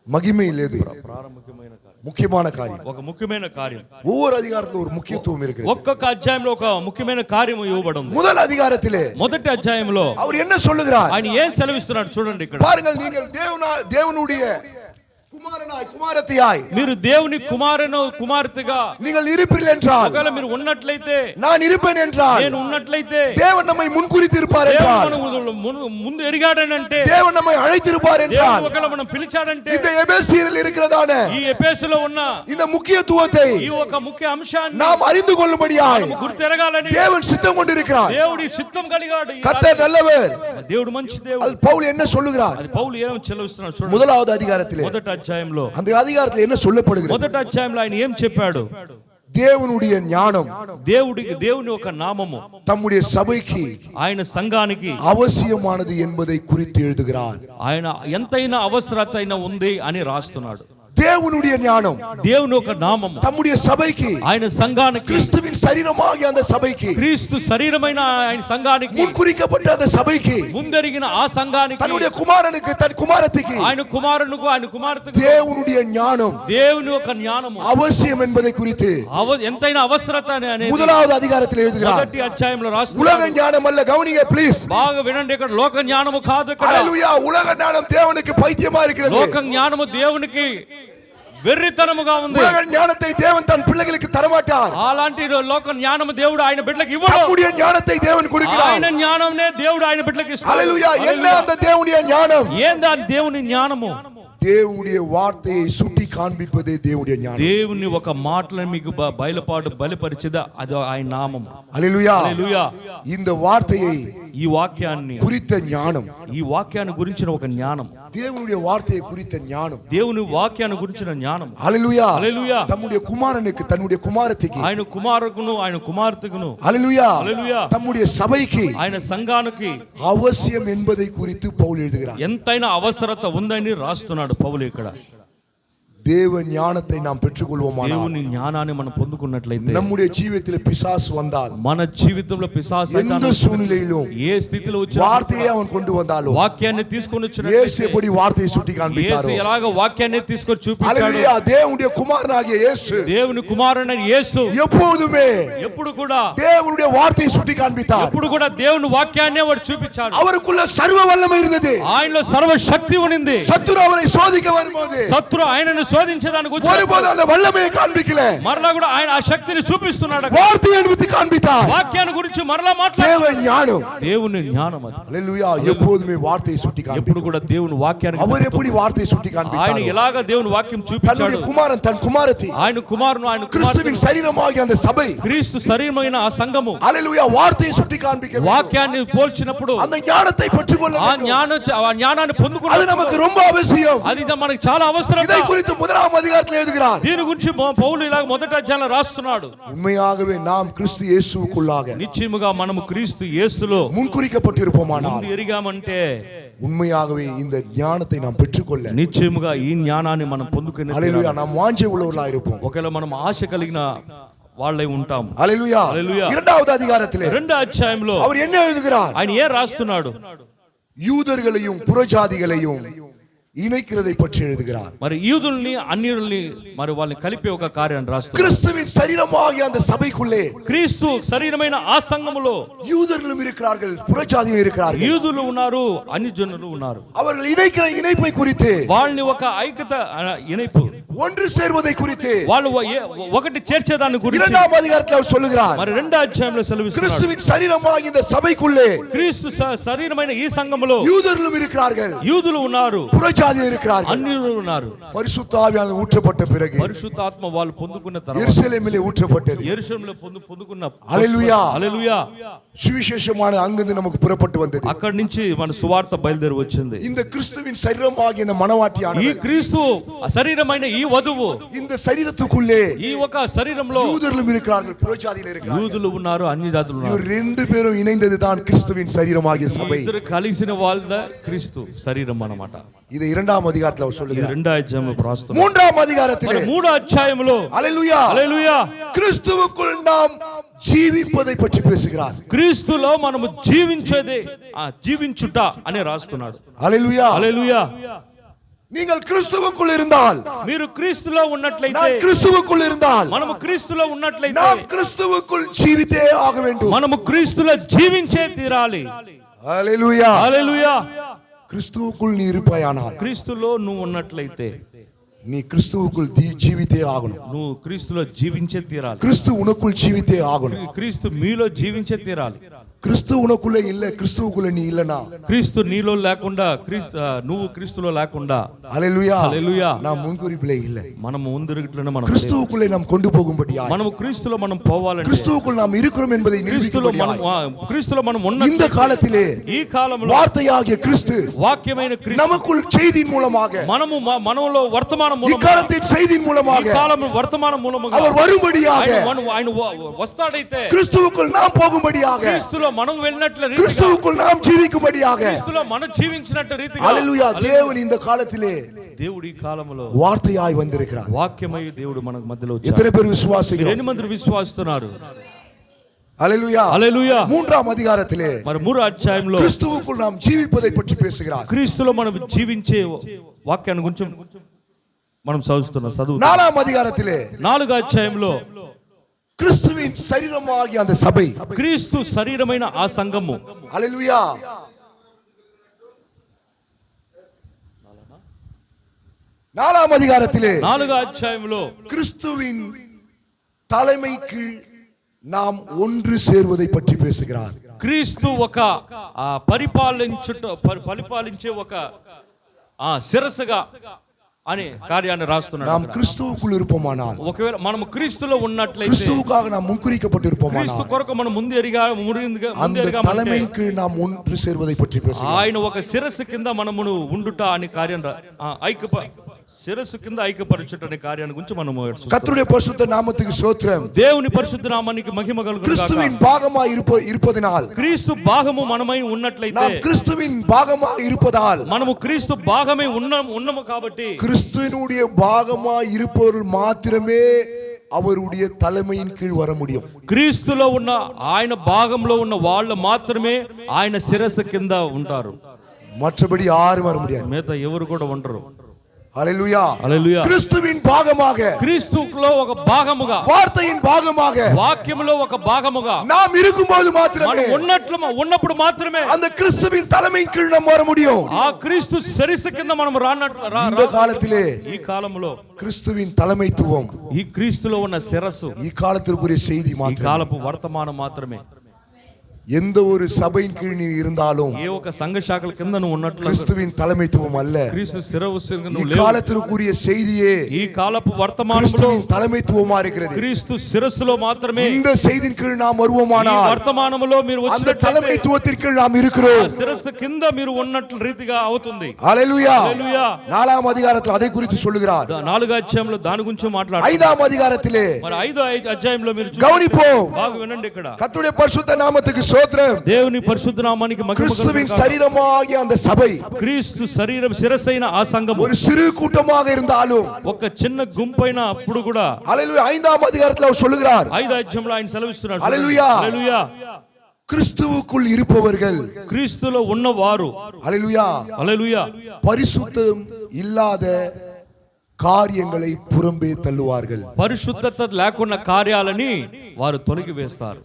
மகிமை లేదు, ప్రారంభమైన కార్యం, முக்கியமான காரியம். ఒక ముఖ్యమైన కార్యం. ஒவ்வொரு அதிகாரத்திலும் ஒரு முக்கியத்துவம் இருக்கிறது. ఒక్కొక్క అధ్యాయంలో ఒక ముఖ్యమైన కార్యము ఇవ్వబడి ఉంది. முதல் அதிகாரத்திலே మొదటి అధ్యాయంలో அவர் என்ன சொல்லுகிறார்? ఆయన ఏం సెలవిస్తున్నాడు చూడండి. ఇక్కడ பாருங்கள், நீங்கள் தேவனுடைய குமாரனாய் குமாரத்தியாய் మీరు దేవుని కుమారును కుమార్తెగా நீங்கள் இருப்பீர்கள் என்றால், ఒకవేళ మీరు ఉన్నట్లయితే, நான் இருப்பேன் என்றால், నేను ఉన్నట్లయితే, தேவன் நம்மை முன்குறித்திருப்பார் என்றால், ముందు ఎరిగాడనంటే, தேவன் நம்மை அழைத்திருப்பார் என்றால், ఒకవేళ మనం పిలిచాడంటే, இந்த எபேசியரில் இருக்கிறதான ఈ ఎఫెసులో ఉన్న இந்த முக்கியத்துவத்தை ఈ ఒక ముఖ్య అంశాన్ని நாம் அறிந்து கொள்ளும்படியாய் గుర్తెరగాలని தேவன் சித்தம் கொண்டிருக்கிறார். దేవుడి చిత్తం కలిగాడు. கர்த்தர் நல்லவர். దేవుడు మంచి దేవుడు. அது பவுல் என்ன சொல்லுகிறார்? అది పౌలు ఏం చెలవిస్తున్నాడు చూడండి. முதலாவது அதிகாரத்திலே, మొదటి అధ్యాయంలో, அந்த அதிகாரத்தில் என்ன சொல்லப்படுகிறது? మొదటి అధ్యాయంలో ఆయన ఏం చెప్పాడు? தேவனுடைய ஞானம் దేవుని ఒక నామము தம்முடைய சபைக்கு ఆయన సంఘానికి அவசியமானது என்பதை குறித்து எழுதுகிறார். ఆయన ఎంతైనా అవసరత అయినా ఉంది అని రాస్తున్నాడు. தேவனுடைய ஞானம் దేవుని ఒక నామము தம்முடைய சபைக்கு, ఆయన సంఘానికి, கிறிஸ்துவின் சரீரமாகிய அந்த சபைக்கு, క్రీస్తు శరీరమైన ఆయన సంఘానికి, முன்குறிக்கப்பட்ட அந்த சபைக்கு, ముందరిగిన ఆ సంఘానికి, தன்னுடைய குமாரனுக்கு, தன் குமாரத்திக்கு ఆయన కుమారునికి, ఆయన కుమార్తెకు தேவனுடைய ஞானம் దేవుని ఒక జ్ఞానము அவசியம் என்பதை குறித்து ఎంతైనా అవసరత అనేది முதலாவது அதிகாரத்தில் எழுதுகிறார். మొదటి అధ్యాయంలో உலக రాస్తున్నాడు. ஞானம் அல்ல, கவனிங்க ப்ளீஸ். బాగా వినండి, ఇక్కడ లోక జ్ఞానము కాదు. ఇక్కడ ஹல்லேலூயா, உலக ஞானம் தேவனுக்கு பைத்தியமா இருக்கிறது. లోక జ్ఞానము దేవునికి వెర్రితనముగా ఉంది. உலக ஞானத்தை தேவன் தன் பிள்ளைகளுக்கு தரமாட்டார். అలాంటి లోక జ్ఞానము దేవుడు ఆయన బిడ్డలకు ఇవ్వడు. நம்முடைய ஞானத்தை தேவன் கொடுக்கிறார். ఆయన జ్ఞానంనే దేవుడు ఆయన బిడ్డలకు ఇస్తాడు. ஹல்லேலூயா, என்ன அந்த தேவனுடைய ஞானம்? ఏందా దేవుని జ్ఞానము? தேவனுடைய வார்த்தையை சுட்டி காண்பிப்பதே தேவனுடைய ஞானம். దేవుని ఒక మాటలను మీకు బయలుపరిచేదా అది ఆయన నామం. ஹல்லேலூயா, హల్లెలూయా. இந்த வார்த்தையை ఈ వాక్యాన్ని, குறித்த ஞானம், ఈ వాక్యాన్ని గురించిన ఒక జ్ఞానం, தேவனுடைய வார்த்தையை குறித்த ஞானம், దేవుని వాక్యాన్ని గురించిన జ్ఞానం. ஹல்லேலூயா, హల్లెలూయా. தம்முடைய குமாரனுக்கு, தன்னுடைய குமாரத்திக்கு, ఆయన కుమారుకును, ఆయన కుమార్తెకును, ஹல்லேலூயா, హల్లెలూయా, தம்முடைய சபைக்கு ఆయన సంఘానికి அவசியம் என்பதை குறித்து பவுல் எழுதுகிறார். ఎంతైనా అవసరత ఉందని రాస్తున్నాడు పౌలు ఇక్కడ. தேவ ஞானத்தை நாம் பெற்றுக்கொள்வோமானால், దేవుని జ్ఞానాన్ని మనం పొందుకున్నట్లయితే, நம்முடைய ஜீவியத்தில் பிசாசு வந்தால், మన జీవితంలో పిశాచు எந்த சூழ்நிலையிலும் ఏ స్థితిలో వచ్చినా, வார்த்தையை அவன் கொண்டு வந்தாலும், వాక్యాన్ని తీసుకొని இயேசு వచ్చినట్లయితే, எப்படி வார்த்தையை சுட்டி యేసు காண்பித்தாரோ, ఎలాగ వాక్యాన్ని తీసుకొని చూపించాడు, ஹல்லேலூயா, தேவனுடைய குமாரனாகிய இயேசு దేవుని కుమారుడైన యేసు எப்போதுமே ఎప్పుడు కూడా தேவனுடைய வார்த்தையை சுட்டி காண்பித்தார். ఎప్పుడు కూడా దేవుని వాక్యాన్నే వాడు చూపించాడు. அவருக்குள்ள சர்வ வல்லமை இருந்தது. ఆయనలో సర్వ శక్తి ఉన్నింది. சத்துரு அவரை சோதிக்க வரும்போது శత్రు ఆయనను శోధించడానికి వచ్చి ஒருபோதும் அந்த வல்லமையை காண்பிக்கல. మరలా కూడా ఆయన ఆ శక్తిని చూపిస్తున్నాడు. வார்த்தையை எடுத்து காண்பித்தார். వాక్యాన్ని గురించి మరలా మాట్లాడు. தேவ ஞானம், దేవుని జ్ఞానం అది. ஹalleluya. எப்போதுமே வார்த்தையை சுட்டி ఎప్పుడు காண்பிப்பார். కూడా దేవుని వాక్యాన్ని அவர் எப்படி வார்த்தையை சுட்டி ఆయన காண்பித்தார்? ఎలాగ దేవుని వాక్యం చూపించాడు. தன்னுடைய குமாரன், தன் குமாரத்தி, ఆయన కుమారుని, ఆయన கிறிஸ்துவின் சரீரமாகிய அந்த சபை, క్రీస్తు శరీరమైన ఆ సంఘము ஹalleluya, வார்த்தையை சுட்டி காண்பிக்க வேண்டும். వాక్యాన్ని పోల్చినప్పుడు அந்த ஞானத்தை பெற்றுக்கொள்ள ఆ வேண்டும். జ్ఞానాన్ని அது పొందుకున్నప్పుడు நமக்கு ரொம்ப அவசியம். అది మనకు చాలా అవసరం. இதை குறித்து முதலாம் அதிகாரத்தில் எழுதுகிறார். దీని గురించి పౌలు ఇలాగ మొదటి అధ్యాయంలో రాస్తున్నాడు. உண்மையாகவே நாம் கிறிஸ்து இயேசுவுக்குள்ளாக నిశ్చయముగా మనము క్రీస్తు యేసులో முன்குறிக்கப்பட்டிருப்போமானால் ముందు ఎరిగామంటే உண்மையாகவே இந்த ஞானத்தை நாம் பெற்றுக்கொள்ள, నిశ్చయముగా ఈ జ్ఞానాన్ని మనం పొందుకునే ஹalleluya, நாம் வாஞ்சை உள்ளவர்களாக இருப்போம். ఒకవేళ మనం ఆశ కలిగిన వాళ్ళై ఉంటాం. ஹalleluya. హల్లెలూయా. இரண்டாவது அதிகாரத்திலே రెండో అధ్యాయంలో அவர் என்ன எழுதுகிறார்? ఆయన ఏం రాస్తున్నాడు? யூதர்களையும் புறஜாதிகளையும் இணைக்கிறதை பற்றி எழுதுகிறார். మరి యూదుల్ని అన్యుల్ని మరి వాళ్ళని కలిపే ఒక కార్యాన్ని రాస్తున్నాడు. கிறிஸ்துவின் சரீரமாகிய அந்த சபைக்குள்ளே క్రీస్తు శరీరమైన ఆ సంఘములో யூதர்களும் இருக்கிறார்கள், புறஜாதியும் இருக்கிறார்கள். యూదులు ఉన్నారు, అన్యజనులు ఉన్నారు. அவர்கள் இணைக்கிற இணைப்பை குறித்து, వాళ్ళని ఒక ఐక్యత ఇணைப்பு, ஒன்று சேர்வதை குறித்து వాళ్ళు ఒకటి చేర్చేదాన్ని గురించి இரண்டாம் அதிகாரத்தில் அவர் சொல்லுகிறார். మరి రెండో అధ్యాయంలో సెలవిస్తున్నాడు. கிறிஸ்துவின் சரீரமாகிய இந்த சபைக்குள்ளே క్రీస్తు శరీరమైన ఈ సంఘములో யூதர்களும் இருக்கிறார்கள், యూదులు ఉన్నారు, புறஜாதியும் இருக்கிறார்கள். అన్యులు ఉన్నారు. பரிசுத்த ஆவியானவர் ஊற்றப்பட்ட பிறகு పరిశుద్ధాత్మ వాళ్ళు పొందుకున్న తర్వాత எருசலேமிலே ஊற்றப்பட்டது. యెరూషలేములో పొందుకున్న హల్లెలూయా. హల్లెలూయా. சுவிசேஷமான அங்கிருந்து நமக்கு புறப்பட்டு வந்தது. అక్కడి నుంచి మన సువార్త బయలుదేరి వచ్చింది. இந்த கிறிஸ்துவின் சரீரமாகிய இந்த மனவாட்டியானவர், ఈ క్రీస్తు శరీరమైన ఈ వధువు, இந்த சரீரத்துக்குள்ளே ఈ ఒక శరీరంలో யூதர்களும் இருக்கிறார்கள், புறஜாதியிலும் இருக்கிறார்கள். యూదులు ఉన్నారు, అన్ని జాతులు ఉన్నారు. இவர் ரெண்டு பேரும் இணைந்ததுதான் கிறிஸ்துவின் சரீரமாகிய சபை. ఇద్దరు కలిసిన వాళ్ళ క్రీస్తు శరీరం అన్నమాట. இது இரண்டாம் அதிகாரத்தில் அவர் ఇది சொல்லுகிறார். రెండో అధ్యాయం రాస్తున్నాడు. மூன்றாம் அதிகாரத்திலே మూడో అధ్యాయంలో ஹalleluya, హల్లెలూయా, கிறிஸ்துவுக்குள் நாம் జీవింపதை పற்றி பேசுகிறார். క్రీస్తులో మనము జీవించుట అని రాస్తున్నాడు. హalleluya, హల్లెలూయా. நீங்கள் கிறிஸ்துவுக்குள் இருந்தால், మీరు క్రీస్తులో ఉన్నట్లయితే, நான் கிறிஸ்துவுக்குள் இருந்தால், మనము క్రీస్తులో ఉన్నట్లయితే நாம் கிறிஸ்துவுக்குள் ஜீவித்தே ஆக வேண்டும். మనము క్రీస్తులో జీవించే తీరాలి. హalleluya, హల్లెలూయా. கிறிஸ்துவுக்குள் நீ இருப்பாயானால், క్రీస్తులో నువ్వు ఉన్నట్లయితే நீ கிறிஸ்துவுக்குள் ஜீவித்தே ஆகணும். నువ్వు క్రీస్తులో జీవించే తీరాలి. கிறிஸ்து உனக்குள் ஜீவித்தே ஆகணும். క్రీస్తు మీలో జీవించే తీరాలి. கிறிஸ்து உனக்குள்ள இல்ல, கிறிஸ்துவுக்குள்ள நீ இல்லனா, క్రీస్తు నీలో లేకుండా, నువ్వు క్రీస్తులో లేకుండా, ஹalleluya, హల్లెలూయా, நாம் முன்குறிப்பிலே இல்ல. మనం ముందురుగుట్లోనే మనం கிறிஸ்துவுக்குள்ளே நாம் கொண்டு போகும்படியாய், మనము క్రీస్తులో మనం పోవాలంటే, கிறிஸ்துவுக்குள் நாம் இருக்கிறோம் என்பதை క్రీస్తులో நிரூபிக்கும்படியாய், క్రీస్తులో మనం ఉన్న இந்த காலத்திலே ఈ కాలంలో வார்த்தையாகிய கிறிஸ்து వాక్యమైన క్రీస్తు நமக்குள் செய்தியின் மூலமாக, మనలో వర్తమానం మూలముగా, இக்காலத்தின் செய்தியின் ఈ மூலமாக కాలం వర్తమానం మూలముగా அவர் வரும்படியாக, ఆయన వస్తాడైతే, கிறிஸ்துவுக்குள் நாம் போகும்படியாக, క్రీస్తులో మనం వెళ్ళినట్ల రీతిగా, கிறிஸ்துவுக்குள் நாம் ஜீவிக்கும்படியாக, క్రీస్తులో మనం జీవించినట్టు రీతిగా, ஹalleluya, தேவன் இந்த காலத்திலே దేవుడు ఈ కాలంలో வார்த்தையாய் வந்திருக்கிறார். వాక్యమై దేవుడు మన మధ్యలో వచ్చాడు. எத்தனை பேர் விசுவாசிக்கிறோம்? ఎన్ని మంది విశ్వాసిస్తున్నారు? ஹalleluya, హల్లెలూయా. மூன்றாம் அதிகாரத்திலே మరి మూడో అధ్యాయంలో கிறிஸ்துவுக்குள் நாம் ஜீவிப்பதை பற்றி பேசுகிறார். క్రీస్తులో మనం జీవించే వాక్యాన్ని గురించి మనం చదువు. நாலாம் அதிகாரத்திலே నాలుగో అధ్యాయంలో கிறிஸ்துவின் சரீரமாகிய அந்த சபை, క్రీస్తు శరీరమైన ఆ సంఘము, ஹalleluya, நாலாம் அதிகாரத்திலே నాలుగో అధ్యాయంలో கிறிஸ்துவின் தலைமைக்கு நாம் ஒன்று சேர்வதை பற்றி பேசுகிறார். క్రీస్తు ఒక పరిపాలించే ఒక శిరస్సుగా అనే కార్యాన్ని రాస్తున్నాడు. நாம் கிறிஸ்துவுக்குள் இருப்போமானால், ఒకవేళ మనము క్రీస్తులో ఉన్నట్లయితే, கிறிஸ்துவுக்காக நாம் முன்குறிக்கப்பட்டிருப்போமானால், క్రీస్తు కొరకు మనం ముందు அந்த தலைமைக்கு நாம் ஒன்று சேர்வதை பற்றி பேசுகிறார். ఆయన ఒక శిరస్సు కింద మనమును ఉండుట అనే కార్యం, శిరస్సు కింద ఐక్యపరచుట అనే కార్యాన్ని గురించి మనము கர்த்தருடைய பரிசுத்த நாமத்துக்கு ஸ்தோத்திரம். దేవుని పరిశుద్ధ నామానికి మహిమ కలుగును గాక. கிறிஸ்துவின் பாகமாய் இருப்பதினால், క్రీస్తు భాగము మనమై ఉన్నట్లయితే, நாம் கிறிஸ்துவின் பாகமாய் இருப்பதால், మనము క్రీస్తు భాగమే ఉన్నాము కాబట్టి, கிறிஸ்துவினுடைய பாகமாய் இருப்பவர்கள் மாத்திரமே அவருடைய தலைமையின் கீழ் வர முடியும். క్రీస్తులో ఉన్న ఆయన భాగంలో ఉన్న వాళ్ళు మాత్రమే ఆయన శిరస్సు కింద ఉంటారు. மற்றபடி யாரும் வர முடியாது. మిగతా ఎవరు కూడా ఉండరు. ஹalleluya హల్లెలూయా. கிறிஸ்துவின் பாகமாக, క్రీస్తులో ఒక భాగముగా, வார்த்தையின் பாகமாக వాక్యములో ఒక భాగముగా நாம் இருக்கும்போது மாத்திரமே మనం ఉన్నప్పుడు మాత్రమే அந்த கிறிஸ்துவின் தலைமையின் கீழ் நாம் வர முடியும். ఆ క్రీస్తు శిరస్సు కింద మనం இந்த காலத்திலே ఈ కాలంలో கிறிஸ்துவின் தலைமைத்துவம் ఈ క్రీస్తులో ఉన్న శిరస్సు ఈ காலத்திற்குரிய செய்தி ఈ மாத்திரமே. కాలపు వర్తమానం మాత్రమే. எந்த ஒரு சபையின் கீழ் நீ இருந்தாலும் ఏ ఒక సంఘ శాఖల కింద నువ్వు ఉన్నట్లు கிறிஸ்துவின் தலைமைத்துவம் அல்ல. క్రీస్తు శిరస్సు కింద ఈ నువ్వు లేవు. காலத்திற்குரிய செய்தியே ఈ కాలపు వర్తమానంలో கிறிஸ்துவின் தலைமைத்துவமா இருக்கிறது. క్రీస్తు శిరస్సులో మాత్రమే இந்த செய்தியின் கீழ் நாம் ఈ வருவோமானால் వర్తమానములో మీరు அந்த వచ్చినట్లయితే தலைமைத்துவத்தின் கீழ் நாம் இருக்கிறோம். ఆ శిరస్సు కింద మీరు ఉన్నట్లు రీతిగా అవుతుంది. ஹalleluya. హల్లెలూయా. 4ஆம் அதிகாரத்தில் அதை குறித்து சொல்லுகிறார். 4వ అధ్యాయంలో దాని గురించి మాట్లాడుతారు. 5ஆம் அதிகாரத்திலே మరి 5వ అధ్యాయంలో మీరు கவனிப்போம். బాగా వినండి. ఇక్కడ கர்த்தருடைய பரிசுத்த நாமத்துக்கு ஸ்தோத்திரம். దేవుని పరిశుద్ధ నామానికి మహిమ கிறிஸ்துவின் కలుగుగాక. శరీరமாகிய அந்த சபை క్రీస్తు శరీరం శిరస్సైన ఆ సంఘము ஒரு சிறு கூட்டமாக இருந்தாலும் ఒక చిన్న గుంపైన అప్పుడు కూడా ஹalleluya 5ஆம் அதிகாரத்தில் அவர் சொல்லுகிறார். 5వ అధ్యాయంలో ఆయన సెలవిస్తున్నారు. హల్లెలూయా. హల్లెలూయా. கிறிஸ்துவுக்குள் இருப்பவர்கள் క్రీస్తులో ఉన్నవారు ஹalleluya హల్లెలూయా பரிசுத்தம் இல்லாத కార్యங்களை పురంబే తల్లువాர்கள். పరిశుద్ధత లేకున్న కార్యాలని వారు తొలగి వేస్తారు.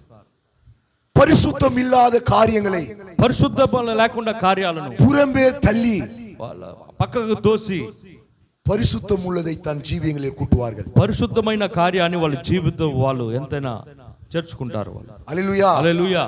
పరిశుద్ధం ఇల్లాద కార్యங்களை పరిశుద్ధత లేకుండా కార్యాలను పురంబే తల్లి వాళ్ళ పక్కకు తోసి పరిశుద్ధం உள்ளதை தன் ஜீவியங்களில் கூட்டுவார்கள். పరిశుద్ధమైన కార్యాన్ని వాళ్ళ జీవితం వాళ్ళు ఎంతైనా చేర్చుకుంటారు. హల్లెలూయా. హల్లెలూయా.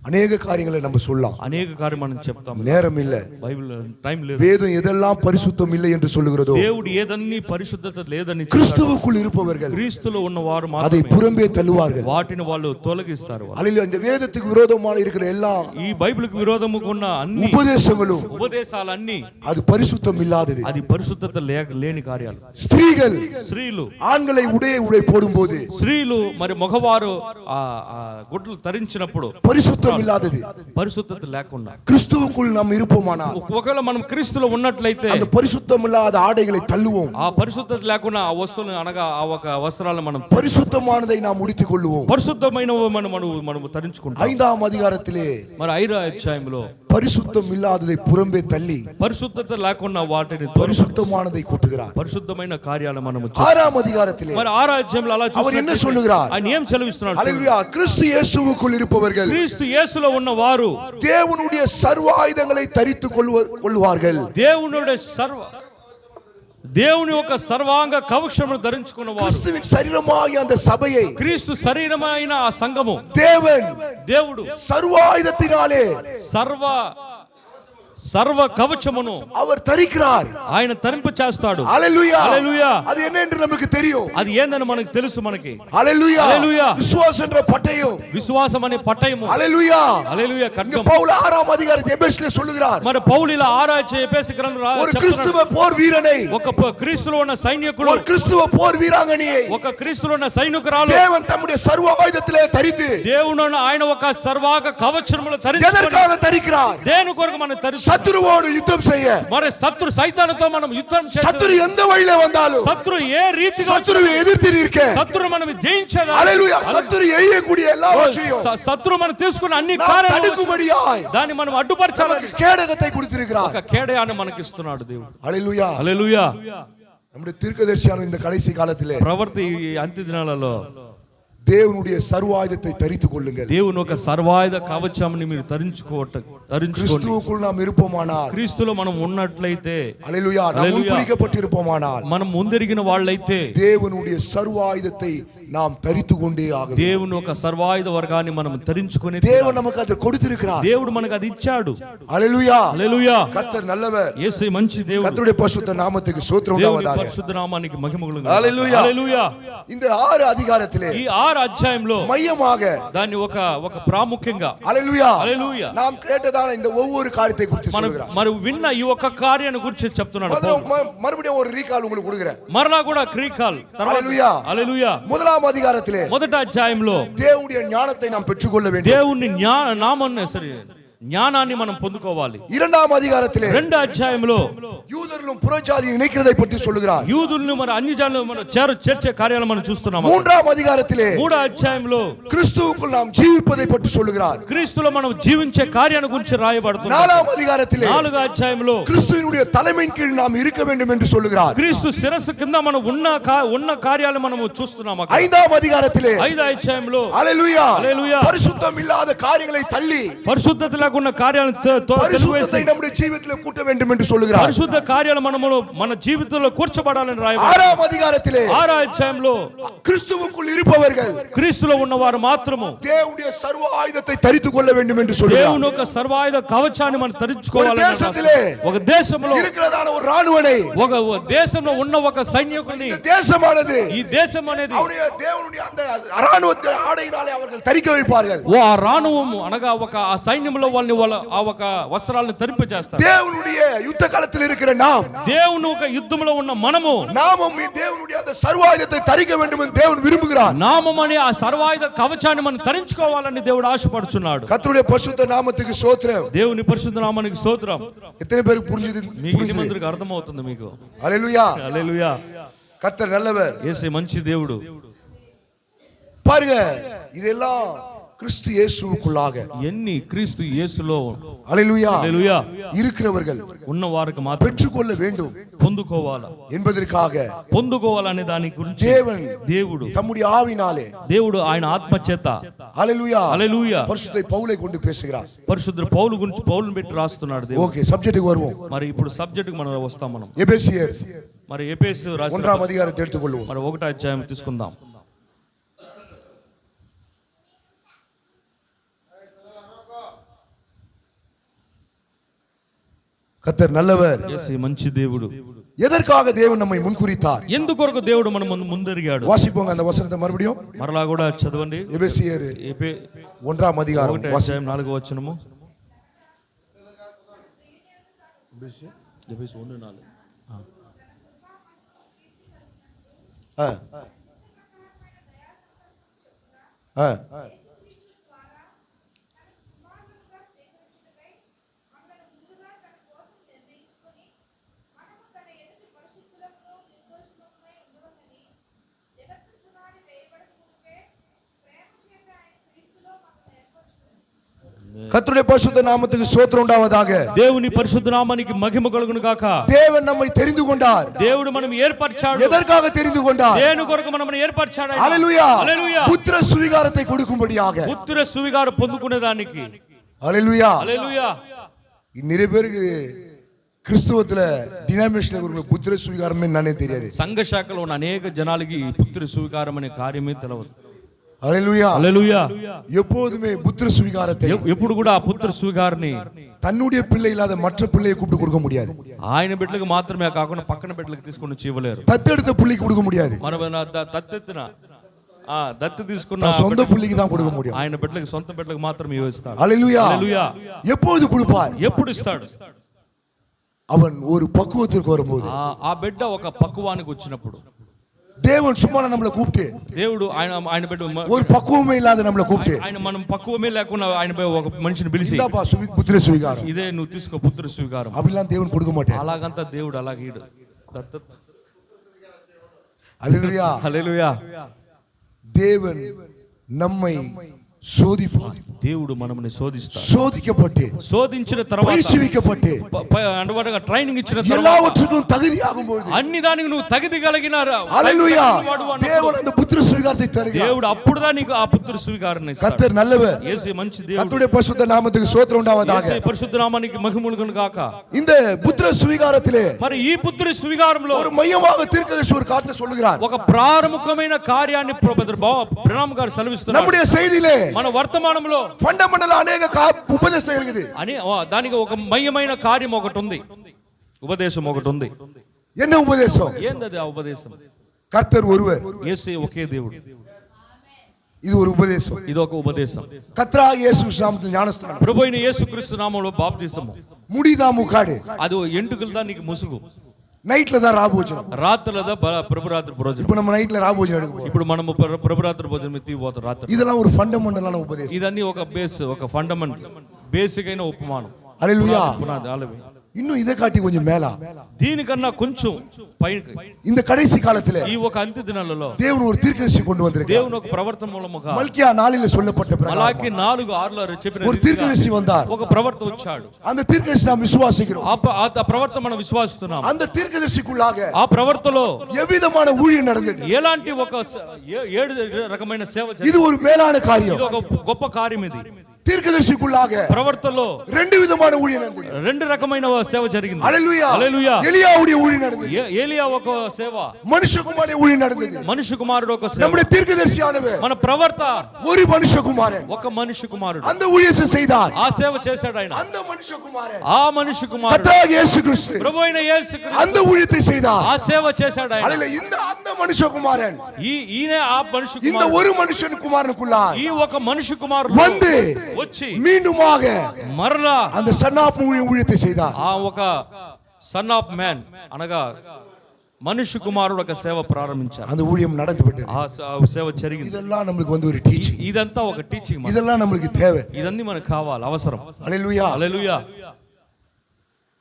అనేక కార్యங்களை நம்ம சொல்லலாம். అనేక కార్యం మనం చెప్తాం. நேரம் இல்ல. బైబిల్ టైం లేదు. வேதம் எதெல்லாம் பரிசுத்தம் இல்லை என்று சொல்லுகிறதோ దేవుడు ఏదన్నీ పరిశుద్ధత లేదని చెప్తాడు. கிறிஸ்துவுக்குள் இருப்பவர்கள் క్రీస్తులో ఉన్నవారు அதை మాత్రమే புறம்பே தள்ளுவார்கள். వాటిని వాళ్ళు తొలగిస్తారు. ஹalleluya. இந்த வேதத்துக்கு விரோதமான இருக்கிற எல்லா ఈ బైబిల్కి విరోధముగా ఉన్న అన్ని ఉపదేశங்களும் ఉపదేశాలన్నీ அது பரிசுத்தம் இல்லாதது. అది పరిశుద్ధత లేని కార్యాలు. ஸ்திரீகள் స్త్రీలు ஆண்களை உடை போடும்போது స్త్రీలు మరి మగవారు ఆ గుడ్లు ధరించినప్పుడు பரிசுத்தம் இல்லாதது. పరిశుద్ధత లేకుండా கிறிஸ்துவுக்குள் நாம் இருப்போமானால் ఒకవేళ మనం క్రీస్తులో ఉన్నట్లయితే அந்த பரிசுத்தம் இல்லாத ஆடைகளை தள்ளுவோம். ఆ పరిశుద్ధత లేకుండా ఆ వస్తువులను అనగా ఆ ఒక వస్త్రాలను మనం பரிசுத்தமானதை நாம் முடித்துக் கொள்வோம். పరిశుద్ధమైన మనం ధరించుకుంటాం. 5ஆம் அதிகாரத்திலே మరి 5వ అధ్యాయంలో பரிசுத்தம் இல்லாததை புறம்பே தள்ளி పరిశుద్ధత లేకుండా వాటిని பரிசுத்தமானதை கூட்டுகிறார். పరిశుద్ధమైన కార్యాలు మనం 6ஆம் அதிகாரத்திலே మరి 6వ అధ్యాయంలో అలా அவர் என்ன చూసినట్లయితే சொல்லுகிறார்? ఆయన ఏం సెలవిస్తున్నాడు? ஹalleluya. கிறிஸ்து இயேசுவுக்குள் இருப்பவர்கள் క్రీస్తు యేసులో ఉన్న వారు தேவனுடைய சர்வ ஆயுதங்களை தரித்துக் கொள்வார்கள். దేవుని యొక్క సర్వాంగ కవచమును ధరించుకున్న వారు கிறிஸ்துவின் சரீரமாகிய அந்த சபையை క్రీస్తు శరీరమైన ఆ సంఘము దేవుడు சர்வ ஆயுதத்தினாலே సర్వ కవచమును அவர் தரிக்கிறார். ఆయన తరింప చేస్తాడు. హల్లెలూయా. హల్లెలూయా. அது என்ன என்று நமக்கு தெரியும். అది ఏందని మనకు తెలుసు. మనకి హల్లెలూయా. హల్లెలూయా. విశ్వాసం என்ற பட்டயம், విశ్వాసం అనే పట్టయము. హల్లెలూయా. హల్లెలూయా. இங்க ఖడ్గం. பவுல் 6ஆம் அதிகாரத்தில் எபேசிலே சொல்லுகிறார். మరి పౌలు ఇలా ఎఫెసు గ్రంథంలో ஒரு கிறிஸ்துவ போர் வீரனை, ఒక క్రీస్తులో ఉన్న సైనికుడు, ஒரு கிறிஸ்துவ போர் வீராங்கனையை ఒక క్రీస్తులో ఉన్న సైనికురాలు தேவன் தம்முடைய சர்வ ஆயுதத்திலே தரித்து దేవుడు ఆయన ఒక సర్వాంగ కవచములు ధరించుకొని எதற்காக தரிக்கிறார்? దేని కొరకు మనం ధరిస్తాం? சத்துருவோடு யுத்தம் செய்ய. మరి శత్రు సైతానుతో మనం యుద్ధం చేయాలి. சத்துரு எந்த வழியில வந்தாலும் శత్రు ఏ రీతిగా சத்துருவை எதிர்த்து நிற்க. శత్రు మనం జయించాలి. హల్లెలూయా. சத்துரு எய்யக்கூடிய எல்லாவற்றையும் శత్రు మనం తీసుకున్న అన్ని நாம் కార్యాలు தடுக்கும்படியாய் దాన్ని మనం అడ్డుపరచాలి. நமக்கு கேடகத்தை கொடுத்திருக்கிறார். ఒక కేడయాన్ని మనకి ఇస్తున్నాడు దేవుడు. హల్లెలూయా. హల్లెలూయా. நம்முடைய தீர்க்கதரிசியான இந்த கடைசி காலத்திலே ప్రవర్తి ఈ అంత్య దినాలలో தேவனுடைய சர்வ ஆயுதத்தை தரித்துக் கொள்ளுங்கள். దేవుని ఒక సర్వాయుధ కవచముని మీరు ధరించుకోండి. கிறிஸ்துவுக்குள் நாம் இருப்போமானால், క్రీస్తులో మనం ఉన్నట్లయితే, హల్లెలూయా, நாம் முன்குறிக்கப்பட்டிருப்போமானால், మనం ముందెరిగిన వాళ్ళైతే தேவனுடைய சர்வ ஆயுதத்தை நாம் தரித்துக் கொண்டே ஆக வேண்டும். దేవుని ఒక సర్వాయుధ వర్గాన్ని మనం ధరించుకొని தேவன் நமக்கு அதை கொடுத்திருக்கிறார். దేవుడు మనకు అది ఇచ్చాడు. హల్లెలూయా. హల్లెలూయా. கர்த்தர் நல்லவர். యేసు మంచి దేవుడు. கர்த்தருடைய பரிசுத்த நாமத்துக்கு ஸ்தோத்திரம் దేవుని உண்டாவதாக. పరిశుద్ధ నామానికి మహిమ కలుగును. హల్లెలూయా. హల్లెలూయా. இந்த 6 அதிகாரத்திலே ఈ 6 అధ్యాయంలో மையமாக దాన్ని ఒక ప్రాముఖ్యంగా హల్లెలూయా హల్లెలూయా நாம் கேட்டதான இந்த ஒவ்வொரு காரியத்தை குறித்து మనం சொல்கிறார். మరి విన్న ఈ ఒక కార్యాన్ని గురించి చెప్తున్నాడు. மறுபடியும் ஒரு ரீகால் உங்களுக்கு கொடுக்கிறேன். మరలా కూడా క్రీకాల్ తర్వాత హల్లెలూయా. హల్లెలూయా. 1ஆம் அதிகாரத்திலே మొదటి అధ్యాయంలో தேவனுடைய ஞானத்தை நாம் பெற்றுக்கொள்ள வேண்டும். దేవుని నామాన్ని సరి జ్ఞానాన్ని మనం పొందుకోవాలి. 2ஆம் அதிகாரத்திலே 2 అధ్యాయంలో யூதர்களும் புறஜாதியும் இணைக்கிறதை பற்றி சொல்லுகிறார். యూదులను మరి అన్యజనులు మనం చేర్చే కార్యాలు మనం చూస్తున్నాము. 3ஆம் அதிகாரத்திலே 3 అధ్యాయంలో கிறிஸ்துவுக்குள் நாம் ஜீவிப்பதை பற்றி சொல்லுகிறார். క్రీస్తులో మనం జీవించే కార్యాన్ని గురించి రాయబడుతుంది. 4ஆம் அதிகாரத்திலே 4 అధ్యాయంలో கிறிஸ்துவினுடைய தலைமையின் கீழ் நாம் இருக்க வேண்டும் என்று சொல்லுகிறார். క్రీస్తు శిరస్సు కింద మనం ఉన్న కార్యాలు మనం చూస్తున్నాము. 5ஆம் அதிகாரத்திலே 5 అధ్యాయంలో హల్లెలూయా హల్లెలూయా பரிசுத்தம் இல்லாத காரியங்களை தள்ளி పరిశుద్ధత లేకుండా కార్యాలను பரிசுத்தத்தை நம்முடைய జీవితంలో కూట வேண்டும் என்று சொல்லுகிறார். పరిశుద్ధ కార్యాలు మన జీవితంలో కూర్చబడాలని రాయబడింది. 6ஆம் அதிகாரத்திலே 6 అధ్యాయంలో கிறிஸ்துவுக்குள் இருப்பவர்கள் క్రీస్తులో ఉన్నవారు మాత్రము தேவனுடைய சர்வ ஆயுதத்தை தரித்துக் கொள்ள வேண்டும் என்று சொல்லுகிறார். దేవుని యొక్క సర్వాయుధ కవచాన్ని మనం ధరించుకోవాలి. ఒక దేశంలో இருக்கிறதான ஒரு ராணுவனை ఒక దేశంలో ఉన్న ఒక సైనికుని தேசமானது ఈ దేశం అనేది தேவனுடைய அந்த ராணுவத்தை ஆடையினாலே அவர்கள் தரிக்க வைப்பார்கள். ఆ రాணுవం అనగా ఒక ఆ సైన్యంలో వాళ్ళ ఆ ఒక వస్త్రాలను ధరింపజేస్తారు. தேவனுடைய யுத்த காலத்தில் இருக்கிற நாம் దేవుని ఒక యుద్ధంలో ఉన్న మనము நாமும் தேவனுடைய அந்த சர்வாயுதத்தை தரிக்க வேண்டும் என்று தேவன் விரும்புகிறார். నామమని ఆ సర్వాయుధ కవచాన్ని మనం ధరించుకోవాలని దేవుడు ఆశపడుచున్నాడు. கர்த்தருடைய பரிசுத்த நாமத்துக்கு ஸ்தோத்திரம். దేవుని పరిశుద్ధ నామానికి స్తోత్రం. எத்தனை பேருக்கு புரிஞ்சது? మీకు ఎన్ని మందికి అర్థమవుతుంది? మీకు హల్లెలూయా హల్లెలూయా. கர்த்தர் நல்லவர். యేసే మంచి దేవుడు. பாருங்க, இதெல்லாம் கிறிஸ்து இயேசுவுக்குள்ளாக ఎన్ని క్రీస్తు యేసులో ஹல்லேலூயா హల్లెలూయా இருக்கிறவர்கள் ఉన్న వారికి మాత్రం பெற்றுக்கொள்ள வேண்டும் పొందుకోవాలి என்பதற்காக పొందుకోవాలనే దాని గురించి దేవుడు தம்முடைய ஆவினாலே దేవుడు ఆయన ఆత్మ చేత ஹல்லேலூயா హల్లెలూయా பரிசுத்த பவுலை கொண்டு பேசுகிறார். పరిశుద్ధ పౌలు గురించి పౌలుని పెట్టి రాస్తున్నాడు దేవుడు. ఓకే, సబ్జెక్టుకు வருவோம். మరి ఇప్పుడు సబ్జెక్ట్ కి మనం వస్తాం. మనం எபேசியர் మరి ఎఫెసు రాసిన 1ஆம் அதிகாரத்தை எடுத்துக்கொள்வோம். మరి 1వ అధ్యాయం తీసుకుందాం. கர்த்தர் நல்லவர். యేసే మంచి దేవుడు. எதற்காக தேவன் நம்மை முன்குறித்தார்? ఎందుకొరకు దేవుడు మన ముందరిగాడు? வாசிப்போங்க அந்த வசனத்தை மறுபடியும். మరలా కూడా చదవండి. எபேசியர் 1ஆம் அதிகாரம் 1వ అధ్యాయం 4వ వచనము. ఎఫెసు 1:4. கர்த்தருடைய பரிசுத்த நாமத்துக்கு ஸ்தோத்திரம் உண்டாவதாக. దేవుని పరిశుద్ధ నామానికి మహిమ కలుగును గాక. தேவன் நம்மை தெரிந்து கொண்டார். దేవుడు మనం ఏర్పరిచాడు. எதற்காக தெரிந்து கொண்டார்? దేని కొరకు మనల్ని ఏర్పరిచాడు? హల్లెలూయా హల్లెలూయా. పుత్ర సువిగారத்தை கொடுக்கும்படியாக. పుత్ర సువిగారం పొందుకునే దానికి. హల్లెలూయా హల్లెలూయా. நிறைய பேருக்கு கிறிஸ்தவத்துல டினாமினேஷன்ல ஒரு புத்திர சுவிகாரமே என்னன்னே தெரியாது. సంఘ శాఖలో ఉన్న అనేక జనాలకి ఈ పుత్ర సువిగారం అనే కార్యమే తెలియదు. హల్లెలూయా హల్లెలూయా. எப்போதுமே புத்திர சுவிகாரத்தை ఎప్పుడు కూడా ఆ పుత్ర సువిగారిని தன்னுடைய பிள்ளை இல்லாத மற்ற பிள்ளையை கூப்பிட்டு கொடுக்க முடியாது. ఆయన బిడ్డలకు మాత్రమే కాకుండా పక్కన బిడ్డలకు తీసుకొని ఇవ్వలేరు. தத்தெடுத்த பிள்ளைக்கு கொடுக்க முடியாது. దత్తెత్తిన దత్తు తీసుకున్న சொந்த பிள்ளைக்கு தான் கொடுக்க முடியும். ఆయన బిడ్డలకు సొంత బిడ్డలకు మాత్రమే ఇస్తాడు. హల్లెలూయా. హల్లెలూయా. எப்போது கொடுப்பார்? ఎప్పుడు ఇస్తాడు? அவன் ஒரு பக்குவத்திற்கு வரும்போது. ఆ బిడ్డ ఒక పక్వానికి వచ్చినప్పుడు. தேவன் சும்மா நம்மள கூப்பிட்டு దేవుడు ఆయన బిడ్డ ஒரு పக்குవమే ఇல்லாத நம்மள கூப்பிட்டு ఆయన మనం పక్వమే లేకుండా ఆయన ఒక మనిషిని పిలిచి இந்தாப்பா புத்திர சுவிகாரம் ఇదే నువ్వు తీసుకో పుత్ర స్వీకారం அப்படிலாம் தேவன் கொடுக்க மாட்டார். అలాగంతా దేవుడు అలాగీడు. ஹல்லேலூயா హల్లెలూయా. தேவன் நம்மை சோதிப்பார். దేవుడు మనల్ని శోధిస్తాడు. சோதிக்கப்பட்டு శోధించిన తర్వాత பயிற்சிவிக்கப்பட்டு అండవాడగా ట్రైనింగ్ ఇచ్చిన తర్వాత எல்லாவற்றுக்கும் தகுதியாகும்போது అన్ని దానికి నువ్వు తగిది కలిగిన హల్లెలూయా தேவன் அந்த புத்திர சுவிகாரத்தை தருகிறார். దేవుడు అప్పుడుదా నీకు ఆ పుత్ర స్వీకారాన్ని ఇస్తాడు. கர்த்தர் நல்லவர். యేసు మంచి దేవుడు. கர்த்தருடைய பரிசுத்த நாமத்துக்கு ஸ்தோத்திரம் உண்டாவதாக. యేసు పరిశుద్ధ నామానికి మహిమలు గాక. இந்த புத்திர சுவிகாரத்திலே మరి ఈ పుత్ర స్వీకారంలో ஒரு மையமாக தீர்க்கதரிசி ஒரு காரியத்தை சொல்லுகிறார். ఒక ప్రాముఖ్యమైన కార్యాన్ని ప్రణామ్ గారు సెలవిస్తున్నారు. நம்முடைய செய்தியிலே మన వర్తమానంలో ఫండమెంటల్ అనేక ఉపదేశం இருக்குது. అని దానికి ఒక మయమైన కార్యం ఒకటి ఉంది. ఉపదేశం ఒకటి ఉంది. என்ன ఉపదేశం? ఏందది ఆ ఉపదేశం? கர்த்தர் ஒருவர். యేసు ఒకే దేవుడు. இது ஒரு ఉపదేశం. ఇది ఒక ఉపదేశం. கர்த்தராகிய இயேசு நாமத்தில் ஞானஸ்நானம். ప్రభువైన యేసుక్రీస్తు నామములో బాప్తిసము. முடிதா முக்காடு. అది ఎంటుకలదా నీకు ముసుగు. నైట్ల దా రాబోజనం రాత్రులదా ప్రభురాత్రి భోజనం. ఇప్పుడు நம்ம నైట్ల రాబోజనం எடுக்க ఇప్పుడు మనము ప్రభురాత్రి భోజనం తీయబోతాం. రాత్రి இதெல்லாம் ஒரு ஃபண்டமெண்டலான உபதேசம். ఇదన్నీ ఒక బేస్, ఒక ఫండమెంటల్, బేసిక్ అయిన ఉపమానం. హల్లెలూయా. పునాది, హల్లెలూయా. இன்னும் இதை காட்டி கொஞ்சம் மேல దీనికన్నా కొంచెం పైకి இந்த கடைசி காலத்துல ఈ ఒక అంత్య దినాలలో தேவன் ஒரு தீர்க்கதரிசி கொண்டு வந்திருக்கார். దేవుని ఒక ప్రవర్తన మూలముగా மல்கியா 4ல சொல்லப்பட்ட பிரகாரம் మలాకి 4:6 చెప్పిన ஒரு தீர்க்கதரிசி வந்தார். ఒక ప్రవర్త వచ్చాడు. அந்த தீர்க்கதரிசி நாம் விசுவாசிக்கிறோம். ఆ ప్రవర్త మనం విశ్వాసిస్తున్నాం. அந்த தீர்க்கதரிசிக்குள்ளாக ఆ ప్రవర్తలో எவ்விதமான ஊழியம் நடந்தது. ఎలాంటి ఒక 7 రకమైన సేవ జరిగింది. இது ஒரு மேலான காரியம். ఇది ఒక గొప్ప కార్యం. ఇది தீர்க்கதரிசிக்குள்ளாக ప్రవర్తలో 2 விதமான ஊழியம் நடந்தது. 2 రకమైన సేవ జరిగింది. హల్లెలూయా. హల్లెలూయా. எலியாவுடைய ஊழியம் நடந்தது. ఏలియా ఒక సేవ, மனுஷகுமாரனுடைய ஊழியம் நடந்தது. మనుష్య కుమారుడు ఒక సేవ. நம்முடைய தீர்க்கதரிசியானவர் మన ప్రవర్త ஒரு மனுஷகுமாரன். ఒక మనుష్య కుమారుడు. அந்த ஊழியத்தை செய்தார். ఆ సేవ చేశాడు ఆయన. அந்த மனுஷகுமாரன் ఆ మనుష్య కుమారుడు கர்த்தராகிய இயேசு கிறிஸ்து ప్రభువైన యేసు క్రీస్తు அந்த ஊழியத்தை செய்தார். ఆ సేవ చేశాడు ఆయన. ஹல்லேலூயா. இந்த அந்த மனுஷகுமாரன் ఈయన ఆ మనుష్య இந்த కుమారుడు, ஒரு மனுஷன் குமாரனுக்குள்ளாக ఈ ఒక మనుష్య కుమారుడు வந்து వచ్చి மீண்டுமாக మరలా அந்த சன் ஆஃப் ஊழியத்தை செய்தார். ఆ ఒక సన్ ఆఫ్ మ్యాన్ అనగా మనుష్య కుమారుడు ఒక సేవ ప్రారంభించారు. அந்த ஊழியம் நடந்துவிட்டது. ఆ సేవ జరిగింది. இதெல்லாம் நமக்கு வந்து ஒரு டீச்சிங். ఇదంతా ఒక టీచింగ్. இதெல்லாம் நமக்கு தேவை. ఇదన్నీ మనకు కావాలి, అవసరం. ஹல்லேலூயா. హల్లెలూయా.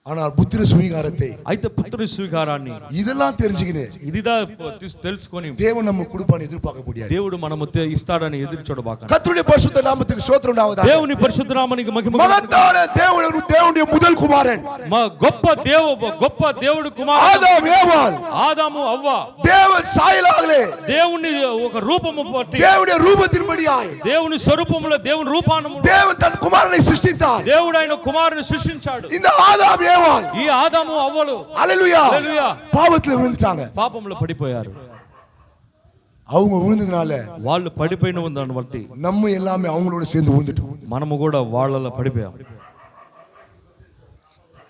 ஆனால் புத்திர சுவீகாரத்தை అయితే పుత్రుని స్వీకారాన్ని இதெல்லாம் தெரிஞ்சுக்கினே ఇదిదా తెలుసుకొని தேவன் நம்ம கொடுப்பான்னு எதிர்பார்க்க முடியாது. దేవుడు మనము ఇస్తాడని ఎదురు చూడబాక. கர்த்தருடைய பரிசுத்த நாமத்துக்கு ஸ்தோத்திரம் உண்டாவதாக. దేవుని పరిశుద్ధ నామమునకు మహిమ. மகத்தான தேவனுடைய முதல் குமாரன், మా గొప్ప దేవుడు కుమారుడు ஆதாம் ஏவாள், ఆదాము అవ్వ தேவன் சாயலாகலே దేవుని ఒక రూపము పట్టి, தேவனுடைய ரூபத்தின்படியாய் దేవుని స్వరూపములో దేవుని రూపానము தேவன் தன் குமாரனை சிருஷ்டித்தார். దేవుడు ఆయన కుమారుని సృష్టించాడు. இந்த ஆதாம் ஏவாள் ఈ ఆదాము అవ్వలు ஹல்லேலூயா హల్లెలూయా பாவத்துல விழுந்துட்டாங்க. పాపంలో పడిపోయారు. அவங்க விழுந்ததுனால వాళ్ళు పడిపోయిన దాన్ని బట్టి நம்ம எல்லாமே அவங்களோட சேர்ந்து விழுந்துட்டோம். మనము కూడా వాళ్ళలో పడిపోయాం.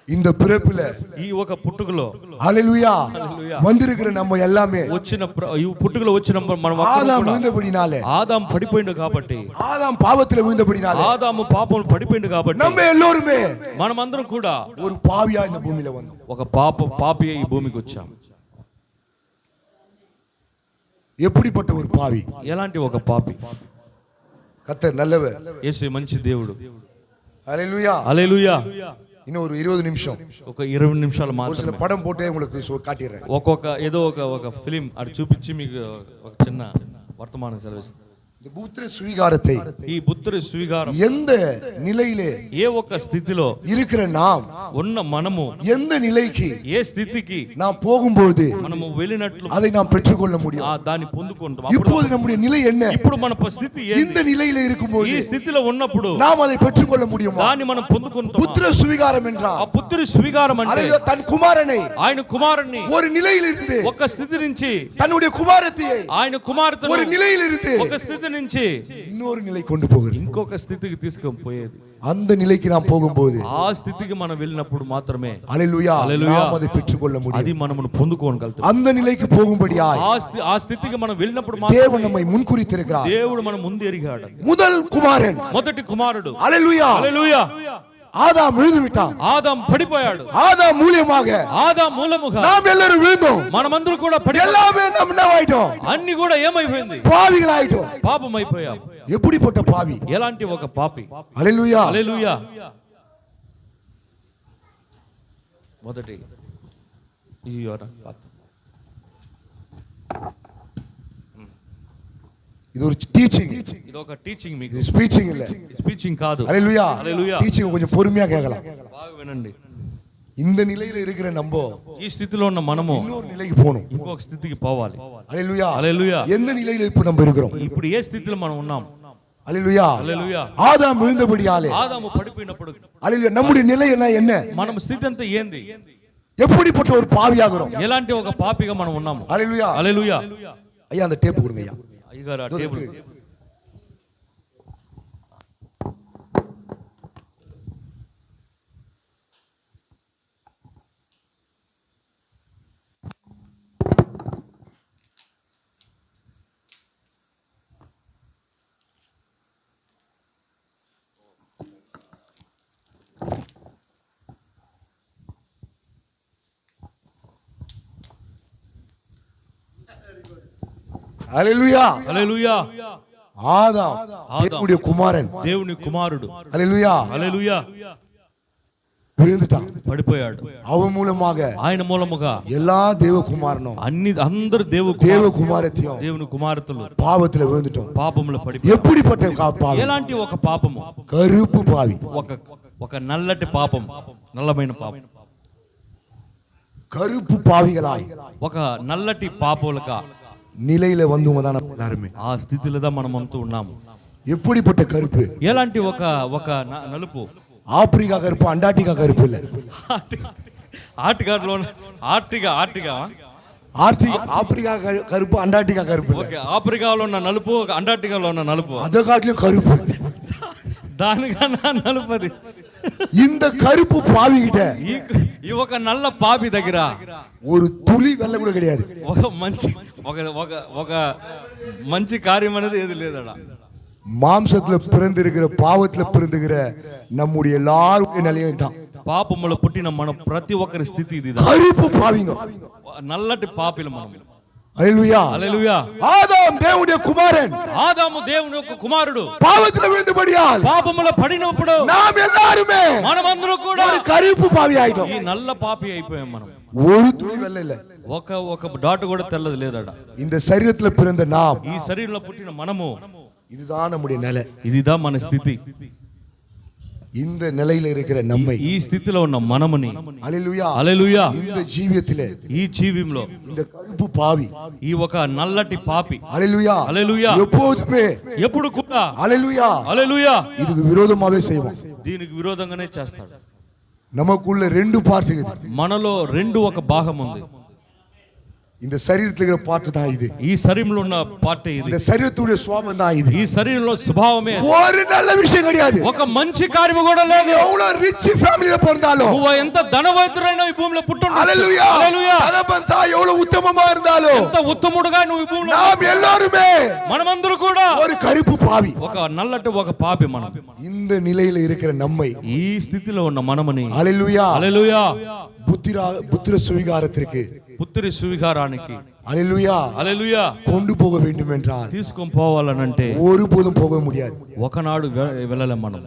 இந்த பிறப்புல ఈ ఒక పుట్టుకలో ஹல்லேலூயா హల్లెలూయా வந்திருக்கிற நம்ம எல்லாமே వచ్చిన ఈ పుట్టుకలో వచ్చిన మనం ஆதாம் விழுந்தபடினாலே, ఆదాము పడిపోయిండు కాబట్టి, ஆதாம் பாவத்துல விழுந்தபடினாலே ఆదాము పాపంలో పడిపోయిండు కాబట్టి நம்ம எல்லோருமே మనమందరం కూడా ஒரு பாவியா இந்த பூமியில வந்தோம். ఒక పాపి ఈ భూమికి వచ్చాం. எப்படிப்பட்ட ஒரு பாவி? ఎలాంటి ఒక పాపి? கர்த்தர் நல்லவர். యేసు మంచి దేవుడు. ஹல்லேலூயா. హల్లెలూయా. இன்னும் ஒரு 20 நிமிஷம் ఒక 20 నిమిషాలు ஒரு சில మాత్రమే படம் போட்டே உங்களுக்கு காட்டிடுறேன். ఏదో ఒక ఫిలిం అది చూపించి మీకు ఒక చిన్న వర్తమానం సెలవిస్తుంది. இந்த புத்திர சுவீகாரத்தை ఈ పుత్రుని స్వీకారం எந்த நிலையிலே ఏ ఒక్క స్థితిలో இருக்கிற நாம், ఉన్న మనము எந்த நிலைக்கு ఏ స్థితికి நாம் போகும்போது మనము వెళ్ళినట్లు அதை நாம் பெற்றுக்கொள்ள முடியும். దాన్ని పొందుకుంటాం. இப்போது நம்முடைய நிலை என்ன? ఇప్పుడు మన స్థితి இந்த நிலையில இருக்கும்போது ఈ స్థితిలో ఉన్నప్పుడు நாம் அதை பெற்றுக்கொள்ள முடியுமா? దాన్ని మనం పొందుకుంటాం. புத்திர சுவீகாரம் என்றால் ఆ పుత్రుని స్వీకారం అంటే ஹல்லேலூயா, தன் குமாரனை ఆయన కుమారుణ్ణి ஒரு நிலையிலிருந்து ఒక స్థితి నుంచి, தன்னுடைய குமாரத்தை ఆయన కుమార్తెను ஒரு நிலையிலிருந்து ఒక స్థితి నుంచి இன்னொரு நிலை கொண்டு போகிறது. ఇంకొక స్థితికి తీసుకొని పోయేది. அந்த நிலைக்கு நாம் போகும்போது ఆ స్థితికి మనం వెళ్ళినప్పుడు మాత్రమే ஹல்லேலூயா ஹல்லேலூயா நாம் அதை பெற்றுக்கொள்ள అది முடியும். మనము పొందుకోగలుగుతాం. அந்த நிலைக்கு போகும்படியாய் ఆ స్థితికి మనం వెళ్ళినప్పుడు தேவன் మాత్రమే நம்மை முன்குறித்திருக்கிறார். దేవుడు మనం ముందు ఎరిగాడు. முதல் குமாரன் మొదటి కుమారుడు ஹல்லேலூயா హల్లెలూయా. ஆதாம் விழுந்து விட்டான். ఆదాం పడిపోయాడు. ஆதாம் மூலியமாக ఆదాం మూలముగా நாம் எல்லாரும் விழுந்தோம். మనమందరూ కూడా எல்லாமே நம்ம என்ன ஆயிட்டோம்? అన్ని కూడా ఏమైపోయింది? பாவிகள் ஆயிட்டோம். పాపం అయిపోయాం. எப்படிப்பட்ட பாவி? ఎలాంటి ఒక పాపి? ஹல்லேலூயா. హల్లెలూయా. మొదటి ఈ இது ஒரு டீச்சிங். ఇది ఒక టీచింగ్. మీకు இது ஸ்பீச்சிங் இல்ல. స్పీచింగ్ కాదు. ஹல்லேலூயா. హల్లెలూయా. டீச்சிங் கொஞ்சம் பொறுமையா கேட்கலாம். బాగా వినండి. இந்த நிலையில இருக்கிற நம்ம ఈ స్థితిలో ఉన్న మనము இன்னொரு நிலைக்கு போகணும். ఇంకొక స్థితికి పోవాలి. ஹல்லேலூயா. హల్లెలూయా. எந்த நிலையில இப்ப நம்ம இருக்கிறோம்? ఇప్పుడు ఏ స్థితిలో మనం ఉన్నాం? ஹல்லேலூயா. హల్లెలూయా. ஆதாம் விழுந்தபடியாலே ఆదాము పడిపోయినప్పుడు ஹல்லேலூயா நம்முடைய நிலை என்ன? మనం స్థితి అంతా ఏంది? எப்படிப்பட்ட ஒரு பாவியாகிறோம்? ఎలాంటి ఒక పాపిగా మనం ఉన్నాము? ஹல்லேலூயா. హల్లెలూయా. ஐயா அந்த டேப் கொடுங்க ஐயா. అయ్యగారు ఆ టేబుల్ హల్లెలూయా. హల్లెలూయా. ఆదాం దేవుడి కుమారన్, దేవుని కుమారుడు. హల్లెలూయా. హల్లెలూయా. விழுந்துட்டான், పడిపోయాడు. அவன் மூலமாக ఆయన మూలముగా எல்லா தேவகுமாரனும் అందరు தேவகுமாரத்தையும் దేవుని కుమార్తెలు பாவத்துல விழுந்துட்டோம். పాపములో పడిపోయారు. எப்படிப்பட்ட பாவி? ఎలాంటి ఒక పాపము? கருப்பு பாவி, ఒక నల్లటి పాపం, నల్లమైన పాపం. கருப்பு பாவிகளாய் ఒక నల్లటి పాపములుగా நிலையில வந்தவங்க தான் எல்லாருமே. ఆ స్థితిలో தான் మనం అంటూ ఉన్నాము. எப்படிப்பட்ட கருப்பு? ఎలాంటి ఒక నలుపు? ஆப்பிரிக்கா கருப்பு, அண்டார்டிகா கருப்பு இல்ல. ఆర్టికాలో ఆర్టికా ஆப்பிரிக்கா கருப்பு, அண்டார்டிகா கருப்பு. ఓకే, ఆఫ్రికాలో ఉన్న నలుపు, అంటార్టికాలో ఉన్న నలుపు, அத காட்டிலும் கருப்பு. దానికన్నా నలుపది. இந்த கருப்பு பாவி கிட்ட ఈ ఒక నల్ల పాపి దగ్గర ஒரு துளி வெள்ளை கூட கிடையாது. ఒక మంచి కార్యం అనేది ఏది లేదడా. மாம்சத்துல பிறந்திருக்கிற, பாவத்துல பிறந்துகிற நம்முடைய எல்லாருடைய நிலையும் தான். పాపములో పుట్టిన మన ప్రతి ఒక్కరి స్థితి ఇది. கருப்பு பாவிங்க, నల్లటి పాపిలు మనం. హల్లెలూయా. హల్లెలూయా. ஆதாம் தேவனுடைய குமாரன், ఆదాము దేవుని యొక్క కుమారుడు. பாவத்துல விழுந்தபடியால் పాపములో పడినప్పుడు நாம் எல்லாருமே మనమందరూ కూడా ஒரு கருப்பு பாவி ஆயிட்டோம். ఈ నల్ల పాపి అయిపోయాం మనం. ஒரு துளி வெள்ளை இல்ல, ఒక డాట్ కూడా తెల్లది లేదట. இந்த சரீரத்துல பிறந்த நாம், ఈ శరీరంలో పుట్టిన మనము, இதுதான் நம்முடைய நிலை. ఇదిదా మన స్థితి. இந்த நிலையில இருக்கிற நம்மை, ఈ స్థితిలో ఉన్న మనముని, హల్లెలూయా, హల్లెలూయా, இந்த ஜீவியத்திலே ఈ జీవితంలో இந்த கருப்பு பாவி, ఈ ఒక నల్లటి పాపి, హల్లెలూయా, హల్లెలూయా, எப்போதுமே, ఎప్పుడు కూడా, హల్లెలూయా, హల్లెలూయా, இதுக்கு విరోధமாவே செய்வோம். దీనికి విరోధంగానే చేస్తాడు. நமக்குள்ள ரெண்டு பார்ட் இருக்குது. మనలో ఒక భాగం ఉంది. இந்த சரீரத்துல இருக்கிற பார்ட் தான் இது. ఈ శరీరంలో ఉన్న పార్ట్ ఇది. இந்த சரீரத்துடைய சுபாவம் தான் இது. ఈ శరీరంలో స్వభావమే. ஒரு நல்ல விஷயம் கிடையாது. ఒక మంచి కార్యము కూడా లేదు. எவ்வளவு ரிச் ஃபேமிலில பிறந்தாலும், నువ్వు ఎంత ధనవంతుడైనా ఈ భూమిలో పుట్టుండొచ్చు. హల్లెలూయా, హల్లెలూయా, தகப்பன் தாய் எவ்வளவு உத்தமமா இருந்தாலும், ఎంత ఉత్తముడుగా నువ్వు ఈ భూమిలో, நாம் எல்லாருமே మనమందరూ కూడా ஒரு கருப்பு பாவி. ఒక నల్లటి ఒక పాపి మనం. இந்த நிலையில இருக்கிற நம்மை, ఈ స్థితిలో ఉన్న మనమని, హల్లెలూయా, హల్లెలూయా, புத்திர சுவிகாரத்திற்கு, పుత్రి సువిహారానికి, హల్లెలూయా, హల్లెలూయా, கொண்டு போக வேண்டும் என்றால் తీసుకొని పోవాలనంటే ஒருபோதும் போக முடியாது. ఒకనాడు వెళ్ళలేం మనం.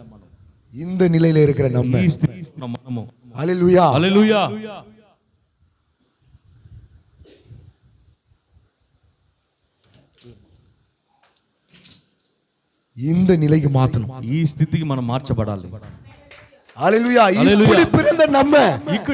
இந்த நிலையில இருக்கிற நம்ம, ఈ స్థితిలో ఉన్న మనము, హల్లెలూయా, హల్లెలూయా, இந்த நிலைக்கு மாத்தணும். ఈ స్థితికి మనం మార్చబడాలి. ஹல்லேலூயா. ஹல்லேலூயா. இப்படி பிறந்த நம்ம,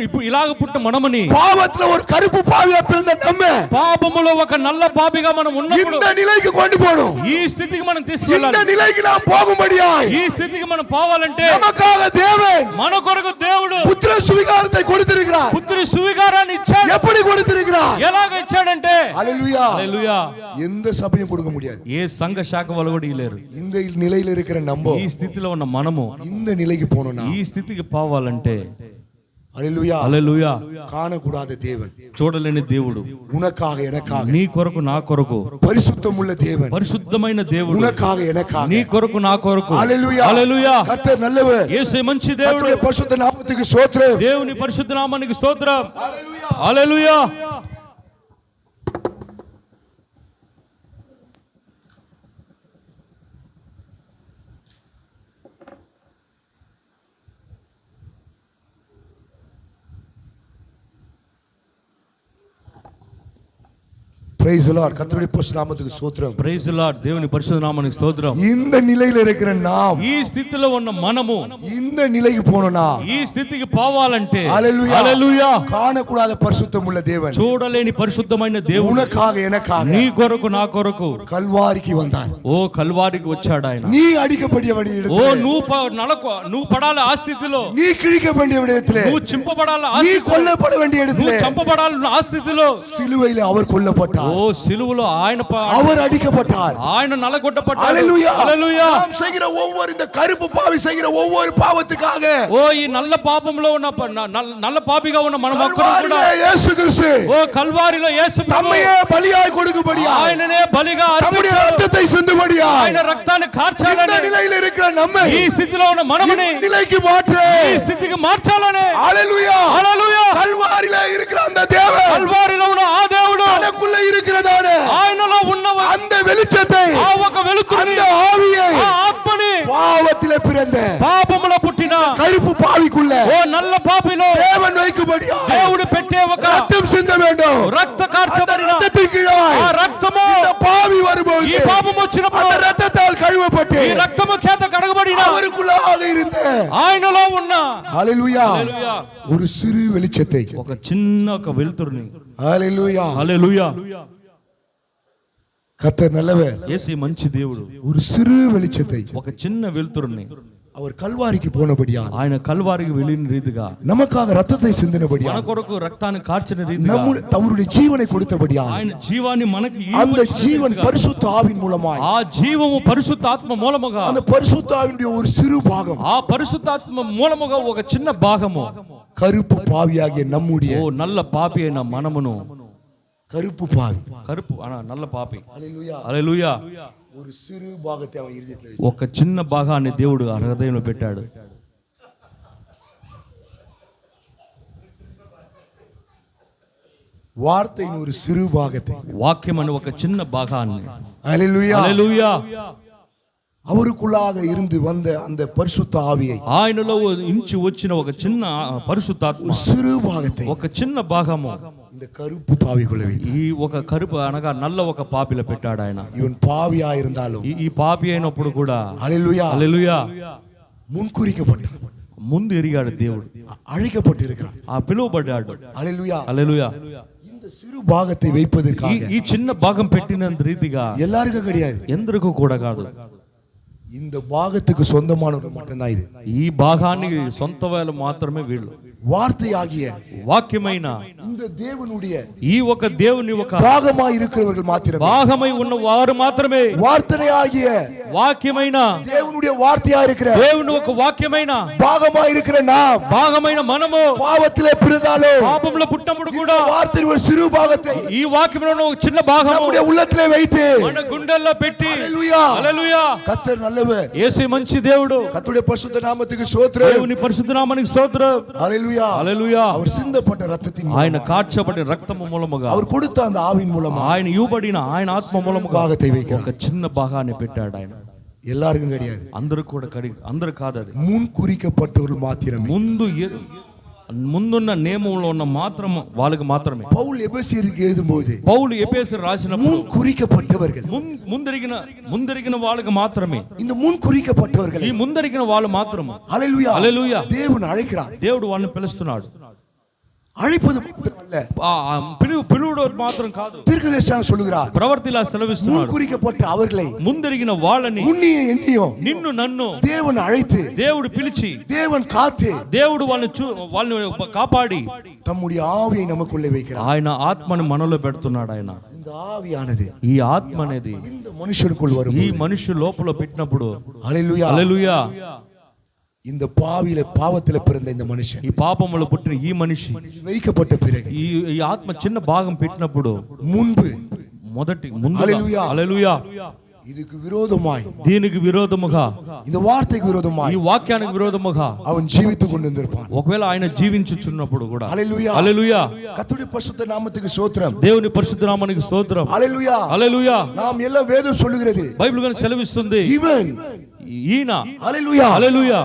ఇప్పుడు ఇలాగ పుట్టిన మనమని, பாவத்துல ஒரு கருப்பு பாவியா பிறந்த நம்ம, పాపములో ఒక నల్ల పాపిగా మనం ఉన్నప్పుడు இந்த நிலைக்கு கொண்டு போகணும். ఈ స్థితికి మనం இந்த తీసుకెళ్ళాలి. நிலைக்கு நாம் போகும்படியாய் ఈ స్థితికి మనం పోవాలంటే நமக்காக தேவன் మన కొరకు దేవుడు புத்திர சுவிகாரத்தை கொடுத்திருக்கிறார். పుత్రి సువిహారాన్ని ఇచ్చాడు. எப்படி கொடுத்திருக்கிறார்? ఎలాగ ఇచ్చాడంటే, ஹல்லேலூயா, హల్లెలూయా, எந்த సభ్యం கொடுக்க முடியாது. ఏ సంఘ శాఖ వాళ్ళు కూడా ఇలేరు. இந்த நிலையில இருக்கிற நம்ம ఈ స్థితిలో ఉన్న మనము இந்த நிலைக்கு போகணும்னா, ఈ స్థితికి పోవాలంటే, ஹல்லேலூயா, హల్లెలూయా, காணக்கூடாத தேவன், చూడలేని దేవుడు, உனக்காக எனக்காக, నీ కొరకు నా కొరకు, பரிசுத்தமுள்ள தேவன், పరిశుద్ధమైన దేవుడు, உனக்காக எனக்காக, నీ కొరకు నా కొరకు, ஹல்லேலூயா, హల్లెలూయా, கர்த்தர் நல்லவர், యేసు మంచి దేవుడు, கர்த்தருடைய பரிசுத்த நாமத்துக்கு ஸ்தோத்திரம், దేవుని పరిశుద్ధ నామానికి స్తోత్రం. హల్లెలూయా. Praise the Lord. கர்த்தருடைய பரிசுத்த நாமத்துக்கு ஸ்தோத்திரம். Praise the Lord. దేవుని పరిశుద్ధ నామానికి స్తోత్రం. இந்த நிலையில இருக்கிற நாம், ఈ స్థితిలో ఉన్న మనము இந்த நிலைக்கு போகணும்னா, ఈ స్థితికి పోవాలంటే, ஹல்லேலூயா, హల్లెలూయా, காணக்கூடாத பரிசுத்தமுள்ள தேவன், చూడలేని పరిశుద్ధమైన దేవుడు, உனக்காக எனக்காக నీ కొరకు నా కొరకు கல்வாரிக்கு வந்தார். ఓ కల్వారికి వచ్చాడు ఆయన. நீ அடிக்கப்படிய ఓ இடத்திலே, నువ్వు పడాలి ఆ స్థితిలో, நீ கிழிக்கப்படிய இடத்திலே, నువ్వు చింపబడాలి ఆ நீ స్థితిలో, கொல்லப்பட வேண்டிய నువ్వు இடத்திலே, చంపబడాలి ఆ స్థితిలో. சிலுவையிலே அவர் கொல்லப்பட்டார், ఓ సిలువలో ఆయన அவர் అడిக்கப்பட்டார், ఆయన నలగొట్టబడ్డాడు. హల్లెలూయా, హల్లెలూయా. நாம் செய்கிற ஒவ்வொரு, இந்த கருப்பு பாவி செய்கிற ஒவ்வொரு பாவத்துக்காக, ఓ ఈ నల్ల పాపంలో ఉన్న నల్ల పాపిగా ఉన్న మన ఒక్కరు కూడా, கல்வாரியிலே இயேசு கிறிஸ்து ఓ కల్వారిలో యేసు ప్రభు தம்மையே பலியாய் கொடுக்கும்படியாய், ఆయననే బలిగా தம்முடைய అర్పించాడు. ரத்தத்தை சிந்தும்படியாய், ఆయన రక్తాన్ని இந்த కార్చాలని, நிலையில இருக்கிற நம்மை ఈ స్థితిలో ఉన్న మనమని இந்த நிலைக்கு மாற்று. ఈ స్థితికి మార్చాలని. ஹல்லேலூயா, హల్లెలూయా. கல்வாரியிலே இருக்கிற அந்த தேவன், కల్వారిలో ఉన్న ఆ దేవుడు, தனக்குள்ள இருக்கிறதான ఆయనలో ఉన్న அந்த வெளிச்சத்தை, ఆ ఒక వెలుతురుని, அந்த ஆவியை, ఆ ఆత్మని, பாவத்திலே பிறந்த పాపములో పుట్టిన கருப்பு பாவிக்குள்ள ఓ నల్ల పాపిలో தேவன் வைக்கும்படியா దేవుడు పెట్టే ఒక ரத்தம் சிந்த வேண்டும். రక్త కార్చబడిన ரத்தத்தின் கீழாய் ఆ రక్తము இந்த பாவி வரும்போது ఈ పాపం వచ్చినప్పుడు அந்த ரத்தத்தால் கழுவப்பட்டு ఈ రక్తము చేత కడగబడిన அவருக்குள்ளாக இருந்த ఆయనలో ఉన్న ஹalleluya హల్లెలూయా ஒரு சிறு வெளிச்சத்தை, ఒక చిన్న ఒక వెలుతురుని, ஹalleluya హల్లెలూయా. கர்த்தர் நல்லவர். యేసు మంచి దేవుడు. ஒரு சிறு வெளிச்சத்தை ఒక చిన్న వెలుతురుని அவர் கல்வாரிக்கு போனபடியா, ఆయన కల్వారికి వెళ్ళిన రీతిగా, நமக்காக ரத்தத்தை சிந்தினபடியா, మన కొరకు రక్తాన్ని కార్చిన రీతిగా, அவருடைய ஜீவனை கொடுத்தபடியா, ఆయన జీవాన్ని మనకి அந்த ஜீவன் பரிசுத்த ஆவின் மூலமாய், ఆ జీవము పరిశుద్ధాత్మ మూలముగా, அந்த பரிசுத்த ஆவினுடைய ஒரு சிறு பாகம், ఆ పరిశుద్ధాత్మ మూలముగా ఒక చిన్న భాగము கருப்பு பாவியாகிய நம்முடைய, ఓ నల్ల పాపి అయిన మనమును, கருப்பு பாவி, కరుపు నల్ల పాపి, ஹalleluya, హల్లెలూయా, ஒரு சிறு பாகத்தை அவன் இருதயத்தில் ఒక చిన్న భాగాన్ని దేవుడు ఆ హృదయంలో పెట్టాడు. வார்த்தையின் ஒரு சிறு பாகத்தை, వాక్యం అని ఒక చిన్న భాగాన్ని, ஹalleluya, హల్లెలూయా, அவருக்குள்ளாக இருந்து வந்த அந்த பரிசுத்த ஆவியை, ఆయనలో ఇంచి వచ్చిన ఒక చిన్న పరిశుద్ధాత్మ, ஒரு சிறு பாகத்தை ఒక చిన్న భాగము இந்த கருப்பு பாவிக்குள்ள வைத்தார். ఈ ఒక కరుపు అనగా నల్ల ఒక పాపిలో పెట్టాడు ఆయన. இவன் பாவியா இருந்தாலும் ఈ పాపి అయినప్పుడు కూడా ஹalleluya, హల్లెలూయా, முன்குறிக்கப்பட்டான், ముందు ఎరిగాడు దేవుడు, அழைக்கப்பட்டிருக்கிறான், ఆ పిలువబడ్డాడు. ஹalleluya. హల్లెలూయా. இந்த சிறு பாகத்தை வைப்பதற்காக ఈ చిన్న భాగం పెట్టినంత రీతిగా எல்லாருக்கும் கிடையாது, ఎందరికీ కూడా కాదు, இந்த பாகத்துக்கு சொந்தமானவர்கள் மட்டும்தான் இது. ఈ భాగానికి సొంత వాళ్ళు మాత్రమే వీళ్ళు. வார்த்தையாகிய వాక్యమైన இந்த தேவனுடைய ఈ ఒక దేవుని ఒక பாகமா இருக்கிறவர்கள் மாத்திரமே, భాగమై ఉన్న వారు మాత్రమే, வார்த்தையாகிய వాక్యమైన தேவனுடைய வார்த்தையா இருக்கிற దేవుని ఒక వాక్యమైన பாகமா இருக்கிற நாம் భాగమైన మనము பாவத்திலே பிறந்தாலும் పాపంలో పుట్టినప్పుడు కూడా வார்த்தையின் ஒரு சிறு பாகத்தை ఈ వాక్యంలో ఒక చిన్న భాగము நம்முடைய உள்ளத்திலே வைத்து మన గుండెల్లో పెట్టి, ஹalleluya, హల్లెలూయా, கர்த்தர் நல்லவர், యేసు మంచి దేవుడు, கர்த்தருடைய பரிசுத்த நாமத்துக்கு ஸ்தோத்திரம், దేవుని పరిశుద్ధ నామానికి స్తోత్రం, ஹalleluya. హల్లెలూయా. அவர் சிந்தப்பட்ட ரத்தத்தின் ఆయన కార్చబడిన రక్తము మూలముగా, அவர் கொடுத்த அந்த ஆவின் மூலமா ఆయన ఇవ్వబడిన ఆయన ఆత్మ మూలముగా பாகத்தை வைக்கிறார். ఒక చిన్న భాగాన్ని పెట్టాడు ఆయన. எல்லாருக்கும் கிடையாது, అందరూ కూడా అందరూ కాదు, అది முன் குறிக்கப்பட்டவர்கள் மாத்திரமே. ముందున్న నియమంలో ఉన్న మాత్రం వాళ్ళకి మాత్రమే. பவுல் எபேசியருக்கு எழுதும்போது పౌలు ఎఫెసీయులకు రాసినప్పుడు முன் குறிக்கப்பட்டவர்கள், ముందరిగిన వాళ్ళకి మాత్రమే, இந்த முன் குறிக்கப்பட்டவர்கள், ఈ ముందరిగిన వాళ్ళు మాత్రము, ஹalleluya, హల్లెలూయా, தேவன் அழைக்கிறார். దేవుడు వాళ్ళని పిలుస్తున్నాడు. அழைப்பது மாத்திரமல்ல, పిలువుడు మాత్రం కాదు, தீர்க்கதரிசனம் சொல்லுகிறார், ప్రవర్తిలా முன் సెలవిస్తున్నాడు. குறிக்கப்பட்ட அவர்களை, ముందరిగిన వాళ్ళని, உன்னையும் என்னையும் నిన్ను నన్ను தேவன் அழைத்து, దేవుడు పిలిచి, தேவன் காத்து, దేవుడు వాళ్ళని కాపాడి தம்முடைய ஆவியை நமக்குள்ளே வைக்கிறார். ఆయన ఆత్మని మనలో పెడుతున్నాడు. ఆయన இந்த ఆవియాனது ఈ ఆత్మ అనేది இந்த మనుషునికుள் வரும், ఈ మనిషి లోపల పెట్టినప్పుడు, ஹalleluya, హల్లెలూయా, இந்த பாவத்திலே பிறந்த இந்த மனுஷன் ఈ పాపములో పుట్టిన ఈ మనిషి வைக்கப்பட்ட பிறகு ఈ ఆత్మ చిన్న భాగం పెట్టినప్పుడు முன்பு ముందు హల్లెలూయా, హల్లెలూయా, இதுக்கு விரோதமாய், దీనికి విరోధముగా, இந்த వార్తకు విరోధமாய் ఈ వాక్యానికి విరోధముగా அவன் జీవిத்து கொண்டிருப்பான். ఒకవేళ ఆయన జీవించుచున్నప్పుడు కూడా, హల్లెలూయా, హల్లెలూయా, கர்த்தருடைய பரிசுத்த நாமத்துக்கு ஸ்தோத்திரம், దేవుని పరిశుద్ధ నామానికి స్తోత్రం, ஹalleluya. హల్లెలూయా. நாம் எல்லாம் வேதம் சொல்லுகிறது, బైబిల్ గాని సెలవిస్తుంది, இவன் ఈయన, ஹalleluya, హల్లెలూయా,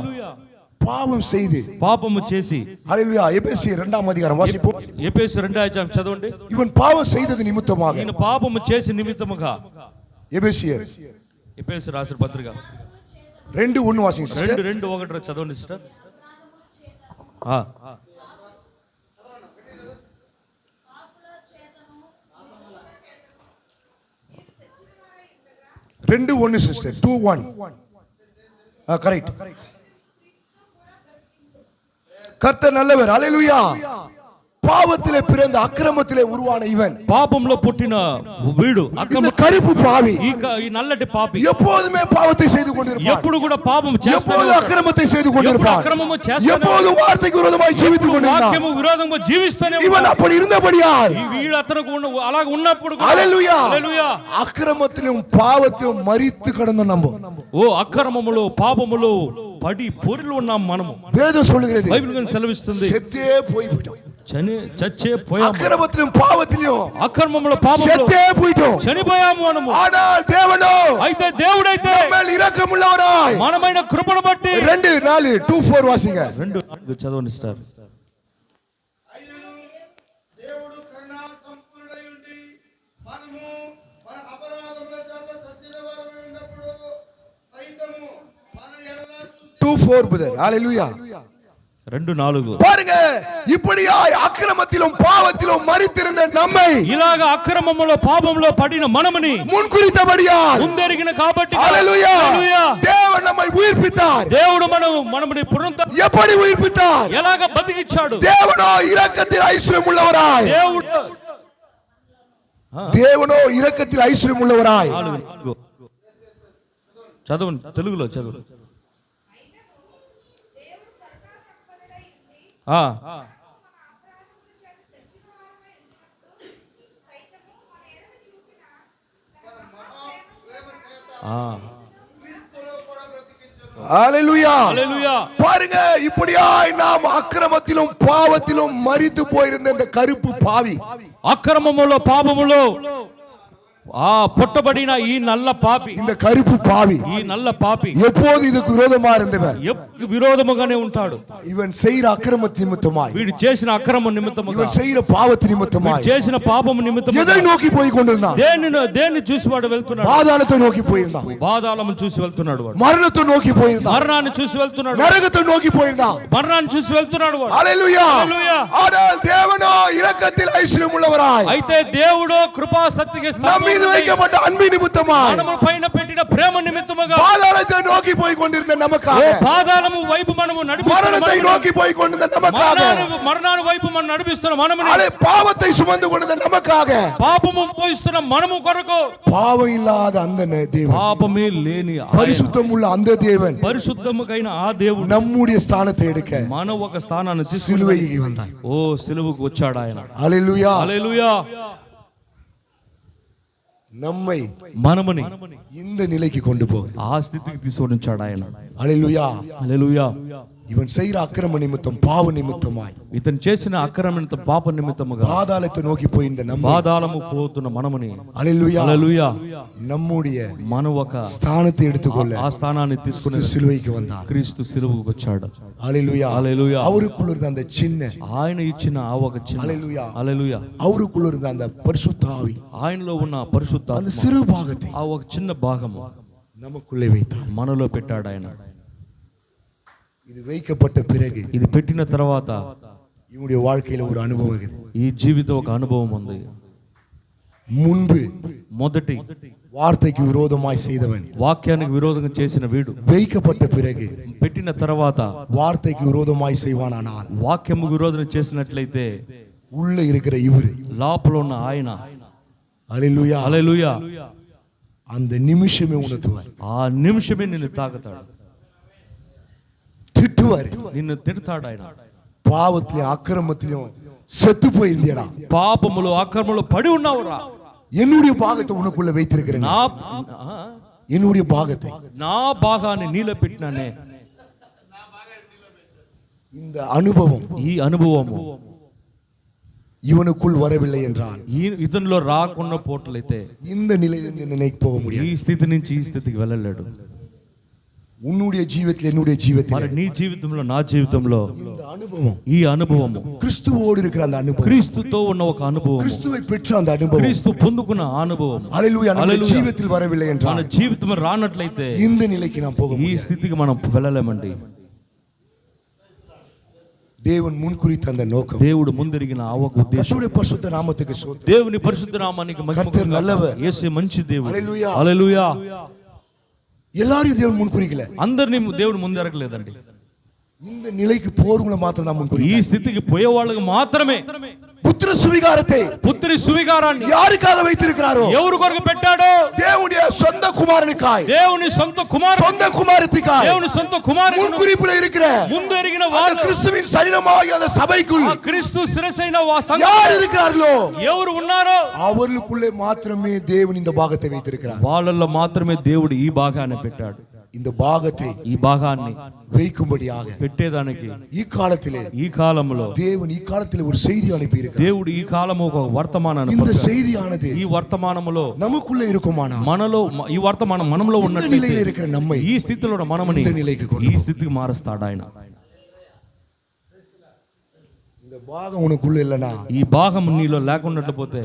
பாவம் செய்து, పాపము చేసి, ஹalleluya, எபேசியர் 2ஆம் அதிகாரம் வாசிப்போம். ఎఫెసీయులు 2వ అధ్యాయం చదవండి. இவன் பாவம் செய்தது நிமித்தமாக, ఈయన పాపము చేసి నిమిత్తముగా, எபேசியர் ఎఫెసీయులు రాసిన పత్రిక 2:1 வாசிங்க சிஸ்டர். 2:1 చదవండి సిస్టర్. 2:1 sister, 2:1 correct. கர்த்தர் நல்லவர், ஹalleluya. பாவத்திலே பிறந்த அக்கிரமத்திலே உருவான இவன், పాపంలో పుట్టిన వీడు, இந்த கருப்பு பாவி ఈ నల్లటి పాపి எப்போதுமே பாவத்தை செய்து கொண்டிருப்பான், ఎప్పుడు కూడా పాపం చేస్తాడు, எப்போதும் அக்கிரமத்தை செய்து கொண்டிருப்பான், అక్రమము చేస్తాడు, எப்போதும் வார்த்தைக்கு விரோதமாய் ஜீவித்துக் கொண்டிருந்தான். వాక్యము విరోధంగా జీవిస్తూనే இவன் அப்படி இருந்தபடியால் వీడు అతనికి అలాగ ఉన్నప్పుడు కూడా, ஹalleluya, హల్లెలూయా, அக்கிரமத்திலும் பாவத்திலும் மரித்து கடந்த நம்ம, ఓ అక్రమములో పాపములో పడి పొరిలు ఉన్నాం మనము. வேதம் சொல்லுகிறது, బైబిల్ గాని సెలవిస్తుంది, செத்தே போய்விட்டோம். చచ్చే పోయాము, அக்கிரமத்திலும் பாவத்திலும் అక్రమంలో పాపంలో செத்தே போயிட்டோம். చనిపోయాము మనము. ஆனால் தேவனோ అయితే దేవుడైతే நம்மேல் இரக்கமுள்ளவராய் మనమైన కృపను బట్టి 2:4 వాసింగ 2:4 చదవండి స్టార్. అయినను దేవుడు కరుణా సంపూర్ణుడై ఉండి మనము మన అపరాధముల చేత చచ్చిన వారమై ఉన్నప్పుడు సైతము మన ఎడల చూసి 2:4 brother. హల్లెలూయా. 2:4 பாருங்க, இப்படியாய் அக்கிரமத்திலும் பாவத்திலும் மரித்திருந்த நம்மை ఇలాగా అక్రమములో పాపంలో పడిన మనముని முன்குறித்தபடியால் ముందెరిగిన కాబట్టి ஹalleluya, హల్లెలూయా, தேவன் நம்மை உயிர்ப்பித்தார். దేవుడు మనముని పునరుద్ధ எப்படி உயிர்ப்பித்தார்? ఎలాగా బతికిచ్చాడు? தேவனோ இரக்கத்தில் ஐஸ்வர்யம் உள்ளவராய், தேவனோ இரக்கத்தில் ஐஸ்வர்யம் உள்ளவராய். చదవండి, తెలుగులో చదవండి. ஹalleluya, హల్లెలూయా. பாருங்க, இப்படியாய் நாம் அக்கிரமத்திலும் பாவத்திலும் மரித்து போயிருந்த இந்த கருப்பு பாவி, అక్రమములో పాపములో పుట్టబడిన ఈ నల్ల పాపి, இந்த கருப்பு பாவி ఈ నల్ల పాపి எப்போது இதுக்கு விரோதமா இருந்தவன், విరోధముగానే ఉంటాడు. இவன் செய்யற அக்கிரமத்து நிமித்தமாய், వీడు చేసిన అక్రమ నిమిత్తముగా, இவன் செய்யற பாவத்து நிமித்தமாய், చేసిన పాపము నిమిత్తముగా எதை நோக்கி போய் கொண்டிருந்தான்? దేన్ని చూసి వాడు వెళ్తున్నాడు? பாதாளத்தை நோக்கி போயிருந்தான், పాతాళము చూసి వెళ్తున్నాడు వాడు. மரணத்தை நோக்கி போயிருந்தான், మరణాన్ని చూసి వెళ్తున్నాడు. நரகத்தை நோக்கி போயிருந்தான். మరణాన్ని చూసి వెళ్తున్నాడు వాడు. ஹalleluya. హల్లెలూయా. ஆனால் தேவனோ இரக்கத்தில் ஐஸ்வர்யம் உள்ளவராய், అయితే దేవుడు కృపా సత్యకి நம் மீது வைக்கப்பட்ட அன்பின் நிமித்தமாய், మనము పైన పెట్టిన ప్రేమ నిమిత్తముగా பாதாளத்தை நோக்கி போய் கொண்டிருந்த நமக்காக, పాతాళము వైపు మనము மரணத்தை நோக்கி போய் கொண்டிருந்த நமக்காக, మరణాన్ని వైపు మనం నడిపిస్తున్న మనము, பாவத்தை சுமந்து கொண்டிருந்த நமக்காக, పాపము పోయిస్తున్న మనము కొరకు, பாவம் இல்லாத அந்த தேவன், పాపమే లేని பரிசுத்தம் உள்ள அந்த தேவன், పరిశుద్ధముకైన ఆ దేవుడు நம்முடைய స్థానத்தை எடுக்க మన ఒక స్థానాన్ని తీసుకుని சிலுவைக்கு வந்தார். సిలువకు వచ్చాడు ఆయన. హల్లెలూయా. హల్లెలూయా. நம்மை మనముని இந்த நிலைக்கு கொண்டு போக ఆ స్థితికి తీసుకొని వచ్చాడు ఆయన. హల్లెలూయా. హల్లెలూయా. இவன் செய்யற அக்கிரம நிமித்தம் பாவ நிமித்தமாய் ఇతను చేసిన అక్రమ నిమిత్తం పాప నిమిత్తముగా பாதாளத்தை நோக்கி போயிருந்த நம்ம, పాతాళము పోతున్న మనముని, ஹல்லேலூயா, హల్లెలూయా, நம்முடைய మన ఒక స్థానத்தை எடுத்துக்கொள்ள ఆ స్థానాన్ని తీసుకుని சிலுவைக்கு வந்தார். క్రీస్తు సిలువకు వచ్చాడు. ஹல்லேலூயா. హల్లెలూయా. அவருக்குள்ள இருந்த அந்த சின்ன, ఆయన ఇచ్చిన ఆ ఒక చిన్న, ஹல்லேலூயா, హల్లెలూయా, அவருக்குள்ள இருந்த அந்த பரிசுத்த ஆவி, ఆయనలో ఉన్న పరిశుద్ధ அந்த சிறு భాగத்தை ఆ ఒక చిన్న భాగము நமக்குள்ளே வைத்தார். మనలో పెట్టాడు ఆయన. இது வைக்கப்பட்ட பிறகு ఇది పెట్టిన తర్వాత இவனுடைய வாழ்க்கையில ஒரு அனுபவம் இருக்குது. ఈ జీవితం ఒక అనుభవం ఉంది. முன்பு మొదటి வார்த்தைக்கு விரோதமாய் செய்தவன் వాక్యానికి విరోధంగా చేసిన వీడు வைக்கப்பட்ட பிறகு పెట్టిన తర్వాత வார்த்தைக்கு விரோதமாய் செய்வானானால், వాక్యము విరోధం చేసినట్లయితే உள்ள இருக்கிற இவரு, లోపల ఉన్న ఆయన, ஹல்லேலூயா, హల్లెలూయా, அந்த நிமிஷமே உணர்த்துவார், ఆ నిమిషమే నిన్ను తాకుతాడు, திட்டுவார். నిన్ను తిడతాడు ఆయన. பாவத்திலும் அக்கிரமத்திலும் செத்து போயிருந்தியடா, పాపములు అక్రమములు పడి ఉన్నావురా, என்னுடைய பாகத்தை உனக்குள்ள வைத்திருக்கிறேன், என்னுடைய பாகத்தை, నా భాగాన్ని నీలో పెట్టినానే. இந்த அனுபவம் ఈ అనుభవము இவனுக்குள் வரவில்லை என்றால், ఇతనిలో రాకుండా పోట్లయితే இந்த நிலையிலிருந்து நினைக்க போக முடியாது. ఈ స్థితి నుంచి ఈ స్థితికి వెళ్ళలేడు. உன்னுடைய ஜீவிதத்தில், என்னுடைய ஜீவிதத்தில் మరి నీ జీవితంలో నా జీవితంలో இந்த அனுபவம், ఈ అనుభవము, கிறிஸ்துவோடு இருக்கிற அந்த அனுபவம், క్రీస్తుతో ఉన్న ఒక అనుభవం, கிறிஸ்துவை பெற்ற அந்த அனுபவம், క్రీస్తు పొందుకున్న అనుభవం ஹல்லேலூயா, நம்முடைய హల్లెలూయా, ஜீவிதத்தில் வரவில்லை మన என்றால் జీవితం రానట్లయితే இந்த நிலைக்கு நாம் போக ఈ முடியாது. స్థితికి మనం వెళ్ళలేమండి. தேவன் முன்குறித்த அந்த நோக்கம், దేవుడు ముందెరిగిన ఆ ఒక ఉద్దేశం, கர்த்தருடைய பரிசுத்த நாமத்துக்கு ஸ்தோத்திரம். దేవుని పరిశుద్ధ నామానికి మహిమ కర్తర్ కలుగును. நல்லவர். యేసే మంచి దేవుడు. హల్లెలూయా. హల్లెలూయా. எல்லாரையும் தேவன் முன்குறிக்கல, అందరినీ దేవుడు ముందెరగలేదండి. இந்த நிலைக்கு போறவங்களை மாத்திரம் தான் ఈ முன்குறிக்கிறார். స్థితికి పోయే వాళ్ళకి మాత్రమే புத்திர சுவிகாரத்தை పుత్రి సువికారాన్ని யாருக்காக வைத்திருக்கிறாரோ, ఎవరు కొరకు పెట్టాడో, தேவனுடைய சொந்த குமாரனுக்காய், దేవుని సొంత కుమారుడు, சொந்த குமாரத்திற்காய், దేవుని సొంత కుమారుడు முன்குறிப்புல இருக்கிற ముందు ఎరిగిన அந்த వాళ్ళు, கிறிஸ்துவின் சரீரமாகிய அந்த சபைக்குள் ఆ క్రీస్తు శిరసైన ఆ సంఘం யார் இருக்கிறார்களோ ఎవరు ఉన్నారో அவர்களுக்குள்ளே மாத்திரமே தேவன் இந்த பாகத்தை வைத்திருக்கிறார். వాళ్ళల్లో మాత్రమే దేవుడు ఈ భాగాన్ని పెట్టాడు. இந்த பாகத்தை ఈ భాగాన్ని வைக்கும்படியாக పెట్టేదానికి ఈ కాలத்திலே ఈ కాలంలో தேவன் ఈ காலத்திலே ஒரு செய்தி அனுப்பி இருக்கிறார். దేవుడు ఈ కాలము ఒక వర్తమానాన్ని இந்த పంపాడు. செய்தியானது ఈ వర్తమానములో நமக்குள்ள இருக்குமானா మనలో ఈ వర్తమానం మనలో இந்த ఉన్నట్లయితే நிலையில இருக்கிற நம்மை ఈ స్థితిలో మనమని இந்த நிலைக்கு கொண்டு ఈ స్థితికి మారుస్తాడు ఆయన. இந்த பாகம் உனக்குள்ள இல்லனா ఈ భాగం నీలో లేకపోతే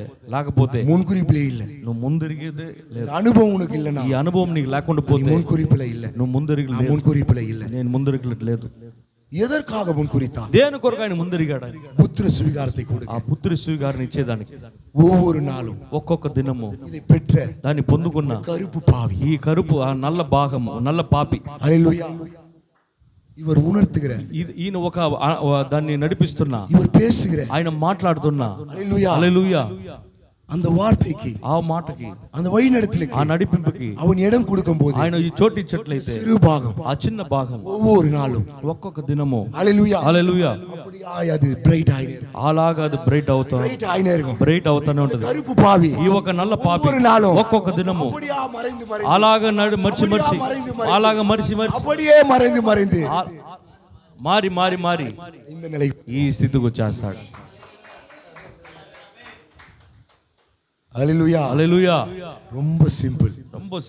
முன்குறிப்பிலே இல்ல. నువ్వు ముందరిగేదే లేదు. அனுபவம் உனக்கு இல்லனா ఈ అనుభవం నీకు లేకుండా పోతే முன்குறிப்பிலே இல்ல. నువ్వు ముందరికి లేదు. முன்குறிப்பிலே இல்ல. నేను ముందరికి. எதற்காக முன்குறித்தார்? దేని కొరకు ఆయన ముందరిగాడు? புத்திர சுவிகாரத்தை கொடுக்க. ఆ పుత్ర స్వీకారం ఇచ్చేదానికి ஒவ்வொரு நாளும் ఒక్కొక్క దినము இதை பெற்ற దాన్ని పొందుకున్న கருப்பு பாவி, ఈ కరుపు ఆ నల్ల భాగము నల్ల పాపి ஹல்லேலூயா, இவர் உணர்த்துகிற, ఈయన ఒక దాన్ని నడిపిస్తున్నా, இவர் பேசுகிற, ఆయన మాట్లాడుతున్నా, ஹல்லேலூயா, హల్లెలూయా, அந்த వార్తకి, ఆ మాటకి, அந்த వழிநடத்தலுக்கு ఆ నడిపింపుకి அவன் இடம் கொடுக்கும்போது ఆయన ఈ చోటు ఇచ్చట్లయితే சிறு பாகம், ఆ చిన్న భాగం ஒவ்வொரு நாளும் ఒక్కొక్క దినము ஹல்லேலூயா, హల్లెలూయా அப்படியே அது பிரைட் ஆயினே, అలాగా అది బ్రైట్ இருக்கும், బ్రైట్ అవుతానే ఉంటది. கருப்பு பாவி ఈ ఒక నల్ల పాపి ஒவ்வொரு நாளும் ఒక్కొక్క దినము அப்படியே மறைந்து అలాగా మర్చి అలాగా మరిచి அப்படியே மறைந்து మారి இந்த நிலை ఈ స్థితికి వచ్చేస్తాడు. ஹல்லேலூயா, హల్లెలూయా. ரொம்ப சிம்பிள்,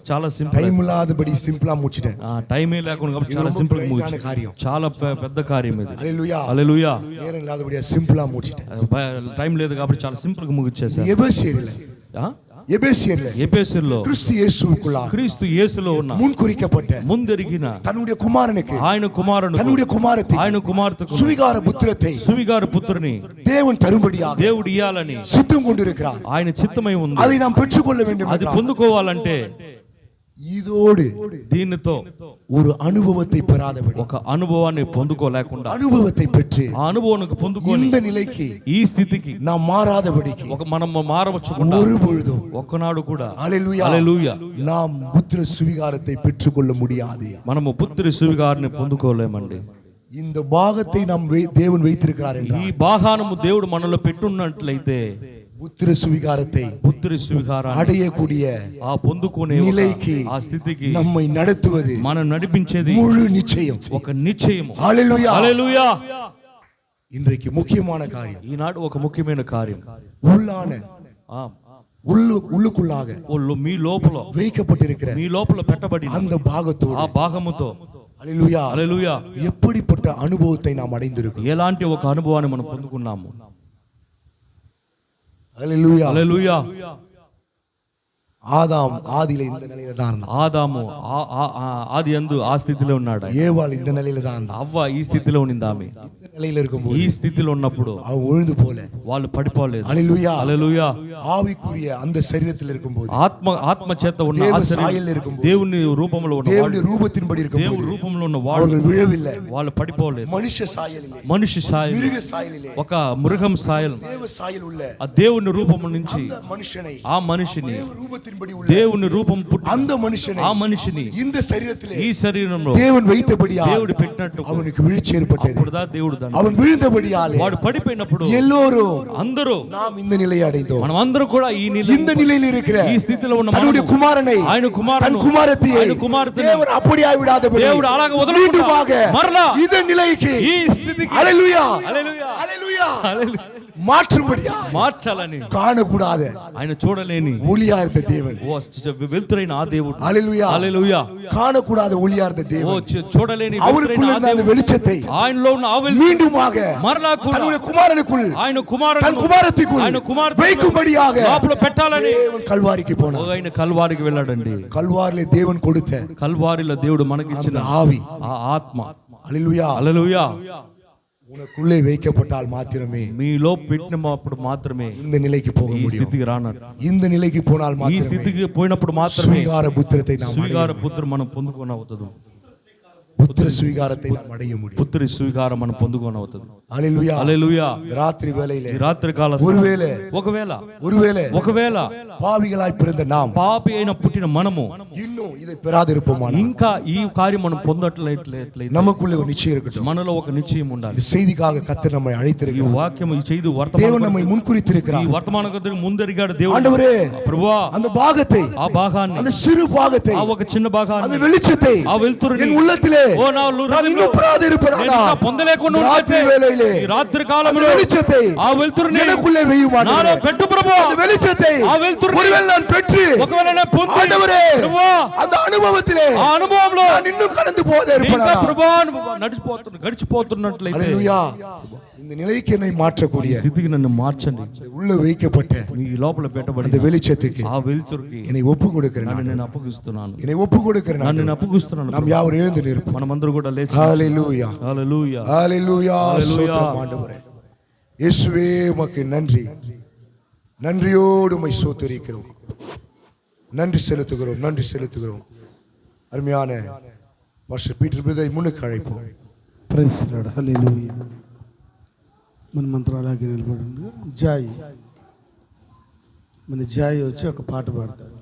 చాలా సింపుల్. டைம் இல்லாதபடி சிம்பிளா முடிச்சிட்டேன். టైమే లేకుండా కాబట్టి చాలా సింపుల్ గా ముగించాను. காரியம், చాలా పెద్ద కార్యం ఇది. ஹல்லேலூயா, హల్లెలూయా. நேரம் இல்லாதபடியா சிம்பிளா முடிச்சிட்டேன். టైం లేదు కాబట్టి చాలా సింపుల్ గా ముగించేశాను. ఎబేసీయులో கிறிஸ்து இயேசுவுக்குள்ளாக క్రీస్తు యేసులో ఉన్న முன்குறிக்கப்பட்ட ముందరిగిన தன்னுடைய குமாரனுக்கு, ఆయన కుమారుడు தன்னுடைய குமாரத்தை, ఆయన కుమార్తెకు சுவிகார புத்திரத்தை సువిగార పుత్రుని தேவன் தரும்படியாக దేవుడు ఇయ్యాలని சித்தம் கொண்டிருக்கிறார். ఆయన చిత్తమై ఉంది. அதை நாம் பெற்றுக்கொள்ள வேண்டும். అది పొందుకోవాలంటే இதோடு దీనితో ஒரு அனுபவத்தை பெறாதபடி, ఒక అనుభవాన్ని పొందుకోలేకుండా, அனுபவத்தை பெற்று ఆ అనుభవానికి పొందుకొని இந்த நிலைக்கு ఈ స్థితికి நாம் மாறாதபடிக்கு మనం మారవచ్చుకుండా ஒரு பொழுதும் ఒక్కనాడు కూడా ஹல்லேலூயா, హల్లెలూయా நாம் புத்திர சுவிகாரத்தை பெற்றுக்கொள்ள முடியாது. మనము పుత్రి సువిగారిని పొందుకోలేమండి. இந்த பாகத்தை நாம் தேவன் வைத்திருக்கிறார் ఈ என்றால், భాగానము దేవుడు మనలో పెట్టున్నట్లయితే புத்திர சுவிகாரத்தை పుత్రి సువిగారాన్ని அடையக்கூடிய ఆ పొందుకునే நிலைக்கு ఆ స్థితికి நம்மை நடத்துவது మనం నడిపించేది முழு நிச்சயம். ఒక నిశ్చయము. ஹல்லேலூயா, హల్లెలూయా. இன்றைக்கு முக்கியமான காரியம், ఈనాడు ఒక ముఖ్యమైన కార్యం, உள்ளான உள்ளுக்குள்ளாக మీ లోపల வைக்கப்பட்டிருக்கிற మీ లోపల పెట్టబడిన அந்த பாகத்தோடு, ఆ భాగముతో ஹல்லேலூயா, హల్లెలూయా, எப்படிப்பட்ட அனுபவத்தை நாம் அடைந்திருக்கிறோம். ఎలాంటి ఒక అనుభవాన్ని మనం పొందుకున్నాము. ஹல்லேலூயா, హల్లెలూయా. ஆதாம் ஆதியில இந்த நிலையில தான் இருந்தான். ఆదాము ఆది యందు ఆ స్థితిలో ఉన్నాడు. ஏவாள் இந்த நிலையில தான் இருந்தான். అవ్వ ఈ స్థితిలో ఉన్నింది. ఆమె இந்த நிலையில இருக்கும்போது ఈ స్థితిలో ఉన్నప్పుడు அவ விழுந்து போல, వాళ్ళు పడిపోలేదు. ஹல்லேலூயா, హల్లెలూయా. ஆவிக்குரிய அந்த சரீரத்தில் இருக்கும்போது, ఆత్మ చేత ఉన్న தேவ ఆ శరీరం, சாயலில் இருக்கும்போது, దేవుని రూపంలో ఉన్న தேவனுடைய ரூபத்தின்படி దేవుని இருக்கும்போது రూపంలో ఉన్న వాళ్ళు அவர்கள் விழவில்லை. వాళ్ళు పడిపోలేదు. மனுஷ சாயலிலே, మనిషి సాయం, மிருக சாயலிலே, ఒక మృగం సాయం, தேவ சாயல் உள்ள ఆ దేవుని రూపము నుంచి அந்த మనుషனை, ఆ మనిషిని, தேவ ரூபத்தின்படி உள்ள దేవుని రూపం పుట్టి அந்த மனுஷனை, ఆ మనిషిని இந்த சரீரத்திலே ఈ శరీరంలో தேவன் வைத்தபடியா దేవుడు పెట్టినట్టు அவனுக்கு வீழ்ச்சி ஏற்பட்டது. అప్పుడుదా దేవుడు దాన్ని, அவன் விழுந்தபடியாலே వాడు పడిపోయినప్పుడు எல்லோரும் అందరూ, நாம் இந்த நிலையை அடைந்தோம். మనం అందరూ కూడా இந்த நிலையில் இருக்கிற ఈ స్థితిలో ఉన్న தன்னுடைய మనము, குமாரனை, ఆయన தன் குமாரத்தை ఆయన కుమార్తెను தேவன் அப்படியே விடாதபடி దేవుడు అలాగ மீண்டுமாக వదలకుండా మరలా இந்த நிலைக்கு, ఈ స్థితికి ஹல்லேலூயா, హల్లెలూయా, ஹல்லேலూயா, హల్లెలూయా, மாற்றும்படியா మార్చాలని காணக்கூடாத ఆయన చూడలేని ஒளியா இருந்த தேவன், ఓ వెలుతురైన ఆ దేవుడు, ஹல்லேலூயா, హల్లెలూయా, காணக்கூடாத ஒளியா இருந்த ఓ தேவன், చూడలేని அவருக்குள்ள వెలుతురైన ఆ இருந்த அந்த దేవుడు, வெளிச்சத்தை ఆయనలో ఉన్న ఆ వెలుగు மீண்டுமாக మరలా కూడా தன்னுடைய குமாரனுக்குள், ఆయన தன் కుమారుడు குமாரத்திற்குள் ఆయన కుమార్తె வைக்கும்படியாக లోపల పెట్టాలని தேவன் கல்வாரிக்கு ఓ போனார். ఆయన కల్వారికి వెళ్ళాడండి. கல்வாரிலே தேவன் கொடுத்த కల్వారిలో దేవుడు మనకిచ్చిన அந்த ஆவி, ఆ ఆత్మ, ஹல்லேலூயா, హల్లెలూయా, உனக்குள்ளே வைக்கப்பட்டால் மாத்திரமே మీలో పెట్టినప్పుడు మాత్రమే இந்த நிலைக்கு போக ఈ முடியும். స్థితికి రానట్టు. இந்த நிலைக்கு போனால் ఈ மாத்திரமே స్థితికి పోయినప్పుడు మాత్రమే சுவிகார புத்திரத்தை நாம் స్వీకార పుత్రుడు మనం పొందుకొని అవుతుంది. புத்திர சுவீகாரத்தை நாம் அடைய முடியும். పుత్రి స్వీకారం మనం పొందుకోనవుతుంది. ஹalleluya. హల్లెలూయా. ராத்திரி வேளையிலே ఈ రాత్రి కాల ஒருவேளை ఒకవేళ பாவிகளாய் பிறந்த நாம் పాపి అయిన పుట్టిన మనము இன்னும் இதை பெறாதிருப்போமானால் ఇంకా ఈ కార్యం మనం పొందట్లయితే நமக்குள்ளே ஒரு நிச்சயம் இருக்கட்டும். మనలో ఒక నిశ్చయం ఉండాలి. இந்த செய்திக்காக கர்த்தர் நம்மை ఈ அழைத்திருக்கிறார். వాక్యం ఈ చేదు தேவன் వర్తమానం நம்மை ఈ முன்குறித்திருக்கிறார். వర్తమానం ముందరిగాడు దేవుడు. ஆண்டவரே, ప్రభువా, அந்த பாகத்தை, ఆ భాగాన్ని, அந்த சிறு பாகத்தை, ఆ ఒక చిన్న அந்த భాగాన్ని, வெளிச்சத்தை ఆ వెలుతురుని என் உள்ளத்திலே ఓ నా நான் హృదయంలో இன்னும் பெறாதிருப்பதானால் నేను ఇంకా పొందలేకుండా ராத்திரி ఉన్నట్లయితే வேளையிலே ఈ రాత్రి அந்த కాలంలో வெளிச்சத்தை ఆ వెలుతురుని எனக்குள்ளே வையுமாறு నాలో పెట్టు ప్రభువా. அந்த வெளிச்சத்தை ఆ వెలుతురుని ஒருவேளை நான் பெற்று ఒకవేళ నేను పొంది ஆண்டவரே ప్రభువా, அந்த அனுபவத்திலே ఆ అనుభవంలో நான் இன்னும் கடந்து போதே ఇంకా இருப்பேனா. ప్రభువా గడిచిపోతున్నట్లయితే ஹalleluya. இந்த நிலைக்கு என்னை மாற்றக்கூடிய స్థితికి నన్ను మార్చండి. உள்ள வைக்கப்பட்ட నీ లోపల పెట్టబడి அந்த வெளிச்சத்துக்கு ఆ వెలుతురుకి என்னை ஒப்பு கொடுக்கிறேன். నన్ను నేను అప్పగిస్తున్నాను. என்னை ஒப்பு கொடுக்கிறேன். నన్ను నేను అప్పగిస్తున్నాను. நாம் யாவரும் எழுந்து நிற்போம். మనమందరూ కూడా లేచి ஹalleluya. హల్లెలూయా. ஹalleluya. ஹalleluya. ஸ்தோத்திரம் ஆண்டவரே. இயேசுவே உமக்கு நன்றி. நன்றியோடு உம்மை ஸ்தோத்திரிக்கிறோம். நன்றி செலுத்துகிறோம். அருமையான பாஸ்டர் பீட்டர் பிரதரை முன்னுக்கு அழைப்போம். Praise Lord. హల్లెలూయా. మనమంతా అలాగే నిలబడండి. జాయ్, మన జాయ్ వచ్చి ఒక పాట పాడతాడు.